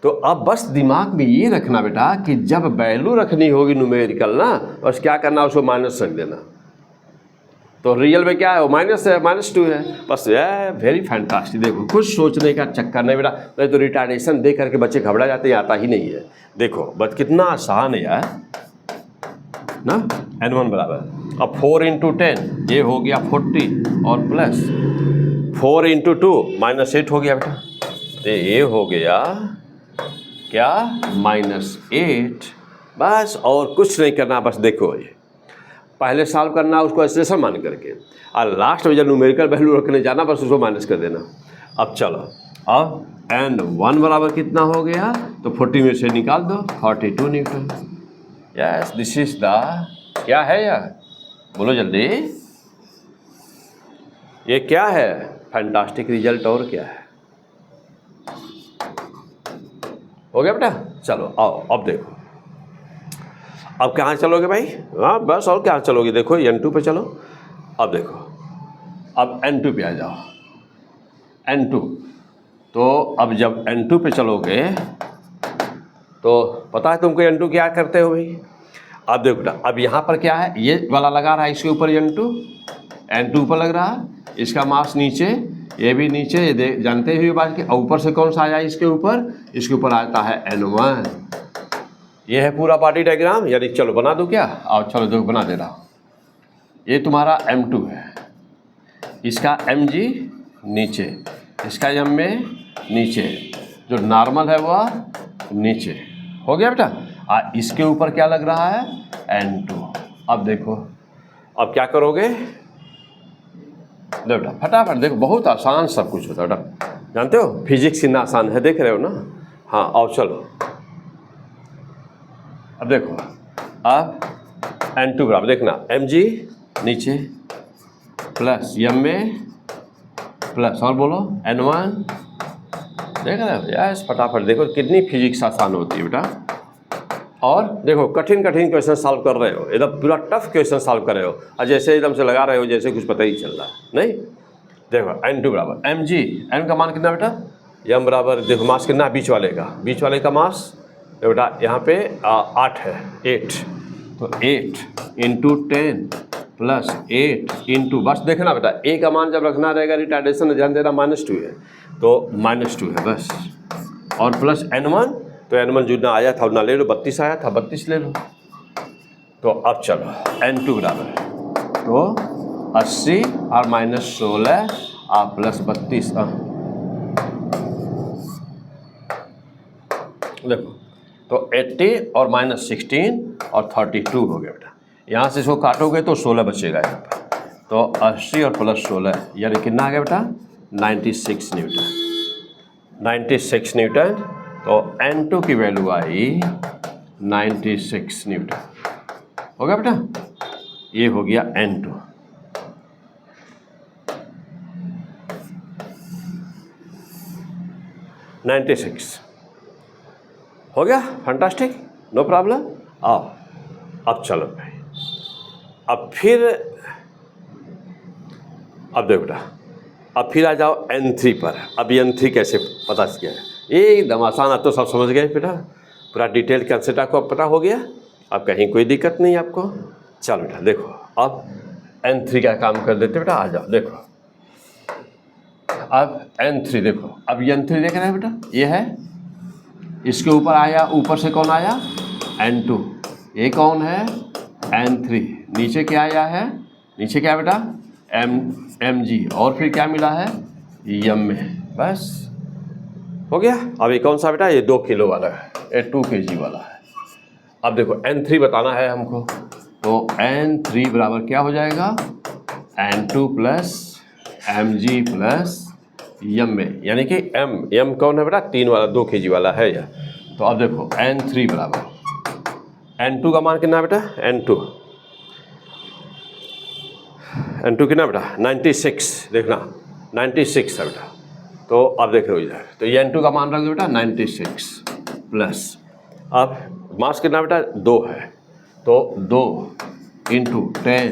तो अब बस दिमाग में ये रखना बेटा कि जब वैल्यू रखनी होगी न्यूमेरिकल ना, बस क्या करना, उसको माइनस रख देना। तो रियल में क्या है, वो माइनस है, -2 है, बस वेरी फैंटास्टिक। देखो कुछ सोचने का चक्कर नहीं बेटा, नहीं तो रिटार्डेशन देख करके बच्चे घबरा जाते हैं, आता ही नहीं है। देखो बस कितना आसान है यार ना। N1 बराबर अब 4 इंटू 10 ये हो गया 40 और प्लस 4 इंटू 2 -8 हो गया बेटा, तो ये हो गया क्या -8। बस और कुछ नहीं करना, बस देखो ये पहले सॉल्व करना उसको एक्सप्रेशन मान करके, और लास्ट में जब न्यूमेरिकल वैल्यू रखने जाना बस उसको माइनस कर देना। अब चलो, अब N1 बराबर कितना हो गया, तो 40 में से निकाल दो 42 Newton. Yes this is the, क्या है यार, बोलो जल्दी, ये क्या है, फैंटास्टिक रिजल्ट। और क्या है, हो गया बेटा। चलो आओ अब देखो, अब कहाँ चलोगे भाई, हाँ बस और क्या चलोगे, देखो N2 पे चलो। अब देखो, अब N2 पे आ जाओ, N2, तो अब जब N2 पे चलोगे तो पता है तुमको N2 क्या करते हो भाई। अब देखो बेटा, अब यहाँ पर क्या है, ये वाला लगा रहा है इसके ऊपर N2 ऊपर लग रहा है, इसका मास नीचे, ये भी नीचे, ये जानते हुए बात कि ऊपर से कौन सा आया इसके ऊपर, इसके ऊपर आता है N1। ये है पूरा बॉडी डायग्राम, यानी चलो बना दो क्या, और चलो देखो बना दे रहा हूँ। ये तुम्हारा M2 है, इसका mg नीचे, इसका m में नीचे, जो नॉर्मल है वह नीचे, हो गया बेटा। इसके ऊपर क्या लग रहा है, N2। अब देखो, अब क्या करोगे, देखो बेटा फटाफट देखो, बहुत आसान सब कुछ होता है बेटा, जानते हो फिजिक्स कितना आसान है, देख रहे हो ना। हाँ और चलो, अब देखो, अब N2 बराबर देखना mg नीचे प्लस m में प्लस, और बोलो N1, देख रहे हो, यस फटाफट देखो कितनी फिजिक्स आसान होती है बेटा। और देखो कठिन क्वेश्चन सॉल्व कर रहे हो, एकदम पूरा टफ क्वेश्चन सॉल्व कर रहे हो, और जैसे एकदम से लगा रहे हो जैसे कुछ पता ही चल रहा है नहीं। देखो N2 बराबर mg, m का मान कितना बेटा, m बराबर देखो मास कितना बीच वाले का मास, तो बेटा यहाँ पे 8 है, 8, तो 8 इंटू 10 प्लस 8 इंटू, बस देखना बेटा a का मान जब रखना रहेगा, रिटार्डेशन ध्यान देना -2 है, तो -2 है बस, और प्लस N1, तो N1 जितना आया था उतना ले लो, 32 आया था 32 ले लो। तो अब चलो N2 बराबर, तो 80 और -16 प्लस 32, देखो तो 80 और -16 और 32 हो गया बेटा। यहाँ से इसको काटोगे तो 16 बचेगा यहाँ पर, तो 80 और प्लस 16 यानी कितना आ गया बेटा, 96 न्यूटन, 96 न्यूटन। तो N2 की वैल्यू आई 96 न्यूटन, हो गया बेटा, ये हो गया N2। हो गया, फैंटास्टिक, नो प्रॉब्लम। आओ अब चलो भाई, अब फिर, अब देखो बेटा, अब फिर आ जाओ N3 पर। अब N3 कैसे पता किया है, एकदम आसान, अब तो सब समझ गए बेटा, पूरा डिटेल कंसेप्ट आपको पता हो गया, अब कहीं कोई दिक्कत नहीं आपको। चलो बेटा देखो, अब N3 का काम कर देते बेटा, आ जाओ देखो, अब N3 देखो, अब N3 देख रहे हैं बेटा, ये है, इसके ऊपर आया, ऊपर से कौन आया, N2, ये कौन है, N3, नीचे क्या आया है, नीचे क्या बेटा, mg, और फिर क्या मिला है, m में, बस हो गया। अब ये कौन सा बेटा, ये 2 किलो वाला है, ये 2 kg वाला है। अब देखो N3 बताना है हमको, तो N3 बराबर क्या हो जाएगा, N2 प्लस mg प्लस यम में, यानी कि एम कौन है बेटा, 3 वाला 2 kg वाला है यह। तो अब देखो N3 बराबर N2 का मान कितना है बेटा, N2 कितना बेटा 96, देखना 96 है बेटा। तो अब देख रहे हो इधर, तो ये N2 का मान रख दो बेटा 96 प्लस, अब मास कितना बेटा 2 है, तो 2 इंटू 10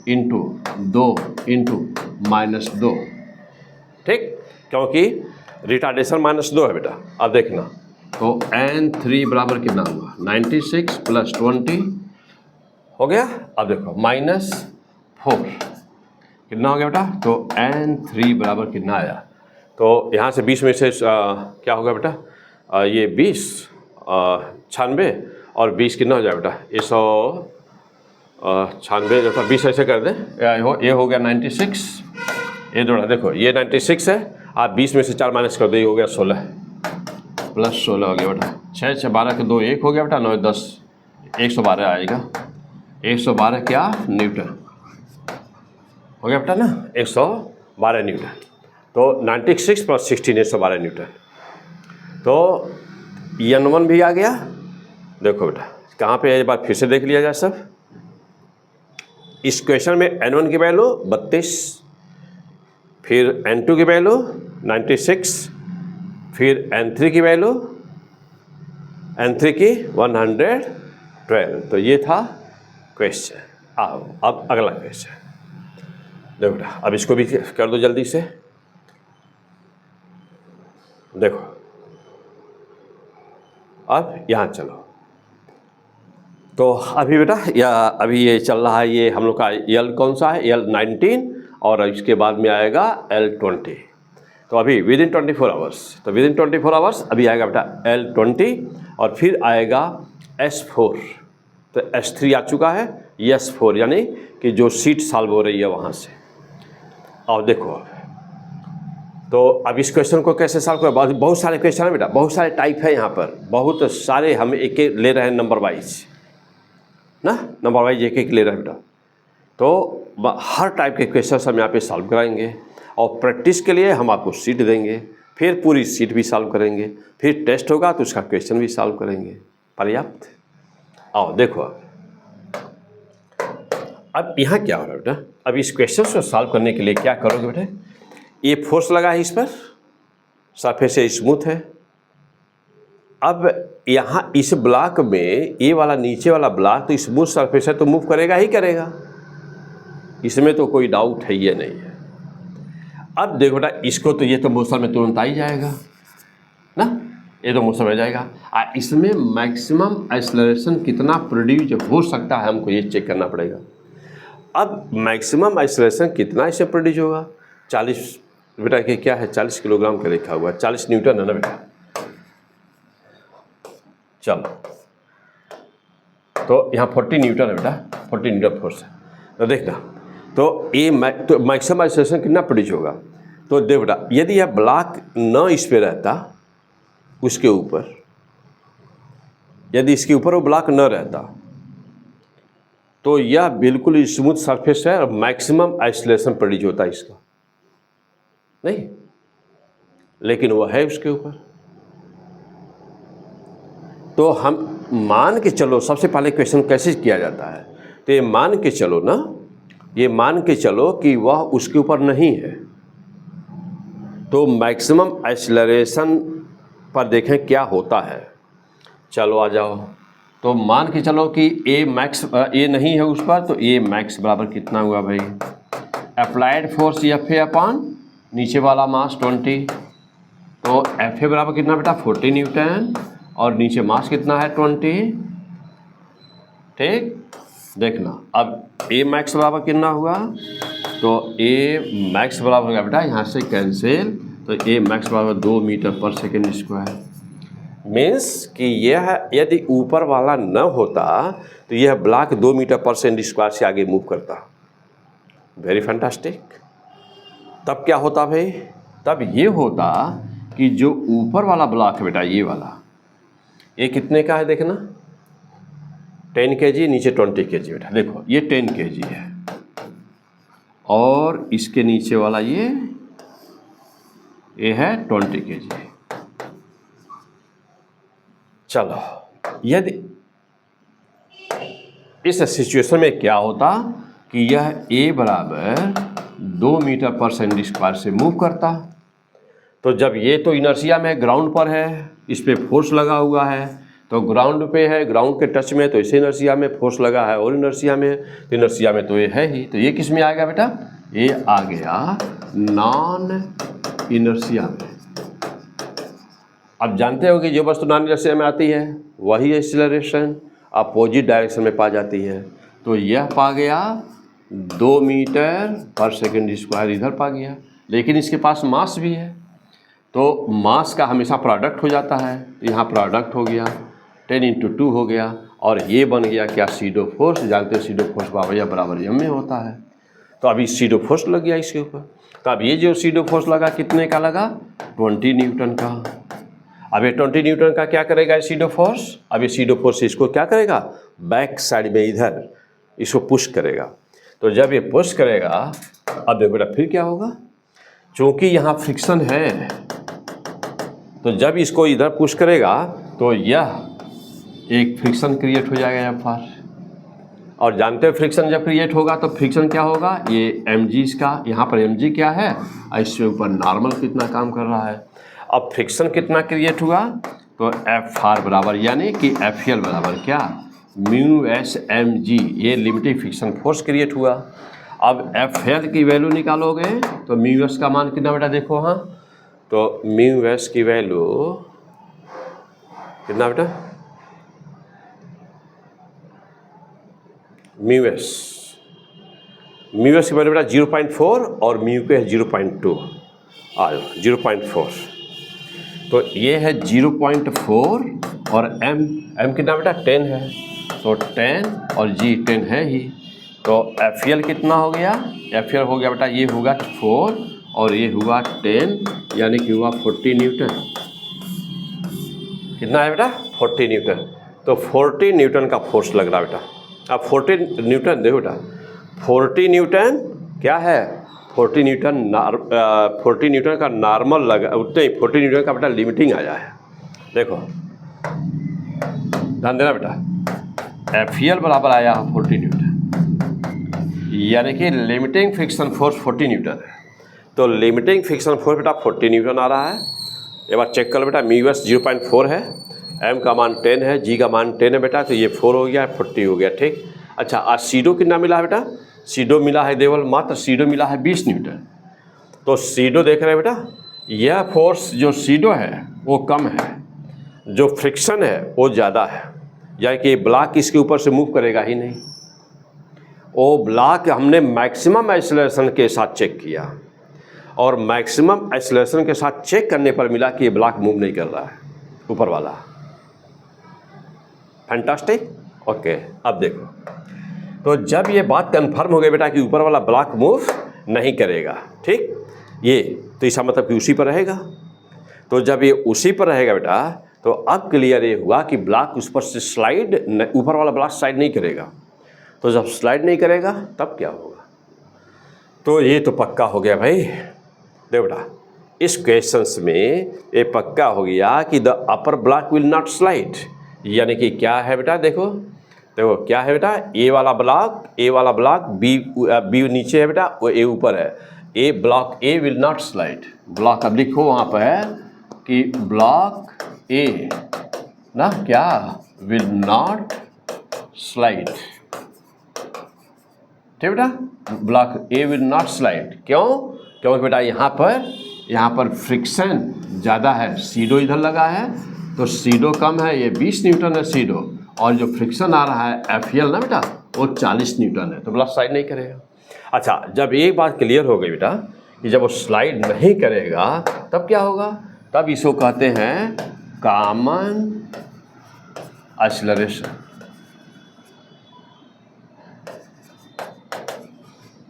इंटू 2 इंटू -2, ठीक, क्योंकि रिटार्डेशन -2 है बेटा। अब देखना, तो N3 बराबर कितना हुआ 96 प्लस 20 हो गया। अब देखो -4 कितना हो गया बेटा, तो N3 बराबर कितना आया, तो यहाँ से 20 में से क्या होगा बेटा, ये 20 96 और 20 कितना हो जाए बेटा, ये 196 जो था 20 ऐसे कर दें, ये हो गया 96, ये जोड़ा देखो ये 96 है, आप 20 में से 4 माइनस कर दो, ये हो गया 16 प्लस 16 हो गया बेटा, 6 6 12 के 2 1 हो गया बेटा, 9 10 112 आएगा, 112 क्या न्यूटन हो गया बेटा ना, 112 न्यूटन। तो 96 प्लस 16 112 न्यूटन। तो N1 भी आ गया, देखो बेटा कहाँ पे है, एक बार फिर से देख लिया जाए सब। इस क्वेश्चन में N1 की वैल्यू 32, फिर N2 की वैल्यू 96, फिर N3 की वैल्यू N3 की 112। तो ये था क्वेश्चन। आओ अब अगला क्वेश्चन देखो बेटा, अब इसको भी कर दो जल्दी से। देखो अब यहाँ चलो, तो अभी बेटा या अभी ये चल रहा है, ये हम लोग का L कौन सा है, L19, और इसके बाद में आएगा L20। तो अभी विदिन 24 आवर्स, तो विदिन 24 आवर्स अभी आएगा बेटा L20 और फिर आएगा S4। तो S3 आ चुका है, S4 यानी कि जो सीट सॉल्व हो रही है वहाँ से। और देखो तो अब इस क्वेश्चन को कैसे सॉल्व करें, बहुत सारे क्वेश्चन है बेटा, बहुत सारे टाइप है यहाँ पर, बहुत सारे हम एक एक ले रहे हैं नंबर वाइज ना, नंबर वाइज एक एक ले रहे हैं बेटा। तो हर टाइप के क्वेश्चन हम यहाँ पे सॉल्व कराएंगे, और प्रैक्टिस के लिए हम आपको सीट देंगे, फिर पूरी सीट भी सॉल्व करेंगे, फिर टेस्ट होगा तो उसका क्वेश्चन भी सॉल्व करेंगे। पर्याप्त। आओ देखो अब यहाँ क्या हो रहा है बेटा, अब इस क्वेश्चन को सॉल्व करने के लिए क्या करोगे बेटा, ये फोर्स लगा है इस पर, सरफेस से स्मूथ है। अब यहाँ इस ब्लॉक में ये वाला नीचे वाला ब्लॉक तो स्मूथ सरफेस है तो मूव करेगा ही करेगा, इसमें तो कोई डाउट है ये नहीं है। अब देखो बेटा इसको तो ये तो मोशन में तुरंत आ ही जाएगा ना, ये तो मोशन में जाएगा। इसमें मैक्सिमम एक्सेलरेशन कितना प्रोड्यूस हो सकता है हमको ये चेक करना पड़ेगा। अब मैक्सिमम एक्सेलरेशन कितना इसे प्रोड्यूस होगा, 40 बेटा कि क्या है 40 किलोग्राम का लिखा हुआ है, 40 न्यूटन है ना बेटा। चलो तो यहाँ 40 न्यूटन है बेटा, 40 न्यूटन फोर्स है। तो देखना तो ये तो मैक्सिमम एक्सेलरेशन कितना प्रोड्यूस होगा, तो देख बेटा यदि यह ब्लॉक न इस पे रहता उसके ऊपर, यदि इसके ऊपर वो ब्लॉक न रहता तो यह बिल्कुल स्मूथ सरफेस है और मैक्सिमम एक्सेलरेशन प्रोड्यूस होता है इसका नहीं, लेकिन वह है उसके ऊपर। तो हम मान के चलो, सबसे पहले क्वेश्चन कैसे किया जाता है, तो ये मान के चलो ना, ये मान के चलो कि वह उसके ऊपर नहीं है, तो मैक्सिमम एक्सेलरेशन पर देखें क्या होता है। चलो आ जाओ, तो मान के चलो कि ए मैक्स ए नहीं है उस पर, तो ए मैक्स बराबर कितना हुआ भाई, applied force F A upon नीचे वाला मास 20, तो एफ ए बराबर कितना बेटा 40 न्यूटन और नीचे मास कितना है 20। ठीक, देखना अब ए मैक्स बराबर कितना हुआ, तो ए मैक्स बराबर होगा बेटा यहाँ से कैंसिल, तो ए मैक्स बराबर 2 मीटर पर सेकेंड स्क्वायर। मीन्स कि यह यदि ऊपर वाला न होता तो यह ब्लॉक 2 मीटर पर सेकेंड स्क्वायर से आगे मूव करता। Very fantastic. तब क्या होता भाई, तब ये होता कि जो ऊपर वाला ब्लॉक है बेटा ये वाला, ये कितने का है देखना 10 kg, नीचे 20 kg बेटा। देखो ये 10 kg है और इसके नीचे वाला ये ये है 20 kg। चलो, यदि इस सिचुएशन में क्या होता कि यह A बराबर 2 मीटर पर सेकंड स्क्वायर से मूव करता, तो जब ये तो इनर्शिया में ग्राउंड पर है, इस पर फोर्स लगा हुआ है, तो ग्राउंड पे है, ग्राउंड के टच में, तो इसे इनर्शिया में फोर्स लगा है, और इनर्शिया में, तो इनर्शिया में तो ये है ही, तो ये किस में आ गया बेटा? ये आ गया नॉन इनर्शिया में। आप जानते हो कि जो वस्तु नॉन इनर्शिया में आती है वही एक्सीलरेशन अपोजिट डायरेक्शन में पा जाती है, तो यह पा गया 2 मीटर पर सेकंड स्क्वायर इधर पा गया, लेकिन इसके पास मास भी है, तो मास का हमेशा प्रोडक्ट हो जाता है, तो यहाँ प्रोडक्ट हो गया 10 × 2 हो गया, और ये बन गया क्या? SIDO force. जानते हो सीडो फोर्स बाबा बराबर एम में होता है, तो अभी सीडो फोर्स लग गया इसके ऊपर। तो अब ये जो सीडो फोर्स लगा कितने का लगा? 20 न्यूटन का। अब ये 20 न्यूटन का क्या करेगा सीडो फोर्स? अब ये सीडो फोर्स इसको क्या करेगा? बैक साइड में इधर इसको पुश करेगा। तो जब ये पुश करेगा, अब देखो बेटा फिर क्या होगा, चूँकि यहाँ फ्रिक्शन है, तो जब इसको इधर पुश करेगा तो यह एक फ्रिक्शन क्रिएट हो जाएगा यहाँ पर। और जानते हो फ्रिक्शन जब क्रिएट होगा तो फ्रिक्शन क्या होगा? ये mg इसका, यहाँ पर mg क्या है, इसके ऊपर नॉर्मल कितना काम कर रहा है। अब फ्रिक्शन कितना क्रिएट हुआ? तो F बराबर यानी कि FL बराबर क्या? μs mg, ये लिमिटिंग फ्रिक्शन फोर्स क्रिएट हुआ। अब FL की वैल्यू निकालोगे तो μs का मान कितना बेटा? देखो हाँ, तो μs की वैल्यू कितना बेटा? μs की वैल्यू बेटा 0.4 और म्यू के है 0.2, आ जाओ 0.4, तो ये है 0.4 और m कितना बेटा? 10 है, तो 10 और g 10 है ही, तो FL कितना हो गया? FL हो गया बेटा, ये होगा 4 और ये हुआ 10, यानी कि हुआ 40 न्यूटन। कितना है बेटा? 40 न्यूटन। तो 40 न्यूटन का फोर्स लग रहा बेटा। अब 40 न्यूटन देखो बेटा, 40 न्यूटन क्या है? 40 न्यूटन का नॉर्मल लगा, उतने ही 40 न्यूटन का बेटा लिमिटिंग आया है। देखो ध्यान देना बेटा, FL बराबर आया 40 न्यूटन, यानी कि लिमिटिंग फ्रिक्शन फोर्स 40 न्यूटन है। तो लिमिटिंग फ्रिक्शन फोर्स बेटा 40 न्यूटन आ रहा है। एक बार चेक कर लो बेटा, μs 0.4 है, m का मान 10 है, g का मान 10 है बेटा, तो ये 4 हो गया, 40 हो गया, ठीक। अच्छा, आज सीडो कितना मिला है बेटा? सीडो मिला है देवल मात्र सीडो मिला है 20 न्यूटन। तो सीडो देख रहे हैं बेटा, यह फोर्स जो सीडो है वो कम है, जो फ्रिक्शन है वो ज़्यादा है, यानी कि ब्लॉक इसके ऊपर से मूव करेगा ही नहीं। वो ब्लॉक हमने मैक्सिमम एक्सेलरेशन के साथ चेक किया, और मैक्सिमम एक्सेलरेशन के साथ चेक करने पर मिला कि ये ब्लॉक मूव नहीं कर रहा है, ऊपर वाला। Fantastic, okay. अब देखो, तो जब ये बात कंफर्म हो गई बेटा कि ऊपर वाला ब्लॉक मूव नहीं करेगा, ठीक, ये तो इसका मतलब कि उसी पर रहेगा। तो जब ये उसी पर रहेगा बेटा, तो अब क्लियर ये हुआ कि ब्लॉक उस पर से स्लाइड, ऊपर वाला ब्लॉक स्लाइड नहीं करेगा। तो जब स्लाइड नहीं करेगा तब क्या होगा? तो ये तो पक्का हो गया भाई। देखो बेटा, इस क्वेश्चंस में ये पक्का हो गया कि the upper block will not slide, यानी कि क्या है बेटा? देखो देखो क्या है बेटा, ए वाला ब्लॉक बी नीचे है बेटा, वो ए ऊपर है। A block A will not slide, block अब लिखो वहाँ पर है कि ब्लॉक ए ना क्या विल नॉट स्लाइड, ठीक बेटा, block A will not slide. क्यों? क्योंकि बेटा यहाँ पर फ्रिक्शन ज़्यादा है, सीडो इधर लगा है तो सीडो कम है, ये 20 न्यूटन है सीडो, और जो फ्रिक्शन आ रहा है FL ना बेटा वो 40 न्यूटन है, तो ब्लॉक स्लाइड नहीं करेगा। अच्छा, जब एक बात क्लियर हो गई बेटा कि जब वो स्लाइड नहीं करेगा तब क्या होगा? तब इसको कहते हैं कॉमन एक्सीलरेशन।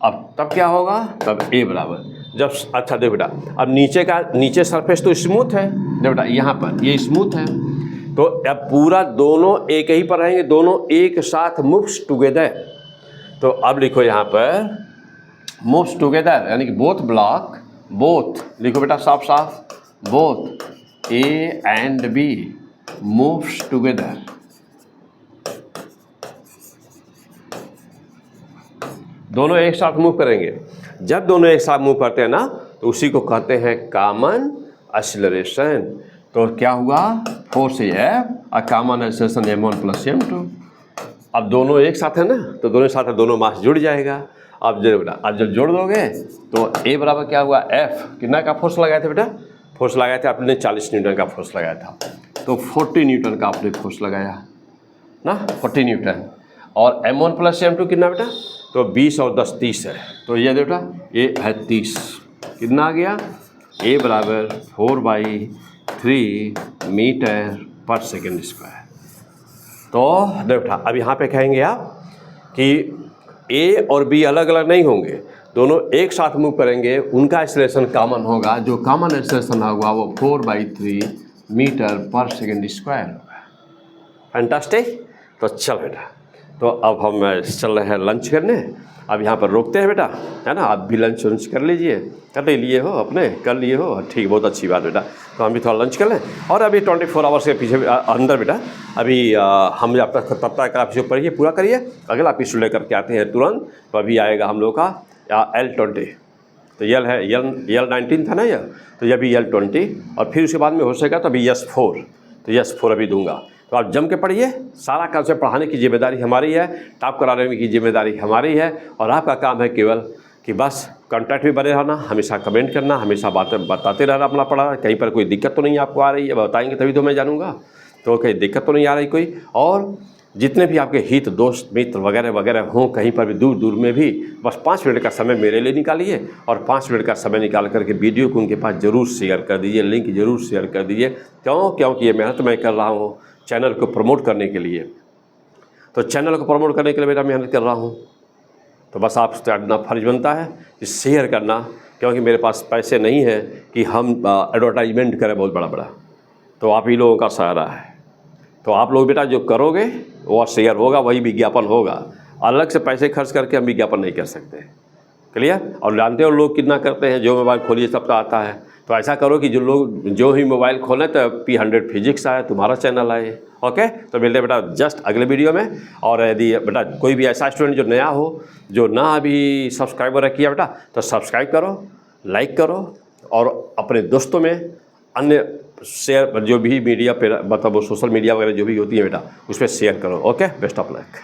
अब तब क्या होगा? तब ए बराबर जब, अच्छा देखो बेटा, अब नीचे सरफेस तो स्मूथ है, देखो बेटा यहाँ पर ये स्मूथ है, तो अब पूरा दोनों एक ही पर रहेंगे, दोनों एक साथ मूव्स टुगेदर। तो अब लिखो यहाँ पर मूव्स टुगेदर, यानी कि बोथ ब्लॉक बोथ लिखो बेटा साफ साफ, both A and B moves together. दोनों एक साथ मूव करेंगे। जब दोनों एक साथ मूव करते हैं ना तो उसी को कहते हैं कॉमन एक्सीलरेशन। तो क्या हुआ, फोर्स F और कॉमन एक्सीलरेशन m1 + m2। अब दोनों एक साथ है ना तो दोनों साथ है, दोनों मास जुड़ जाएगा। अब जब जोड़ दोगे तो A बराबर क्या हुआ, F कितना का फोर्स लगाए थे बेटा, फोर्स लगाए थे आपने 40 न्यूटन का फोर्स लगाया था, तो 40 न्यूटन का आपने फोर्स लगाया ना, 40 न्यूटन। और m1 + m2 कितना बेटा, तो 20 और 10 30 है, तो ये बेटा ये है 30। कितना आ गया, A बराबर 4/3 मीटर/सेकंड²। तो बेटा अब यहाँ पे कहेंगे आप कि A और B अलग अलग नहीं होंगे, दोनों एक साथ मूव करेंगे, उनका एक्सीलरेशन कॉमन होगा। जो कॉमन एक्सीलरेशन होगा वो 4/3 मीटर/सेकंड² होगा। फैंटास्टिक। तो चल बेटा, तो अब हम चल रहे हैं लंच करने। अब यहाँ पर रोकते हैं बेटा, है ना, आप भी लंच वंच कर लीजिए, कर लिए हो अपने, कर लिए हो, ठीक, बहुत अच्छी बात बेटा। तो हम भी थोड़ा लंच कर लें। और अभी 24 आवर्स के पीछे अंदर बेटा अभी हम जब तक आप जो पढ़िए पूरा करिए, अगला एपिसोड लेकर के आते हैं तुरंत। तो अभी आएगा हम लोग का L20, तो L19 था ना यह, तो यह भी L20, और फिर उसके बाद में हो सकेगा तो अभी S4, तो S4 अभी दूंगा। तो आप जम के पढ़िए, सारा कंसेप्ट पढ़ाने की जिम्मेदारी हमारी है, टॉप कराने की जिम्मेदारी हमारी है, और आपका काम है केवल कि बस कांटेक्ट में बने रहना, हमेशा कमेंट करना, हमेशा बातें बताते रहना अपना पढ़ा। कहीं पर कोई दिक्कत तो नहीं आपको आ रही है, बताएंगे तभी तो मैं जानूँगा, तो कहीं दिक्कत तो नहीं आ रही कोई। और जितने भी आपके हित दोस्त मित्र वगैरह वगैरह हों कहीं पर भी दूर दूर में भी, बस 5 मिनट का समय मेरे लिए निकालिए, और 5 मिनट का समय निकाल करके वीडियो को उनके पास ज़रूर शेयर कर दीजिए, लिंक ज़रूर शेयर कर दीजिए। क्योंकि ये मेहनत मैं कर रहा हूँ चैनल को प्रमोट करने के लिए, तो चैनल को प्रमोट करने के लिए मेरा मेहनत कर रहा हूँ। तो बस आपसे अपना फर्ज बनता है कि शेयर करना, क्योंकि मेरे पास पैसे नहीं है कि हम एडवर्टाइजमेंट करें बहुत बड़ा, तो आप ही लोगों का सहारा है। तो आप लोग बेटा जो करोगे वो शेयर होगा, वही विज्ञापन होगा। अलग से पैसे खर्च करके हम विज्ञापन नहीं कर सकते, क्लियर। और जानते हो लोग कितना करते हैं, जो मोबाइल खोलिए सबका आता है। तो ऐसा करो कि जो ही मोबाइल खोलें तो P100 फिजिक्स आए, तुम्हारा चैनल आए। ओके, तो मिलते हैं बेटा जस्ट अगले वीडियो में। और यदि बेटा कोई भी ऐसा स्टूडेंट जो नया हो, जो ना अभी सब्सक्राइबर किया बेटा, तो सब्सक्राइब करो, लाइक करो, और अपने दोस्तों में अन्य शेयर जो भी मीडिया पे मतलब वो सोशल मीडिया वगैरह जो भी होती है बेटा उस पर शेयर करो। Okay, best of luck.